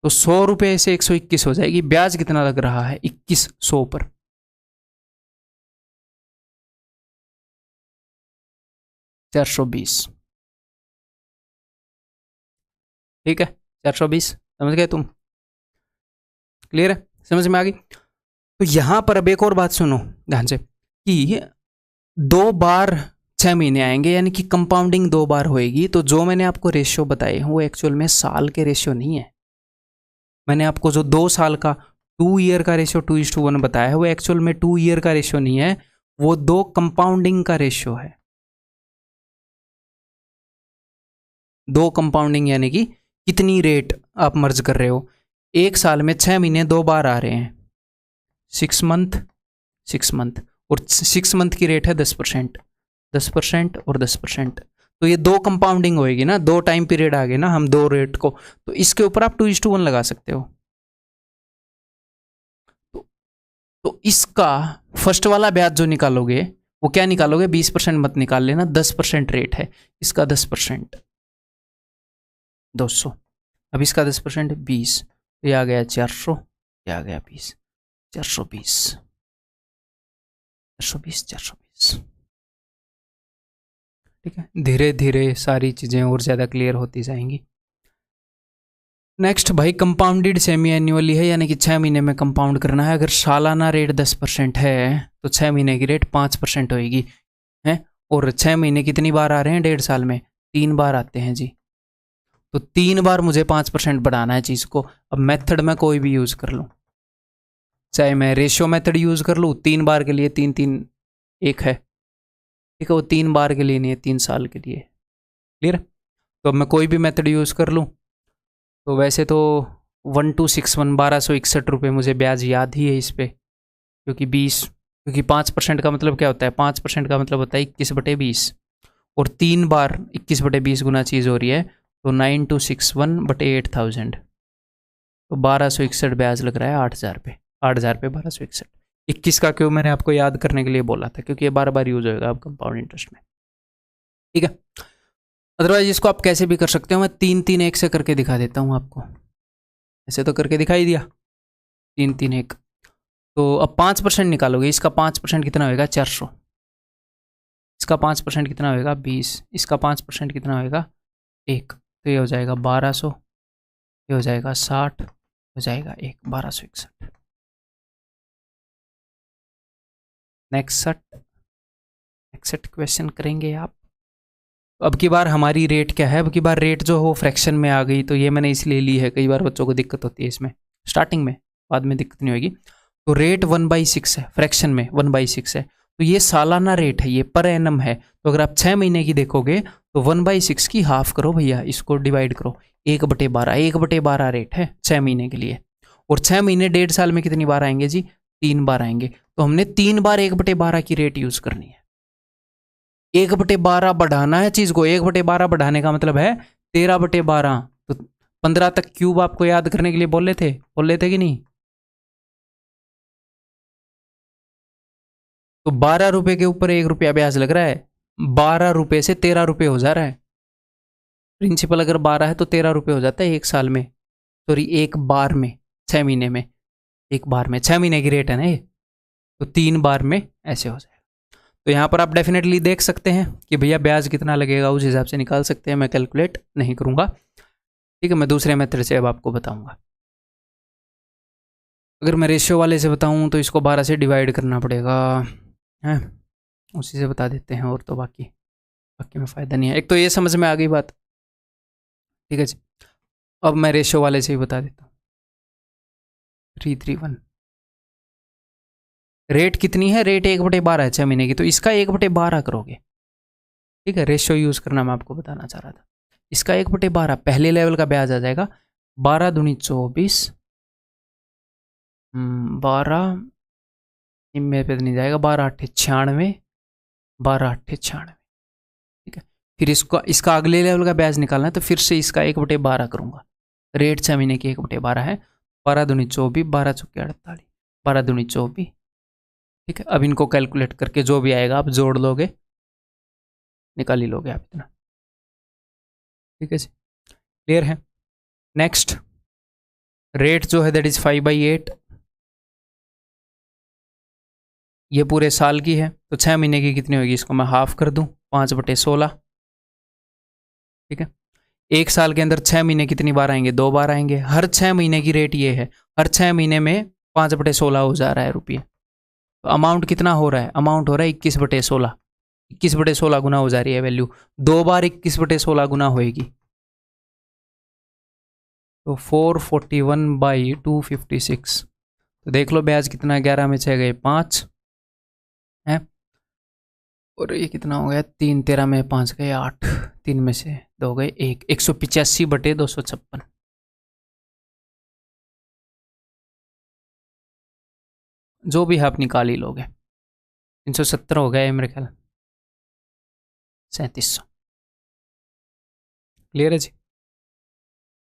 तो 100 रुपए से 121 हो जाएगी। ब्याज कितना लग रहा है, 2100 पर। 420। ठीक है, 420 समझ गए तुम, क्लियर है, समझ में आ गई। तो यहां पर अब एक और बात सुनो ध्यान से, कि 2 बार 6 महीने आएंगे, यानी कि कंपाउंडिंग 2 बार होएगी। तो जो मैंने आपको रेशियो बताए हैं वो एक्चुअल में साल के रेशियो नहीं है। मैंने आपको जो 2 साल का 2 ईयर का रेशियो 2:1 बताया है, वो एक्चुअल में 2 ईयर का रेशियो नहीं है, वो 2 कंपाउंडिंग का रेशियो है। 2 कंपाउंडिंग यानी कि कितनी रेट आप मर्ज कर रहे हो। 1 साल में 6 महीने 2 बार आ रहे हैं, 6 मंथ 6 मंथ, और 6 मंथ की रेट है 10%, 10% और 10%। तो ये 2 कंपाउंडिंग होएगी ना, 2 टाइम पीरियड आ गए ना, हम 2 रेट को, तो इसके ऊपर आप 2:1 लगा सकते हो। तो इसका फर्स्ट वाला ब्याज जो निकालोगे वो क्या निकालोगे, 20% मत निकाल लेना, 10% रेट है इसका, 10% 200। अब इसका 10% 20, ये आ गया 400, ये आ गया 20, 420, 420, 420। ठीक है, धीरे धीरे सारी चीजें और ज्यादा क्लियर होती जाएंगी। नेक्स्ट भाई, कंपाउंडेड सेमी एन्युअली है, यानी कि 6 महीने में कंपाउंड करना है। अगर सालाना रेट 10% है तो 6 महीने की रेट 5% होगी है। और 6 महीने कितनी बार आ रहे हैं 1.5 साल में, 3 बार आते हैं जी। तो 3 बार मुझे 5% बढ़ाना है चीज़ को। अब मेथड मैं कोई भी यूज़ कर लूँ, चाहे मैं रेशियो मेथड यूज़ कर लूँ, 3 बार के लिए 3 3 1 है। ठीक है, वो 3 बार के लिए नहीं है, 3 साल के लिए। क्लियर। तो अब मैं कोई भी मेथड यूज़ कर लूँ, तो वैसे तो 1261 1261 रुपये मुझे ब्याज याद ही है इस पर, क्योंकि 5% का मतलब क्या होता है, 5% का मतलब होता है 21/20, और 3 बार 21/20 गुना चीज़ हो रही है, तो 9261/8000, तो 1261 ब्याज लग रहा है 8,000 पे, 8,000 पे 1261। 21 का क्यों मैंने आपको याद करने के लिए बोला था, क्योंकि ये बार बार यूज होगा आप कंपाउंड इंटरेस्ट में। ठीक है, अदरवाइज इसको आप कैसे भी कर सकते हो, मैं 3 3 1 से करके दिखा देता हूँ आपको। ऐसे तो करके दिखाई दिया 3 3 1। तो अब 5% निकालोगे, इसका 5% कितना होगा 400, इसका 5% कितना होगा 20, इसका 5% कितना होगा 1, तो ये हो जाएगा 1200, ये हो जाएगा 60, हो जाएगा 1261। नेक्स्ट क्वेश्चन करेंगे आप, अब की बार हमारी रेट क्या है, अब की बार रेट जो हो फ्रैक्शन में आ गई, तो ये मैंने इसलिए ली है, कई बार बच्चों को दिक्कत होती है इसमें स्टार्टिंग में, बाद में दिक्कत नहीं होगी। तो रेट 1/6 है, फ्रैक्शन में 1/6 है, तो ये सालाना रेट है, ये पर एनम है। तो अगर आप 6 महीने की देखोगे तो 1/6 की हाफ करो भैया, इसको डिवाइड करो, 1/12, 1/12 रेट है 6 महीने के लिए। और 6 महीने 1.5 साल में कितनी बार आएंगे जी, 3 बार आएंगे। तो हमने 3 बार 1/12 की रेट यूज करनी है। 1/12 बढ़ाना है चीज को, 1/12 बढ़ाने का मतलब है 13/12। तो 15 तक क्यूब आपको याद करने के लिए बोल रहे थे कि नहीं? तो 12 रुपए के ऊपर 1 रुपया ब्याज लग रहा है, 12 रुपए से 13 रुपए हो जा रहा है। प्रिंसिपल अगर 12 है तो 13 रुपए हो जाता है एक साल में, सॉरी एक बार में, 6 महीने में, एक बार में 6 महीने की रेट है ना ये, तो 3 बार में ऐसे हो जाएगा। तो यहाँ पर आप डेफिनेटली देख सकते हैं कि भैया ब्याज कितना लगेगा, उस हिसाब से निकाल सकते हैं। मैं कैलकुलेट नहीं करूँगा, ठीक है, मैं दूसरे मेथड से अब आपको बताऊँगा। अगर मैं रेशियो वाले से बताऊँ तो इसको 12 से डिवाइड करना पड़ेगा, है, उसी से बता देते हैं, और तो बाकी में फ़ायदा नहीं है। एक तो ये समझ में आ गई बात, ठीक है जी। अब मैं रेशियो वाले से ही बता देता हूँ। 331 रेट कितनी है, रेट 1/12 है 6 महीने की, तो इसका 1/12 करोगे, ठीक है। रेशियो यूज़ करना मैं आपको बताना चाह रहा था। इसका 1/12 पहले लेवल का ब्याज आ जाएगा, 12 दूनी 24, 12 में पे नहीं जाएगा, 12 8 96, 12 8 96, ठीक है। फिर इसका अगले लेवल का ब्याज निकालना है, तो फिर से इसका 1/12 करूँगा। रेट 6 महीने की 1/12 है, 12 दूनी 24, 12 चौके 48, 12 दूनी 24, ठीक है। अब इनको कैलकुलेट करके जो भी आएगा आप जोड़ लोगे, निकाल ही लोगे आप इतना, ठीक है जी, क्लियर है। नेक्स्ट रेट जो है दैट इज 5/8, ये पूरे साल की है, तो 6 महीने की कितनी होगी, इसको मैं हाफ कर दूं, 5/16, ठीक है। एक साल के अंदर 6 महीने कितनी बार आएंगे, 2 बार आएंगे। हर 6 महीने की रेट ये है, हर 6 महीने में 5/16 हो जा रहा है रुपये। तो अमाउंट कितना हो रहा है, अमाउंट हो रहा है 21/16, 21/16 गुना हो जा रही है वैल्यू, 2 बार 21/16 गुना होएगी, तो 441/256। तो देख लो ब्याज कितना, 11 में 6 गए 5 है, और ये कितना हो गया 3, 13 में 5 गए 8, 3 में से 2 गए 1, 185/256। जो भी आप निकाल ही लोगे, 370 हो गया मेरे ख्याल, 3700। क्लियर है जी।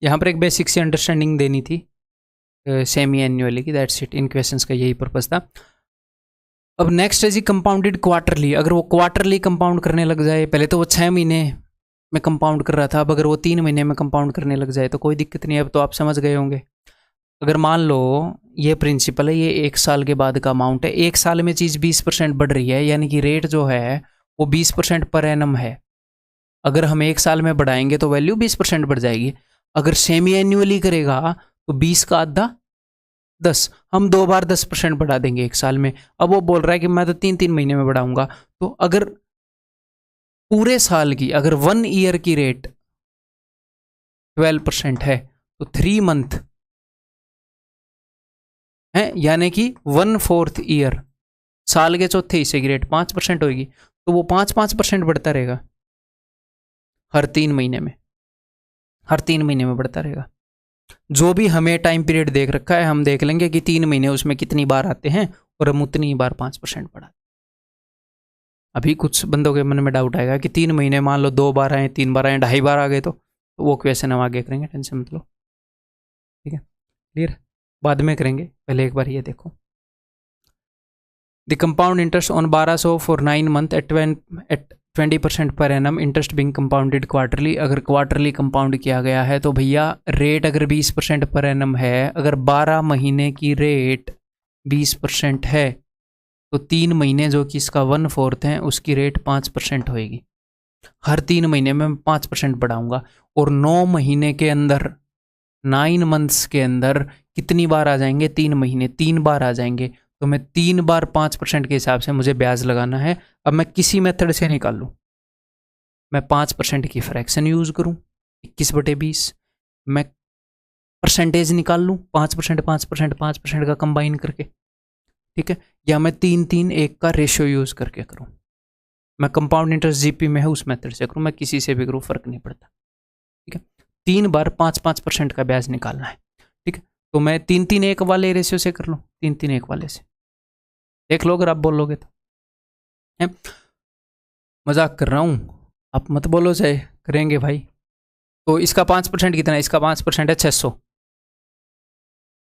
यहाँ पर एक बेसिक सी अंडरस्टैंडिंग देनी थी सेमी एनुअली की, दैट्स इट, इन क्वेश्चंस का यही पर्पस था। अब नेक्स्ट है जी कंपाउंडेड क्वार्टरली। अगर वो क्वार्टरली कंपाउंड करने लग जाए, पहले तो वो 6 महीने में कंपाउंड कर रहा था, अब अगर वो 3 महीने में कंपाउंड करने लग जाए तो कोई दिक्कत नहीं है, अब तो आप समझ गए होंगे। अगर मान लो ये प्रिंसिपल है, ये 1 साल के बाद का अमाउंट है, 1 साल में चीज़ 20% बढ़ रही है, यानी कि रेट जो है वो 20% पर एनम है। अगर हम 1 साल में बढ़ाएंगे तो वैल्यू 20% बढ़ जाएगी। अगर सेमी एन्युअली करेगा तो 20 का आधा 10, हम 2 बार 10% बढ़ा देंगे 1 साल में। अब वो बोल रहा है कि मैं तो 3-3 महीने में बढ़ाऊंगा, तो अगर पूरे साल की, अगर 1 ईयर की रेट 12% है तो 3 मंथ है, यानी कि 1/4 ईयर, साल के चौथे हिस्से की रेट 5% होगी, तो वो 5% बढ़ता रहेगा हर 3 महीने में, हर 3 महीने में बढ़ता रहेगा। जो भी हमें टाइम पीरियड देख रखा है, हम देख लेंगे कि 3 महीने उसमें कितनी बार आते हैं, और हम उतनी बार 5% बढ़ा। अभी कुछ बंदों के मन में डाउट आएगा कि 3 महीने मान लो 2 बार आए, 3 बार आए, 2.5 बार आ गए, तो वो क्वेश्चन हम आगे करेंगे, टेंशन मत लो, ठीक है, क्लियर, बाद में करेंगे, पहले एक बार ये देखो। The compound interest on 1200 for 9 month at 20% per annum, interest being compounded quarterly. अगर क्वार्टरली कंपाउंड किया गया है तो भैया रेट अगर 20% पर एनम है, अगर 12 महीने की रेट 20% है, तो 3 महीने जो कि इसका 1/4 है उसकी रेट 5% होएगी। हर 3 महीने में 5% बढ़ाऊंगा, और 9 महीने के अंदर, 9 मंथ्स के अंदर कितनी बार आ जाएंगे, 3 महीने, 3 बार आ जाएंगे, तो मैं 3 बार 5% के हिसाब से मुझे ब्याज लगाना है। अब मैं किसी मेथड से निकाल लूँ, मैं 5% की फ्रैक्शन यूज़ करूँ 21/20, मैं परसेंटेज निकाल लूँ 5%, 5%, 5% का कंबाइन करके, ठीक है, या मैं 3-3-1 का रेशियो यूज़ करके करूँ, मैं कंपाउंड इंटरेस्ट जीपी में है उस मेथड से करूँ, मैं किसी से भी करूँ फ़र्क नहीं पड़ता, ठीक है। 3 बार 5-5% का ब्याज निकालना है, ठीक है, तो मैं 3-3-1 वाले रेशियो से कर लूँ, 3-3-1 वाले से, देख लो अगर आप बोलोगे तो, है मजाक कर रहा हूँ, आप मत बोलो चाहे करेंगे भाई। तो इसका 5% कितना है, इसका 5% है 600,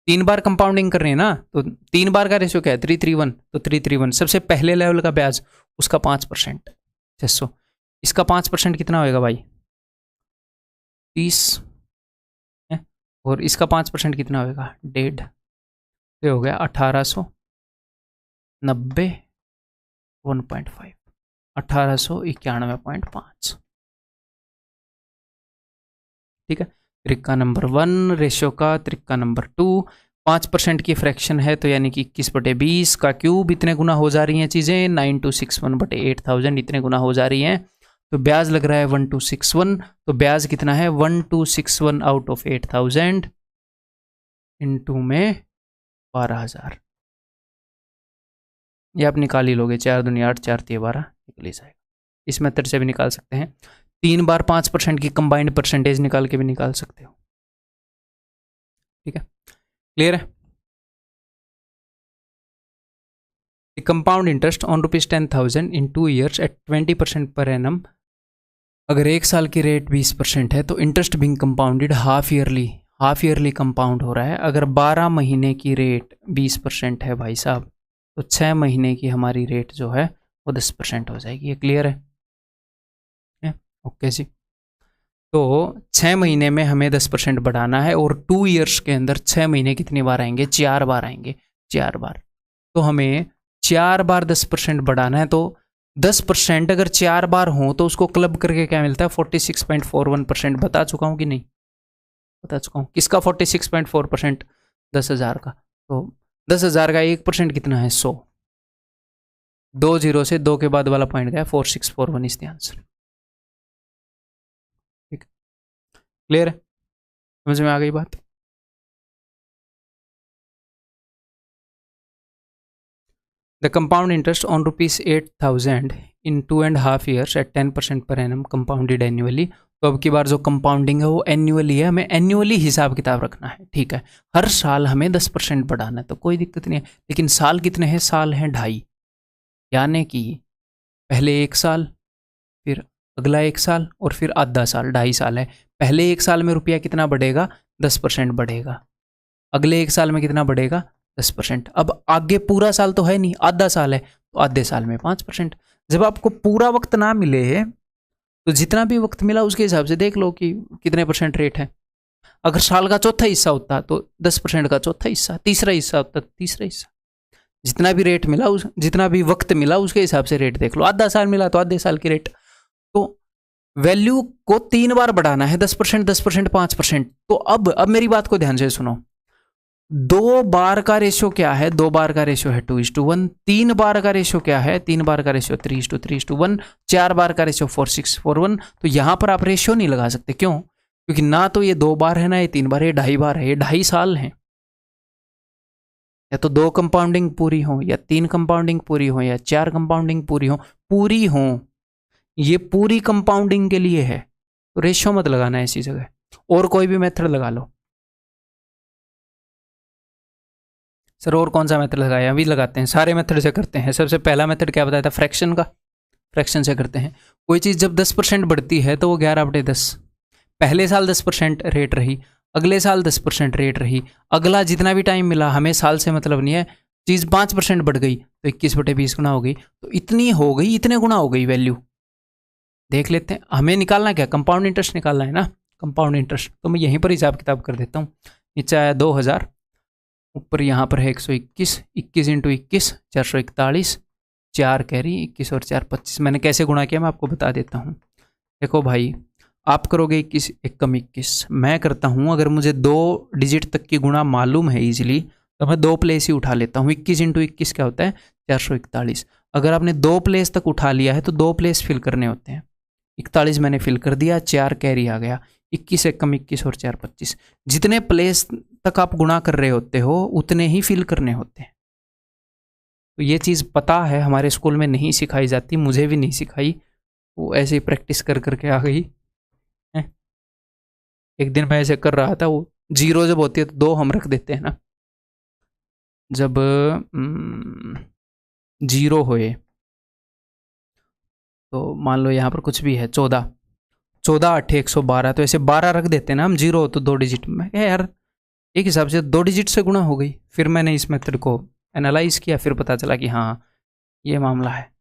3 बार कंपाउंडिंग कर रहे हैं ना, तो 3 बार का रेशियो क्या है 331, तो 331 सबसे पहले लेवल का ब्याज उसका 5% 600, इसका 5% कितना होएगा भाई 30 है, और इसका 5% कितना होएगा 1.5, ये हो गया 1890 1.5 1891.5, ठीक है। तरीका नंबर 1 रेशियो का, तरीका नंबर 2 5% की फ्रैक्शन है तो यानी कि 21/20 का क्यूब, इतने गुना हो जा रही हैं चीज़ें, 9261/8000 इतने गुना हो जा रही हैं, तो ब्याज लग रहा है 1261, तो ब्याज कितना है 1261 आउट ऑफ 8000 इंटू में 12000, ये आप निकाल ही लोगे, 4 दूनी 8 4 3 12 निकल ही जाएगा। इस मेथड से भी निकाल सकते हैं, 3 बार 5% की कंबाइंड परसेंटेज निकाल के भी निकाल सकते हो, ठीक है, क्लियर है। Compound interest on ₹10,000 in 2 years at 20% per annum, अगर 1 साल की रेट 20% है तो interest being compounded half yearly compound हो रहा है। अगर 12 महीने की रेट 20% है भाई साहब, तो 6 महीने की हमारी रेट जो है वो 10% हो जाएगी, ये क्लियर है, ओके जी। तो 6 महीने में हमें 10% बढ़ाना है, और 2 ईयर्स के अंदर 6 महीने कितनी बार आएंगे 4 बार आएंगे, 4 बार, तो हमें 4 बार 10% बढ़ाना है, तो 10% अगर 4 बार हो तो उसको क्लब करके क्या मिलता है 46.41%, बता चुका हूँ कि नहीं बता चुका हूँ, किसका 46.4%, 10,000 का, तो 10,000 का 1% कितना है 100, 2 जीरो से 2 के बाद वाला पॉइंट गया 4641 इज द आंसर, ठीक क्लियर है, समझ में आ गई बात। The compound interest on ₹8,000 in 2.5 years at 10% per annum compounded annually, तो अब की बार जो कंपाउंडिंग है वो एन्युअली है, हमें एन्युअली हिसाब किताब रखना है, ठीक है, हर साल हमें 10% बढ़ाना है तो कोई दिक्कत नहीं है, लेकिन साल कितने हैं, साल हैं 2.5, यानी कि पहले 1 साल, फिर अगला 1 साल और फिर आधा साल, 2.5 साल है। पहले 1 साल में रुपया कितना बढ़ेगा 10% बढ़ेगा, अगले 1 साल में कितना बढ़ेगा 10%, अब आगे पूरा साल तो है नहीं, आधा साल है, तो आधे साल में 5%। जब आपको पूरा वक्त ना मिले तो जितना भी वक्त मिला उसके हिसाब से देख लो कि कितने परसेंट रेट है। अगर साल का चौथा हिस्सा होता तो 10% का चौथा हिस्सा, तीसरा हिस्सा होता तो तीसरा हिस्सा, जितना भी रेट मिला जितना भी वक्त मिला उसके हिसाब से रेट देख लो, आधा साल मिला तो आधे साल की रेट। तो वैल्यू को 3 बार बढ़ाना है, 10%, 10%, 5%। तो अब मेरी बात को ध्यान से सुनो, 2 बार का रेशियो क्या है, 2 बार का रेशियो है 2:1, 3 बार का रेशियो क्या है, 3 बार का रेशियो 3:3:1, 4 बार का रेशियो 4:6:1। तो यहां पर आप रेशियो नहीं लगा सकते, क्यों, क्योंकि ना तो ये 2 बार है ना ये 3 बार, ये 2.5 बार है, ये 2.5 साल है, या तो 2 कंपाउंडिंग पूरी हो, या 3 कंपाउंडिंग पूरी हो, या 4 कंपाउंडिंग पूरी हो, ये पूरी कंपाउंडिंग के लिए है, तो रेशियो मत लगाना है इसी जगह, और कोई भी मेथड लगा लो। सर और कौन सा मेथड लगाया, अभी लगाते हैं, सारे मेथड से करते हैं। सबसे पहला मेथड क्या बताया था, फ्रैक्शन का, फ्रैक्शन से करते हैं। कोई चीज़ जब 10% बढ़ती है तो वो 11/10, पहले साल 10% रेट रही, अगले साल 10% रेट रही, अगला जितना भी टाइम मिला, हमें साल से मतलब नहीं है, चीज़ 5% बढ़ गई तो 21/20 गुना हो गई, तो इतनी हो गई, इतने गुना हो गई वैल्यू। देख लेते हैं, हमें निकालना क्या, कंपाउंड इंटरेस्ट निकालना है ना, कंपाउंड इंटरेस्ट, तो मैं यहीं पर हिसाब किताब कर देता हूँ। नीचे आया 2000, ऊपर यहाँ पर है 121, 21 × 21 441, 4 कैरी, 21 और 4 25। मैंने कैसे गुणा किया मैं आपको बता देता हूँ। देखो भाई, आप करोगे 21 1 कम 21, मैं करता हूँ, अगर मुझे 2 डिजिट तक की गुणा मालूम है ईजिली तो मैं 2 प्लेस ही उठा लेता हूँ। 21 × 21 क्या होता है 441। अगर आपने 2 प्लेस तक उठा लिया है तो 2 प्लेस फिल करने होते हैं, 41 मैंने फिल कर दिया, 4 कैरी आ गया, 21 एकम 21 और 4 25। जितने प्लेस तक आप गुणा कर रहे होते हो उतने ही फिल करने होते हैं। तो ये चीज़ पता है, हमारे स्कूल में नहीं सिखाई जाती, मुझे भी नहीं सिखाई, वो ऐसे ही प्रैक्टिस कर करके आ गई है। एक दिन मैं ऐसे कर रहा था, वो जीरो जब होती है तो 2 हम रख देते हैं ना, जब जीरो होए तो मान लो यहाँ पर कुछ भी है 14, 14 8 112, तो ऐसे 12 रख देते हैं ना हम, जीरो हो तो 2 डिजिट में, यार एक हिसाब से 2 डिजिट से गुणा हो गई। फिर मैंने इस मेथड को एनालाइज किया, फिर पता चला कि हाँ ये मामला है,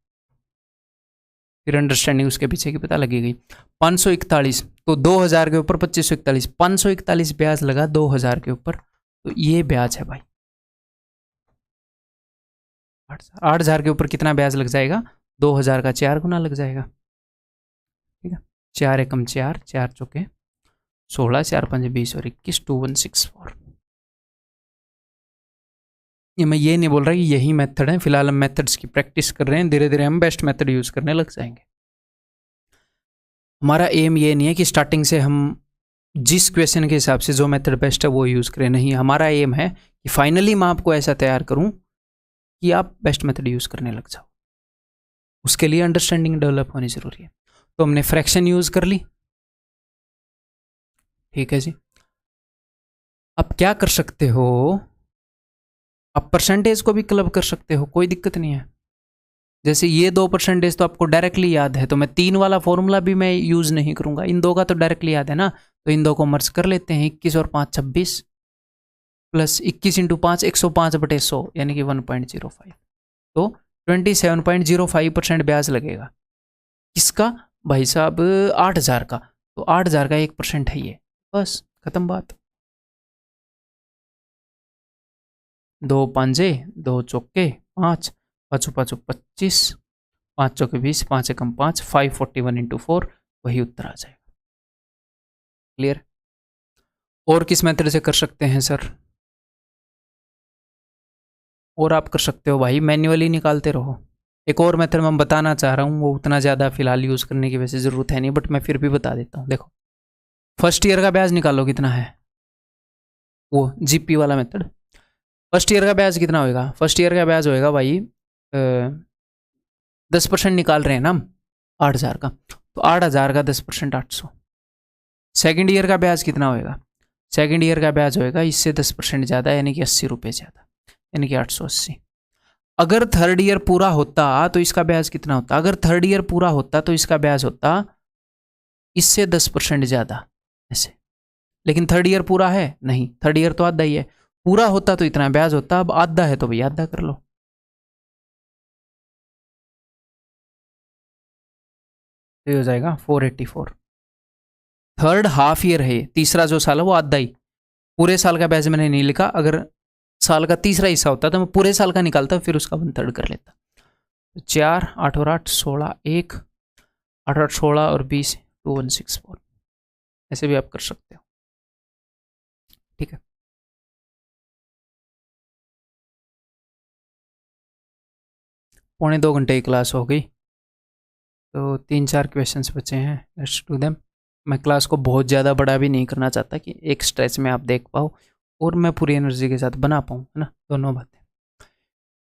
फिर अंडरस्टैंडिंग उसके पीछे की पता लगी गई। 541 तो 2000 के ऊपर 2541, 541 ब्याज लगा 2000 के ऊपर, तो ये ब्याज है भाई 8000 के ऊपर कितना ब्याज लग जाएगा, 2000 का 4 गुना लग जाएगा। ठीक है, 4 एकम 4, 4 चौके 16, 4 5 20 और 21, 2164। ये मैं ये नहीं बोल रहा कि यही मेथड है, फिलहाल हम मेथड्स की प्रैक्टिस कर रहे हैं, धीरे धीरे हम बेस्ट मेथड यूज करने लग जाएंगे। हमारा एम ये नहीं है कि स्टार्टिंग से हम जिस क्वेश्चन के हिसाब से जो मेथड बेस्ट है वो यूज करें, नहीं, हमारा एम है कि फाइनली मैं आपको ऐसा तैयार करूं कि आप बेस्ट मेथड यूज करने लग जाओ। उसके लिए अंडरस्टैंडिंग डेवलप होनी जरूरी है। तो हमने फ्रैक्शन यूज कर ली, ठीक है जी। अब क्या कर सकते हो, आप परसेंटेज को भी क्लब कर सकते हो, कोई दिक्कत नहीं है। जैसे ये 2% तो आपको डायरेक्टली याद है, तो मैं 3 वाला फॉर्मूला भी मैं यूज नहीं करूंगा, इन 2 का तो डायरेक्टली याद है ना, तो इन 2 को मर्ज कर लेते हैं। 21 और 5 26 प्लस 21 इंटू 5 105/100 यानी कि 1.05, तो 27.05% ब्याज लगेगा। किसका भाई साहब, 8000 का, तो 8000 का 1% है ये, बस खत्म बात। 2 5 2 चौके 5, 5 5 25, 5 चौके 20, 5 एकम 5, 541 इंटू 4, वही उत्तर आ जाएगा। क्लियर? और किस मेथड से कर सकते हैं सर? और आप कर सकते हो भाई, मैन्युअली निकालते रहो। एक और मेथड मैं बताना चाह रहा हूँ, वो उतना ज़्यादा फिलहाल यूज़ करने की वैसे ज़रूरत है नहीं, बट मैं फिर भी बता देता हूँ। देखो, फर्स्ट ईयर का ब्याज निकालो कितना है, वो जीपी वाला मेथड। फर्स्ट ईयर का ब्याज कितना होएगा, फर्स्ट ईयर का ब्याज होएगा भाई 10% निकाल रहे हैं ना हम 8000 का, तो 8000 का 10% 800। सेकेंड ईयर का ब्याज कितना होएगा, सेकेंड ईयर का ब्याज होएगा इससे 10% ज़्यादा, यानी कि 80 रुपये ज़्यादा, यानी कि 880। अगर थर्ड ईयर पूरा होता तो इसका ब्याज कितना होता, अगर थर्ड ईयर पूरा होता तो इसका ब्याज होता इससे 10% ज़्यादा ऐसे, लेकिन थर्ड ईयर पूरा है नहीं, थर्ड ईयर तो आधा ही है, पूरा होता तो इतना ब्याज होता, अब आधा है तो भाई आधा कर लो। तो हो जाएगा 484। थर्ड हाफ ईयर है, तीसरा जो साल है वो आधा ही, पूरे साल का ब्याज मैंने नहीं लिखा, अगर साल का तीसरा हिस्सा होता तो मैं पूरे साल का निकालता, फिर उसका 1/3 कर लेता। 4 8 और 8 16, 1 8 8 16 और 20 2164, ऐसे भी आप कर सकते हो। ठीक है, पौने 2 घंटे की क्लास हो गई, तो 3-4 क्वेश्चंस बचे हैं, लेट्स डू देम। मैं क्लास को बहुत ज़्यादा बड़ा भी नहीं करना चाहता कि एक स्ट्रेच में आप देख पाओ और मैं पूरी एनर्जी के साथ बना पाऊँ, है ना, दोनों बातें।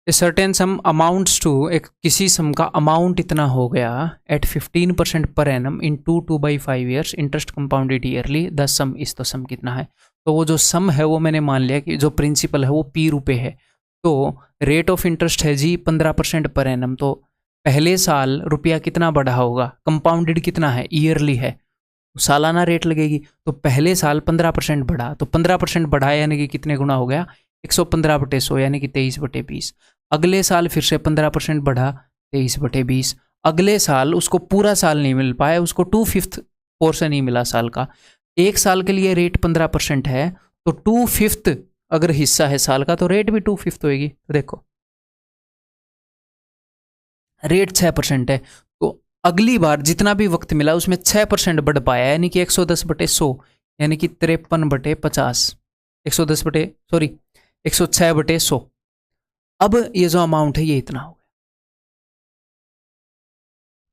A certain sum amounts to, एक किसी सम का अमाउंट इतना हो गया at 15% per annum in 2/5 years, interest compounded yearly, the sum is, तो सम कितना है। तो वो जो सम है वो मैंने मान लिया कि जो प्रिंसिपल है वो पी रुपये है, तो रेट ऑफ इंटरेस्ट है जी 15% पर एनम, तो पहले साल रुपया कितना बढ़ा होगा, कंपाउंडेड कितना है, ईयरली है, सालाना रेट लगेगी, तो पहले साल 15% बढ़ा, तो 15% बढ़ा यानी कि कितने गुना हो गया, 115/100 यानी कि 23/20। अगले साल फिर से 15% बढ़ा, 23/20। अगले साल उसको पूरा साल नहीं मिल पाया, उसको 2/5 पोर्शन ही मिला साल का। एक साल के लिए रेट 15% है, तो 2/5 अगर हिस्सा है साल का, तो रेट भी 2/5 होगी। तो देखो रेट 6% है, तो अगली बार जितना भी वक्त मिला उसमें 6% बढ़ पाया, यानी कि 110/100, यानी कि 53/50, 106/100। अब ये जो अमाउंट है ये इतना हो गया,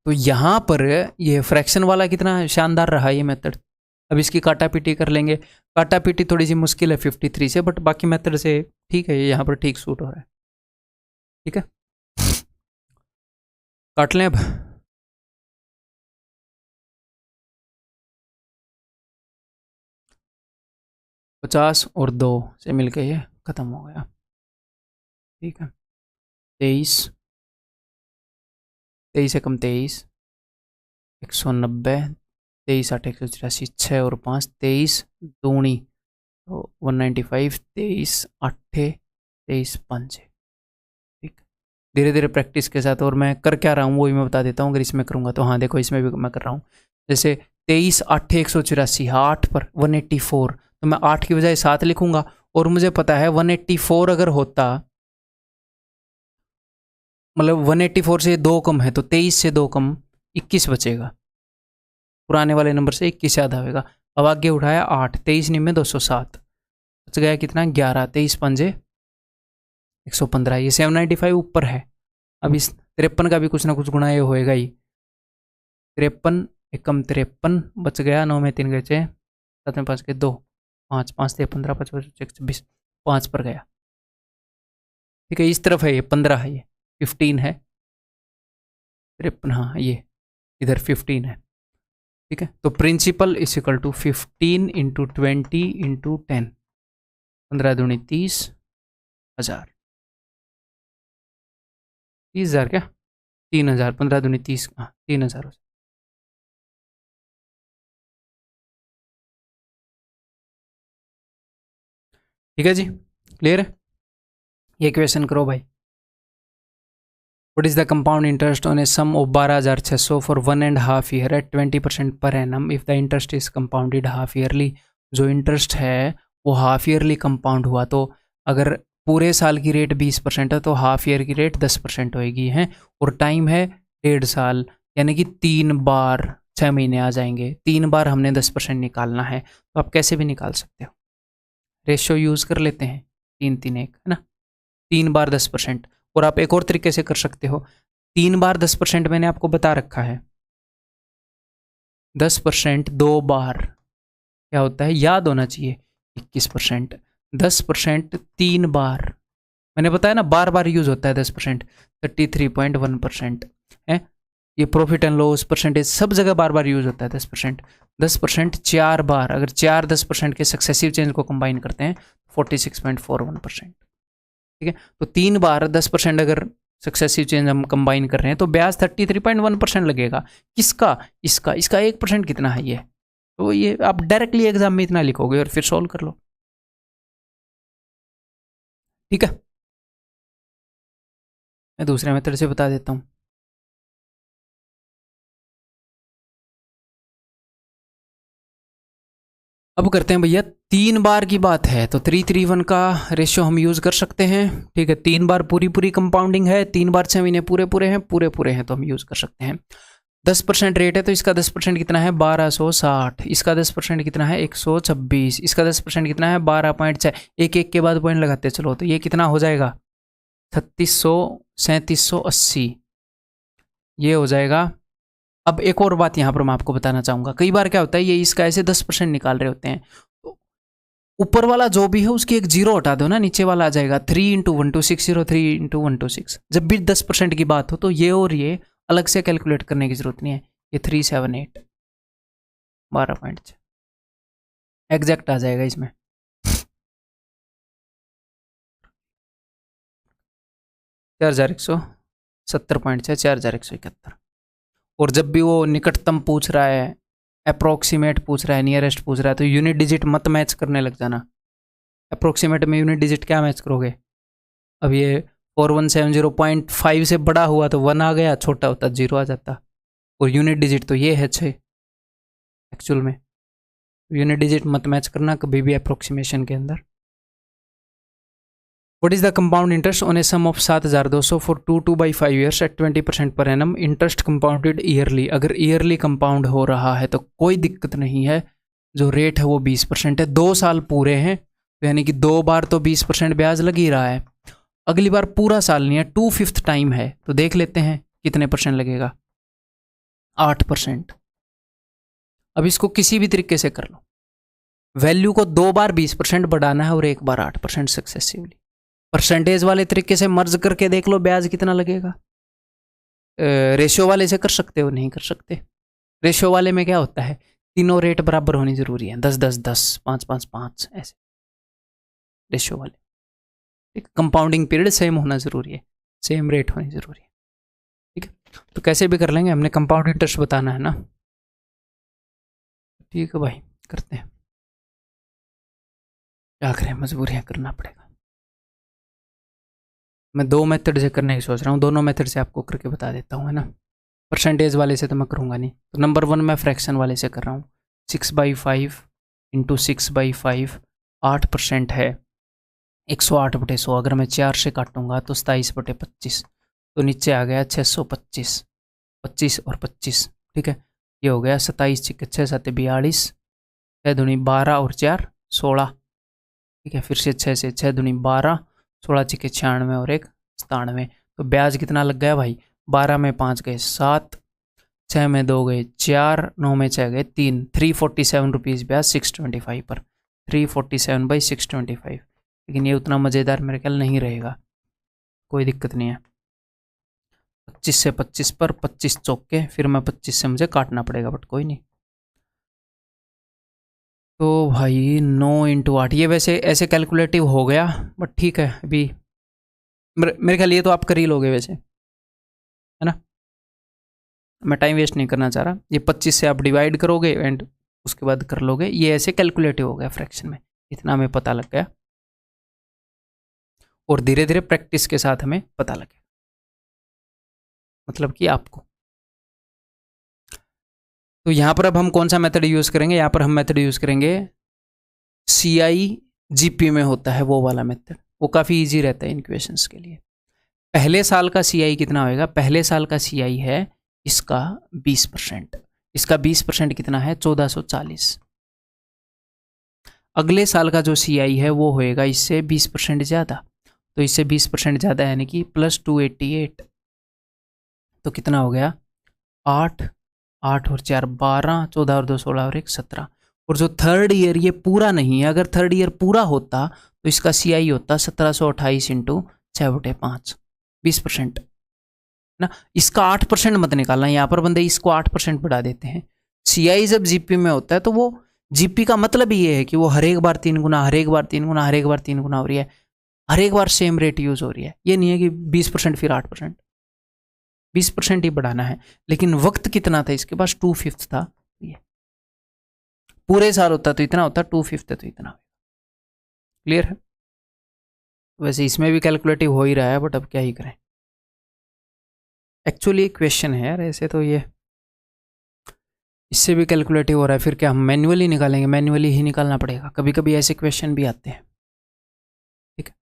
तो यहाँ पर ये फ्रैक्शन वाला कितना शानदार रहा ये मेथड। अब इसकी काटा पीटी कर लेंगे। काटा पीटी थोड़ी सी मुश्किल है 53 से, बट बाकी मेथड से ठीक है, ये यहाँ पर ठीक सूट हो रहा है। ठीक है, काट लें अब। पचास और 2 से मिलकर ये खत्म हो गया। ठीक है, 23, 23 से कम 23, 190, 23 8 184, 6 और 5, 23 दूनी तो 195, 23 8 23 5। ठीक, धीरे धीरे प्रैक्टिस के साथ। और मैं कर क्या रहा हूँ वो भी मैं बता देता हूँ। अगर इसमें करूँगा तो हाँ देखो, इसमें भी मैं कर रहा हूँ। जैसे 23 8 184, 8 पर 184, तो मैं 8 की बजाय 7 लिखूंगा। और मुझे पता है 184 अगर होता, मतलब 184 से 2 कम है, तो 23 से 2 कम 21 बचेगा। पुराने वाले नंबर से 21 याद आएगा। अब आगे उठाया 8, 23 निम्न 207, बच गया कितना 11, 23 पंजे 115। ये 795 ऊपर है। अब इस 53 का भी कुछ ना कुछ गुणा ये होएगा ही। 53 एकम 53 बच गया, 9 में 3 गए 6, 7 में 5 के 2, 5 5 से 15, 5 26, 5 पर गया। ठीक है, इस तरफ है ये 15 है, ये 15 है, 53 हाँ ये इधर 15 है। ठीक है, तो principal is equal to 15 into 20 into 10, 15 दूनी 30,000, 30,000 क्या 3,000, 15 दूनी 30, हाँ 3,000। ठीक है जी, क्लियर है। ये क्वेश्चन करो भाई। What is the compound interest on a sum of 12,600 for 1.5 year at 20% per annum if the interest is compounded half yearly? जो इंटरेस्ट है वो हाफ ईयरली कंपाउंड हुआ, तो अगर पूरे साल की रेट 20% है तो हाफ ईयर की रेट 10% होएगी है। और टाइम है 1.5 साल, यानी कि 3 बार 6 महीने आ जाएंगे। 3 बार हमने 10% निकालना है, तो आप कैसे भी निकाल सकते हो। रेशियो यूज़ कर लेते हैं 3 3 1 है ना, 3 बार 10%। और आप एक और तरीके से कर सकते हो, 3 बार 10% मैंने आपको बता रखा है। 10% 2 बार क्या होता है याद होना चाहिए 21%। 10% 3 बार मैंने बताया ना, बार बार यूज होता है 10%, 33.1% है। ये प्रॉफिट एंड लॉस परसेंटेज सब जगह बार बार यूज होता है 10%। 10% 4 बार, अगर 4 10% के सक्सेसिव चेंज को कंबाइन करते हैं 46.41%। ठीक है, तो 3 बार 10% अगर सक्सेसिव चेंज हम कंबाइन कर रहे हैं तो ब्याज 33.1% लगेगा। किसका, इसका 1% कितना है ये, तो ये आप डायरेक्टली एग्जाम में इतना लिखोगे और फिर सॉल्व कर लो। ठीक है, मैं दूसरे मेथड से बता देता हूँ। अब करते हैं भैया, 3 बार की बात है तो 331 का रेशियो हम यूज़ कर सकते हैं। ठीक है, 3 बार पूरी कंपाउंडिंग है, 3 बार 6 महीने पूरे हैं तो हम यूज़ कर सकते हैं। 10% रेट है तो इसका 10% कितना है 1260, इसका 10% कितना है 126, इसका 10% कितना है 12.6। एक एक के बाद पॉइंट लगाते चलो, तो ये कितना हो जाएगा 3600, 3780 ये हो जाएगा। अब एक और बात यहाँ पर मैं आपको बताना चाहूँगा, कई बार क्या होता है ये इसका ऐसे 10% निकाल रहे होते हैं, तो ऊपर वाला जो भी है उसकी एक जीरो हटा दो ना, नीचे वाला आ जाएगा 3 इंटू 1260, 3 इंटू 126। जब भी 10% की बात हो तो ये और ये अलग से कैलकुलेट करने की जरूरत नहीं है। ये 378 12.6 एग्जैक्ट आ जाएगा इसमें। 4170.6, 4171। और जब भी वो निकटतम पूछ रहा है, अप्रोक्सीमेट पूछ रहा है, नियरेस्ट पूछ रहा है, तो यूनिट डिजिट मत मैच करने लग जाना। अप्रोक्सीमेट में यूनिट डिजिट क्या मैच करोगे। अब ये 4170.5 से बड़ा हुआ तो 1 आ गया, छोटा होता 0 आ जाता। और यूनिट डिजिट तो ये है 6 एक्चुअल में। यूनिट डिजिट मत मैच करना कभी भी अप्रोक्सीमेशन के अंदर। What is the compound interest on a sum of 7,200 for 2/5 years at 20% per annum? Interest compounded yearly, अगर ईयरली कंपाउंड हो रहा है तो कोई दिक्कत नहीं है। जो रेट है वो 20% है, 2 साल पूरे हैं, तो यानी कि 2 बार तो 20% ब्याज लग ही रहा है। अगली बार पूरा साल नहीं है, 2/5 टाइम है, तो देख लेते हैं कितने % लगेगा। 8%। अब इसको किसी भी तरीके से कर लो, वैल्यू को 2 बार 20% बढ़ाना है और 1 बार 8% सक्सेसिवली। परसेंटेज वाले तरीके से मर्ज करके देख लो ब्याज कितना लगेगा। रेशियो वाले से कर सकते हो? नहीं कर सकते। रेशियो वाले में क्या होता है, तीनों रेट बराबर होनी जरूरी है, 10-10-10, 5-5-5 ऐसे रेशियो वाले। ठीक, कंपाउंडिंग पीरियड सेम होना जरूरी है, सेम रेट होनी जरूरी है। ठीक है, तो कैसे भी कर लेंगे, हमने कंपाउंड इंटरेस्ट बताना है ना। ठीक है भाई, करते हैं, क्या करें, मजबूरियाँ करना पड़ेगा। मैं 2 मेथड से करने की सोच रहा हूँ, दोनों मेथड से आपको करके बता देता हूँ, है ना। परसेंटेज वाले से तो मैं करूँगा नहीं, तो नंबर 1 मैं फ्रैक्शन वाले से कर रहा हूँ। 6/5 इंटू 6/5 8% है, 108/100। अगर मैं 4 से काटूंगा तो 27/25, तो नीचे आ गया 625, 25 और 25। ठीक है, ये हो गया 27 6 6 7 42, 6 दूनी 12 और 4 16। ठीक है, फिर से 6 से 6 दूनी 12, 16 6 96 और 1 97। तो ब्याज कितना लग गया भाई, 12 में 5 गए 7, 6 में 2 गए 4, 9 में 6 गए 3, 347 रुपीज़ ब्याज 625 पर, 347/625। लेकिन ये उतना मज़ेदार मेरे ख्याल नहीं रहेगा, कोई दिक्कत नहीं है। 25 से 25 पर 25 चौके, फिर मैं 25 से मुझे काटना पड़ेगा, बट कोई नहीं। तो भाई 9 इंटू 8, ये वैसे ऐसे कैलकुलेटिव हो गया, बट ठीक है, अभी मेरे ख्याल ये तो आप कर ही लोगे वैसे, है ना। मैं टाइम वेस्ट नहीं करना चाह रहा, ये 25 से आप डिवाइड करोगे एंड उसके बाद कर लोगे। ये ऐसे कैलकुलेटिव हो गया फ्रैक्शन में, इतना हमें पता लग गया, और धीरे धीरे प्रैक्टिस के साथ हमें पता लगे, मतलब कि आपको। तो यहाँ पर अब हम कौन सा मेथड यूज़ करेंगे, यहाँ पर हम मेथड यूज़ करेंगे CI/GP में होता है वो वाला मेथड, वो काफ़ी इजी रहता है इन क्वेश्चंस के लिए। पहले साल का CI कितना होएगा, पहले साल का CI है इसका 20%, इसका 20% कितना है 1440। अगले साल का जो CI है वो होएगा इससे 20% ज़्यादा, तो इससे 20% ज़्यादा यानी कि +288। तो कितना हो गया 8, 8 और 4 12, 14 और 2 16 और 1 17। और जो थर्ड ईयर ये पूरा नहीं है, अगर थर्ड ईयर पूरा होता तो इसका CI होता 1728 इंटू 6/5, 20% ना। इसका 8% मत निकालना, यहाँ पर बंदे इसको 8% बढ़ा देते हैं। CI जब GP में होता है तो वो GP का मतलब ये है कि वो हर एक बार 3 गुना, हर एक बार 3 गुना, हर एक बार 3 गुना हो रही है, हर एक बार सेम रेट यूज हो रही है। ये नहीं है कि 20% फिर 8%, 20% ही बढ़ाना है। लेकिन वक्त कितना था इसके पास, 2/5 था। ये पूरे साल होता तो इतना होता, 2/5 तो इतना। क्लियर है। वैसे इसमें भी कैलकुलेटिव हो ही रहा है, बट अब क्या ही करें, एक्चुअली क्वेश्चन है यार, ऐसे तो ये इससे भी कैलकुलेटिव हो रहा है, फिर क्या हम मैन्युअली निकालेंगे, मैन्युअली ही निकालना पड़ेगा। कभी कभी ऐसे क्वेश्चन भी आते हैं। ठीक है,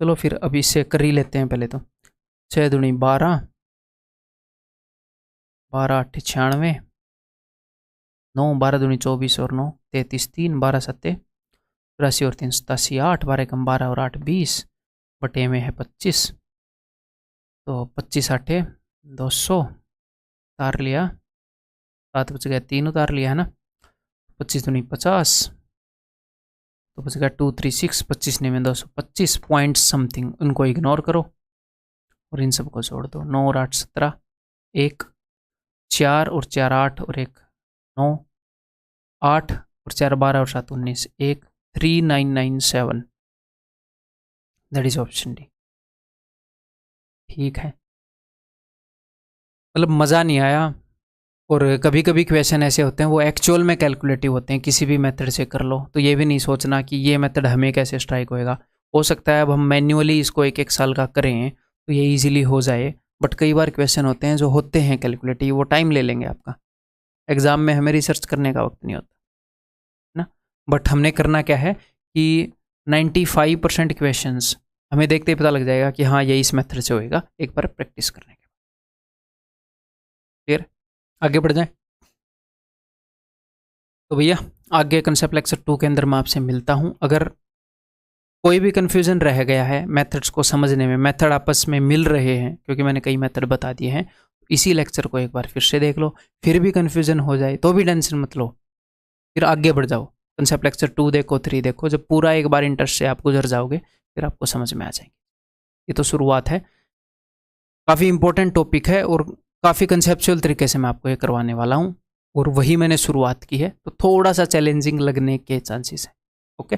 चलो फिर अभी इससे कर ही लेते हैं पहले तो। 6 दूनी 12, 12 8 96, 9 12 दूनी 24 और 9 33, 3 12 7 83 और 3 87, 8 12 कम 12 और 8 20 बटे में है 25, तो 25 8 200 उतार लिया, 7 बच गया 3 उतार लिया है ना, 25 दूनी 50, तो बच गया 236, 25 में 225 पॉइंट समथिंग, उनको इग्नोर करो और इन सबको छोड़ दो। 9 और 8 17, 1 4 और 4 8 और 1 9, 8 और 4 12 और 7 19, 1 3997, दैट इज ऑप्शन डी। ठीक है, मतलब मज़ा नहीं आया, और कभी कभी क्वेश्चन ऐसे होते हैं वो एक्चुअल में कैलकुलेटिव होते हैं, किसी भी मेथड से कर लो, तो ये भी नहीं सोचना कि ये मेथड हमें कैसे स्ट्राइक होएगा। हो सकता है अब हम मैन्युअली इसको 1-1 साल का करें तो ये इजीली हो जाए, बट कई बार क्वेश्चन होते हैं जो होते हैं कैलकुलेटिव, वो टाइम ले लेंगे आपका। एग्जाम में हमें रिसर्च करने का वक्त नहीं होता ना, बट हमने करना क्या है कि 95% क्वेश्चंस हमें देखते ही पता लग जाएगा कि हाँ ये इस मेथड से होएगा, एक बार प्रैक्टिस करने के बाद। फिर आगे बढ़ जाएं। तो भैया आगे कंसेप्ट लेक्चर 2 के अंदर मैं आपसे मिलता हूँ। अगर कोई भी कन्फ्यूज़न रह गया है मेथड्स को समझने में, मेथड आपस में मिल रहे हैं क्योंकि मैंने कई मेथड बता दिए हैं, इसी लेक्चर को एक बार फिर से देख लो, फिर भी कन्फ्यूजन हो जाए तो भी टेंशन मत लो, फिर आगे बढ़ जाओ, कंसेप्ट लेक्चर 2 देखो, 3 देखो, जब पूरा एक बार इंटरेस्ट से आप गुजर जाओगे फिर आपको समझ में आ जाएगी। ये तो शुरुआत है, काफ़ी इंपॉर्टेंट टॉपिक है और काफ़ी कंसेप्चुअल तरीके से मैं आपको ये करवाने वाला हूँ, और वही मैंने शुरुआत की है, तो थोड़ा सा चैलेंजिंग लगने के चांसेस हैं। ओके।